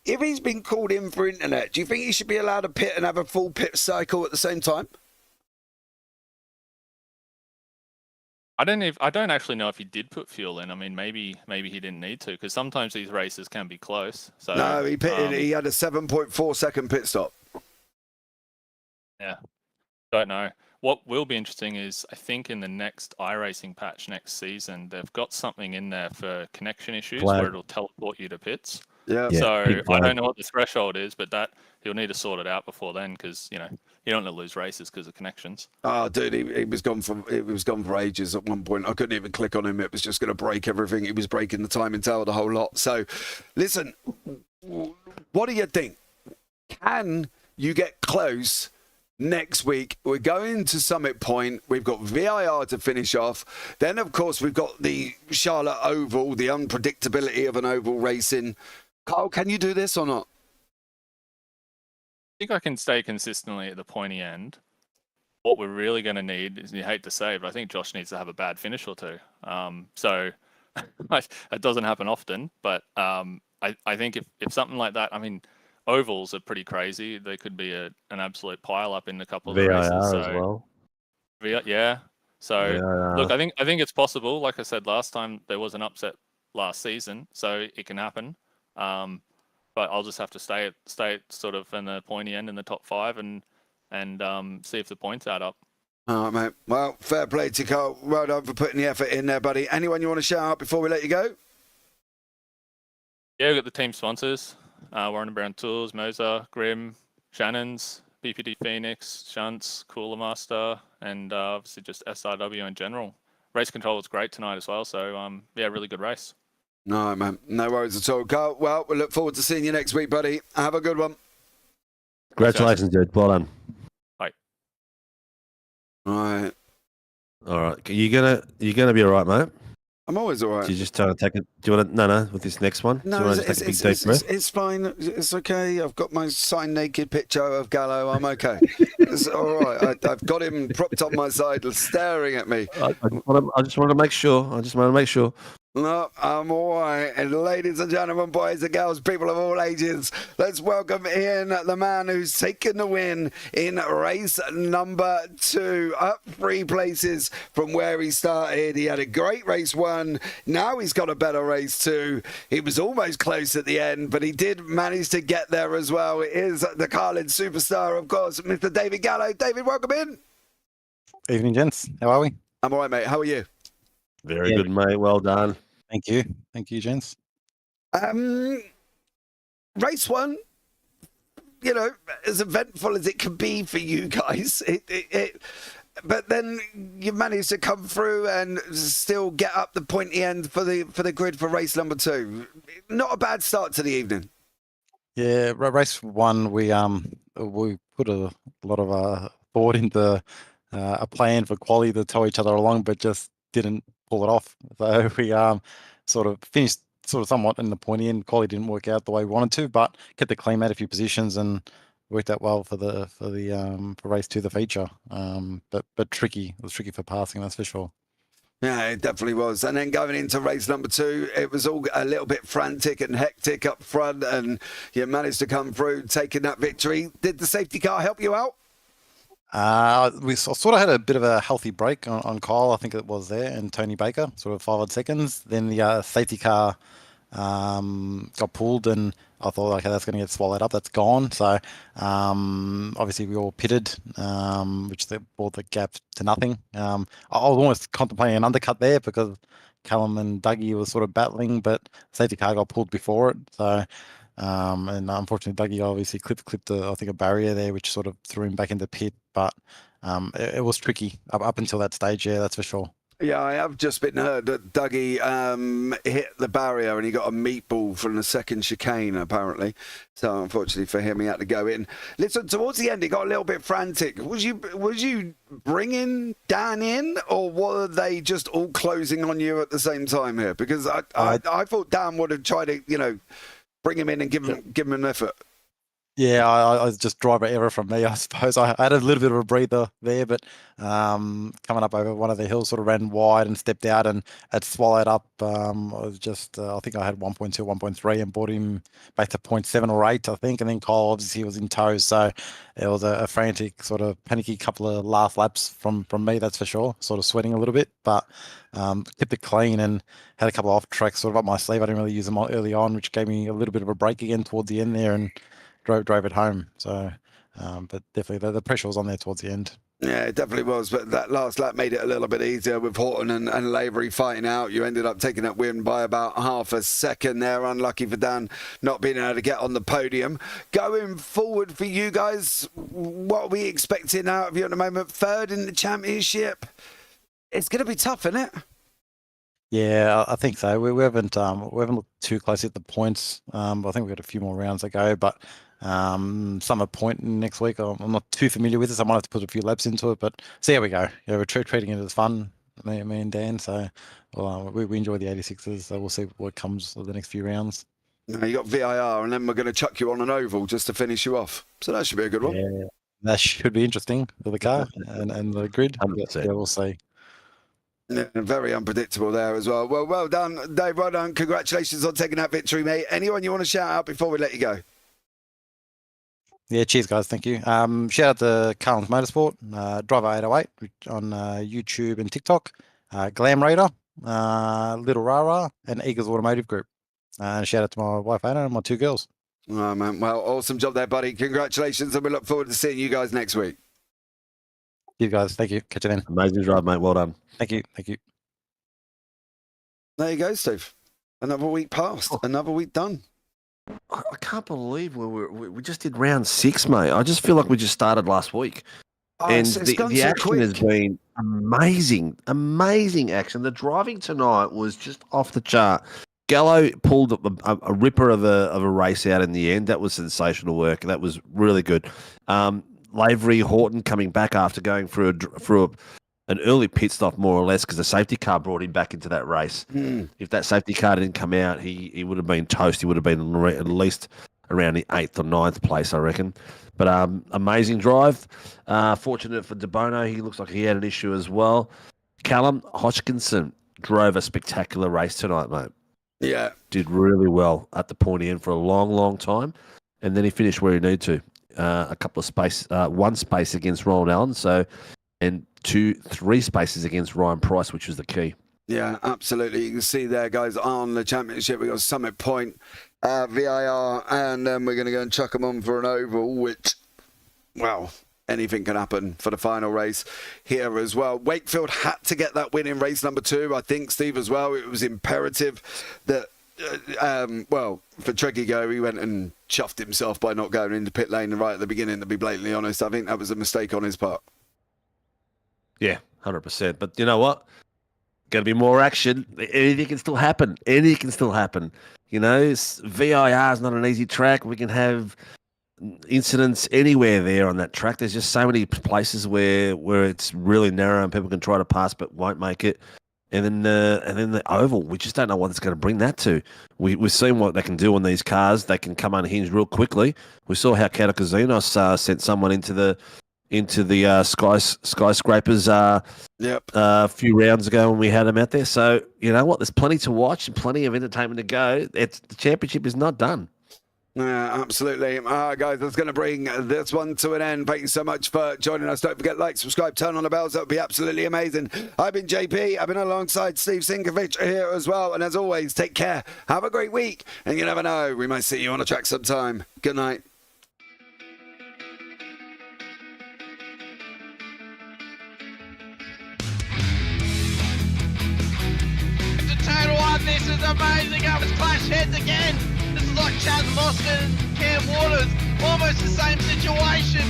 If he's been called in for internet, do you think he should be allowed to pit and have a full pit cycle at the same time?
I don't actually know if he did put fuel in. I mean, maybe he didn't need to, because sometimes these races can be close. So
no, he pitted. He had a 7.4 second pit stop.
Yeah, don't know. What will be interesting is, I think in the next iRacing patch next season, they've got something in there for connection issues where it'll teleport you to pits.
Yeah.
So I don't know what the threshold is, but that he'll need to sort it out before then, because you know you don't want to lose races because of connections.
Oh, dude, he was gone for ages at one point. I couldn't even click on him. It was just going to break everything. He was breaking the timing tower, the whole lot. So, listen, what do you think? Can you get close next week. We're going to Summit Point. We've got VIR to finish off. Then, of course, we've got the Charlotte Oval, the unpredictability of an oval racing. Carl, can you do this or not?
I think I can stay consistently at the pointy end. What we're really going to need is, you hate to say it, but I think Josh needs to have a bad finish or two. So it doesn't happen often, but I think if something like that, I mean, ovals are pretty crazy. They could be an absolute pile up in a couple of the races.
VIR as well.
Yeah. So
VIR.
look, I think it's possible. Like I said last time, there was an upset last season, so it can happen. But I'll just have to stay sort of in the pointy end in the top 5 and see if the points add up.
All right, mate. Well, fair play to Carl. Well done for putting the effort in there, buddy. Anyone you want to shout out before we let you go?
Yeah, we've got the team sponsors. Warren & Brown Tools, MOZA, Grimm, Shannon's, PPD Phoenix, Shunts, Cooler Master, and obviously just SRW in general. Race control was great tonight as well, so yeah, really good race.
No, man. No worries at all. Carl, well, we look forward to seeing you next week, buddy. Have a good one.
Congratulations, dude. Well done.
Bye.
All
right. You gonna be all right, mate?
I'm always all right.
Do you just take it? Do you want to? No. With this next one, do you want to take a big deep breath?
It's fine. It's okay. I've got my signed naked picture of Gallo. I'm okay. It's all right. I've got him propped on my side, staring at me.
I just wanted to make sure.
No, I'm all right. And ladies and gentlemen, boys and girls, people of all ages, let's welcome in the man who's taken the win in race number 2, up 3 places from where he started. He had a great race 1. Now he's got a better race 2. He was almost close at the end, but he did manage to get there as well. It is the Carlin superstar, of course, Mr. David Gallo. David, welcome in.
Evening, gents. How are we?
I'm all right, mate. How are you?
Very good, mate. Well done.
Thank you. Thank you, gents.
Race 1, you know, as eventful as it can be for you guys, but then you managed to come through and still get up the pointy end for the grid for race number 2. Not a bad start to the evening.
Yeah, race 1, we put a lot of thought into a plan for quali to tow each other along, but just didn't pull it off. So we sort of finished somewhat in the pointy end. Quali didn't work out the way we wanted to, but kept the clean at a few positions and worked out well for race 2, the feature. But tricky. It was tricky for passing, that's for sure.
Yeah, it definitely was. And then going into race number 2, it was all a little bit frantic and hectic up front, and you managed to come through, taking that victory. Did the safety car help you out?
We sort of had a bit of a healthy break on Kyle, I think it was there, and Tony Baker, sort of 5 odd seconds. Then the safety car got pulled, and I thought, okay, that's going to get swallowed up. That's gone. So obviously we all pitted, which brought the gap to nothing. I was almost contemplating an undercut there because Callum and Dougie were sort of battling, but safety car got pulled before it. So and unfortunately, Dougie obviously clipped I think a barrier there, which sort of threw him back into pit. But it was tricky up until that stage. Yeah, that's for sure.
Yeah, I have just been heard that Dougie hit the barrier and he got a meatball from the second chicane, apparently. So unfortunately for him, he had to go in. Listen, towards the end, it got a little bit frantic. Was you bringing Dan in, or were they just all closing on you at the same time here? Because I thought Dan would have tried to, you know, bring him in and give him an effort.
Yeah, I was just driver error from me, I suppose. I had a little bit of a breather there, but coming up over one of the hills, sort of ran wide and stepped out and had swallowed up. I was just, I think I had 1.2, 1.3 and brought him back to 0.7 or 8, I think. And then Kyle obviously was in tow, so it was a frantic, sort of panicky couple of last laps from me, that's for sure. Sort of sweating a little bit, but kept it clean and had a couple of off tracks sort of up my sleeve. I didn't really use them early on, which gave me a little bit of a break again towards the end there, and drove it home. So, but definitely the pressure was on there towards the end.
Yeah, it definitely was. But that last lap made it a little bit easier with Horton and Lavery fighting out. You ended up taking that win by about half a second there. Unlucky for Dan not being able to get on the podium. Going forward for you guys, what are we expecting out of you at the moment? 3rd in the championship. It's going to be tough, isn't it?
Yeah, I think so. We haven't looked too close at the points. I think we've got a few more rounds to go, but Summer Point next week. I'm not too familiar with this. I might have to put a few laps into it, but see how we go. Yeah, we're treating it as fun, me and Dan. So we enjoy the 86s. So we'll see what comes of the next few rounds.
Now you got VIR, and then we're going to chuck you on an oval just to finish you off. So that should be a good one.
Yeah, that should be interesting with the car and the grid. Yeah, we'll see.
Yeah, very unpredictable there as well. Well done, Dave. Well done. Congratulations on taking that victory, mate. Anyone you want to shout out before we let you go?
Yeah, cheers, guys. Thank you. Shout out to Carlin's Motorsport, Driver 808 on YouTube and TikTok, Glam Raider, Little Rara, and Eagles Automotive Group. And shout out to my wife Anna and my 2 girls.
Oh, man. Well, awesome job there, buddy. Congratulations, and we look forward to seeing you guys next week.
You guys, thank you. Catch you then.
Amazing drive, mate. Well done.
Thank you. Thank you.
There you go, Steve. Another week passed. Another week done.
I can't believe we just did round 6, mate. I just feel like we just started last week. And the action has been amazing. Amazing action. The driving tonight was just off the chart. Gallo pulled a ripper of a race out in the end. That was sensational work. That was really good. Lavery Horton coming back after going through an early pit stop, more or less, because the safety car brought him back into that race. If that safety car didn't come out, he would have been toast. He would have been at least around the 8th or 9th place, I reckon. But amazing drive. Fortunate for De Bono. He looks like he had an issue as well. Callum Hodgkinson drove a spectacular race tonight, mate.
Yeah.
Did really well at the pointy end for a long, long time. And then he finished where he needed to. A couple of space, 1 space against Roland Allen, and 3 spaces against Ryan Price, which was the key.
Yeah, absolutely. You can see there, guys, on the championship, we got Summit Point, VIR, and then we're going to go and chuck them on for an oval, which, well, anything can happen for the final race here as well. Wakefield had to get that win in race number 2, I think, Steve, as well. It was imperative that, for Tregear, he went and chuffed himself by not going into pit lane right at the beginning, to be blatantly honest. I think that was a mistake on his part.
Yeah, 100%. But you know what? Going to be more action. Anything can still happen. Anything can still happen. You know, VIR is not an easy track. We can have incidents anywhere there on that track. There's just so many places where it's really narrow and people can try to pass but won't make it. And then the oval, we just don't know what it's going to bring that to. We've seen what they can do on these cars. They can come unhinged real quickly. We saw how Katakuzinos sent someone into the skyscrapers a few rounds ago when we had them out there. So you know what? There's plenty to watch and plenty of entertainment to go. The championship is not done.
Yeah, absolutely. All right, guys, that's going to bring this one to an end. Thank you so much for joining us. Don't forget, like, subscribe, turn on the bells. That would be absolutely amazing. I've been JP. I've been alongside Steve Sinkovic here as well. And as always, take care. Have a great week. And you never know, we might see you on a track sometime. Good night.
This is amazing. I was clash heads again. This is like Chaz Moscow and Cam Waters. Almost the same situation.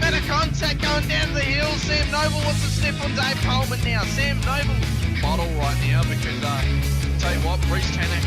Better contact going down the hill. Sam Noble wants to sniff on Dave Coleman now. Sam Noble bottle right now because, tell you what, Bruce Tanner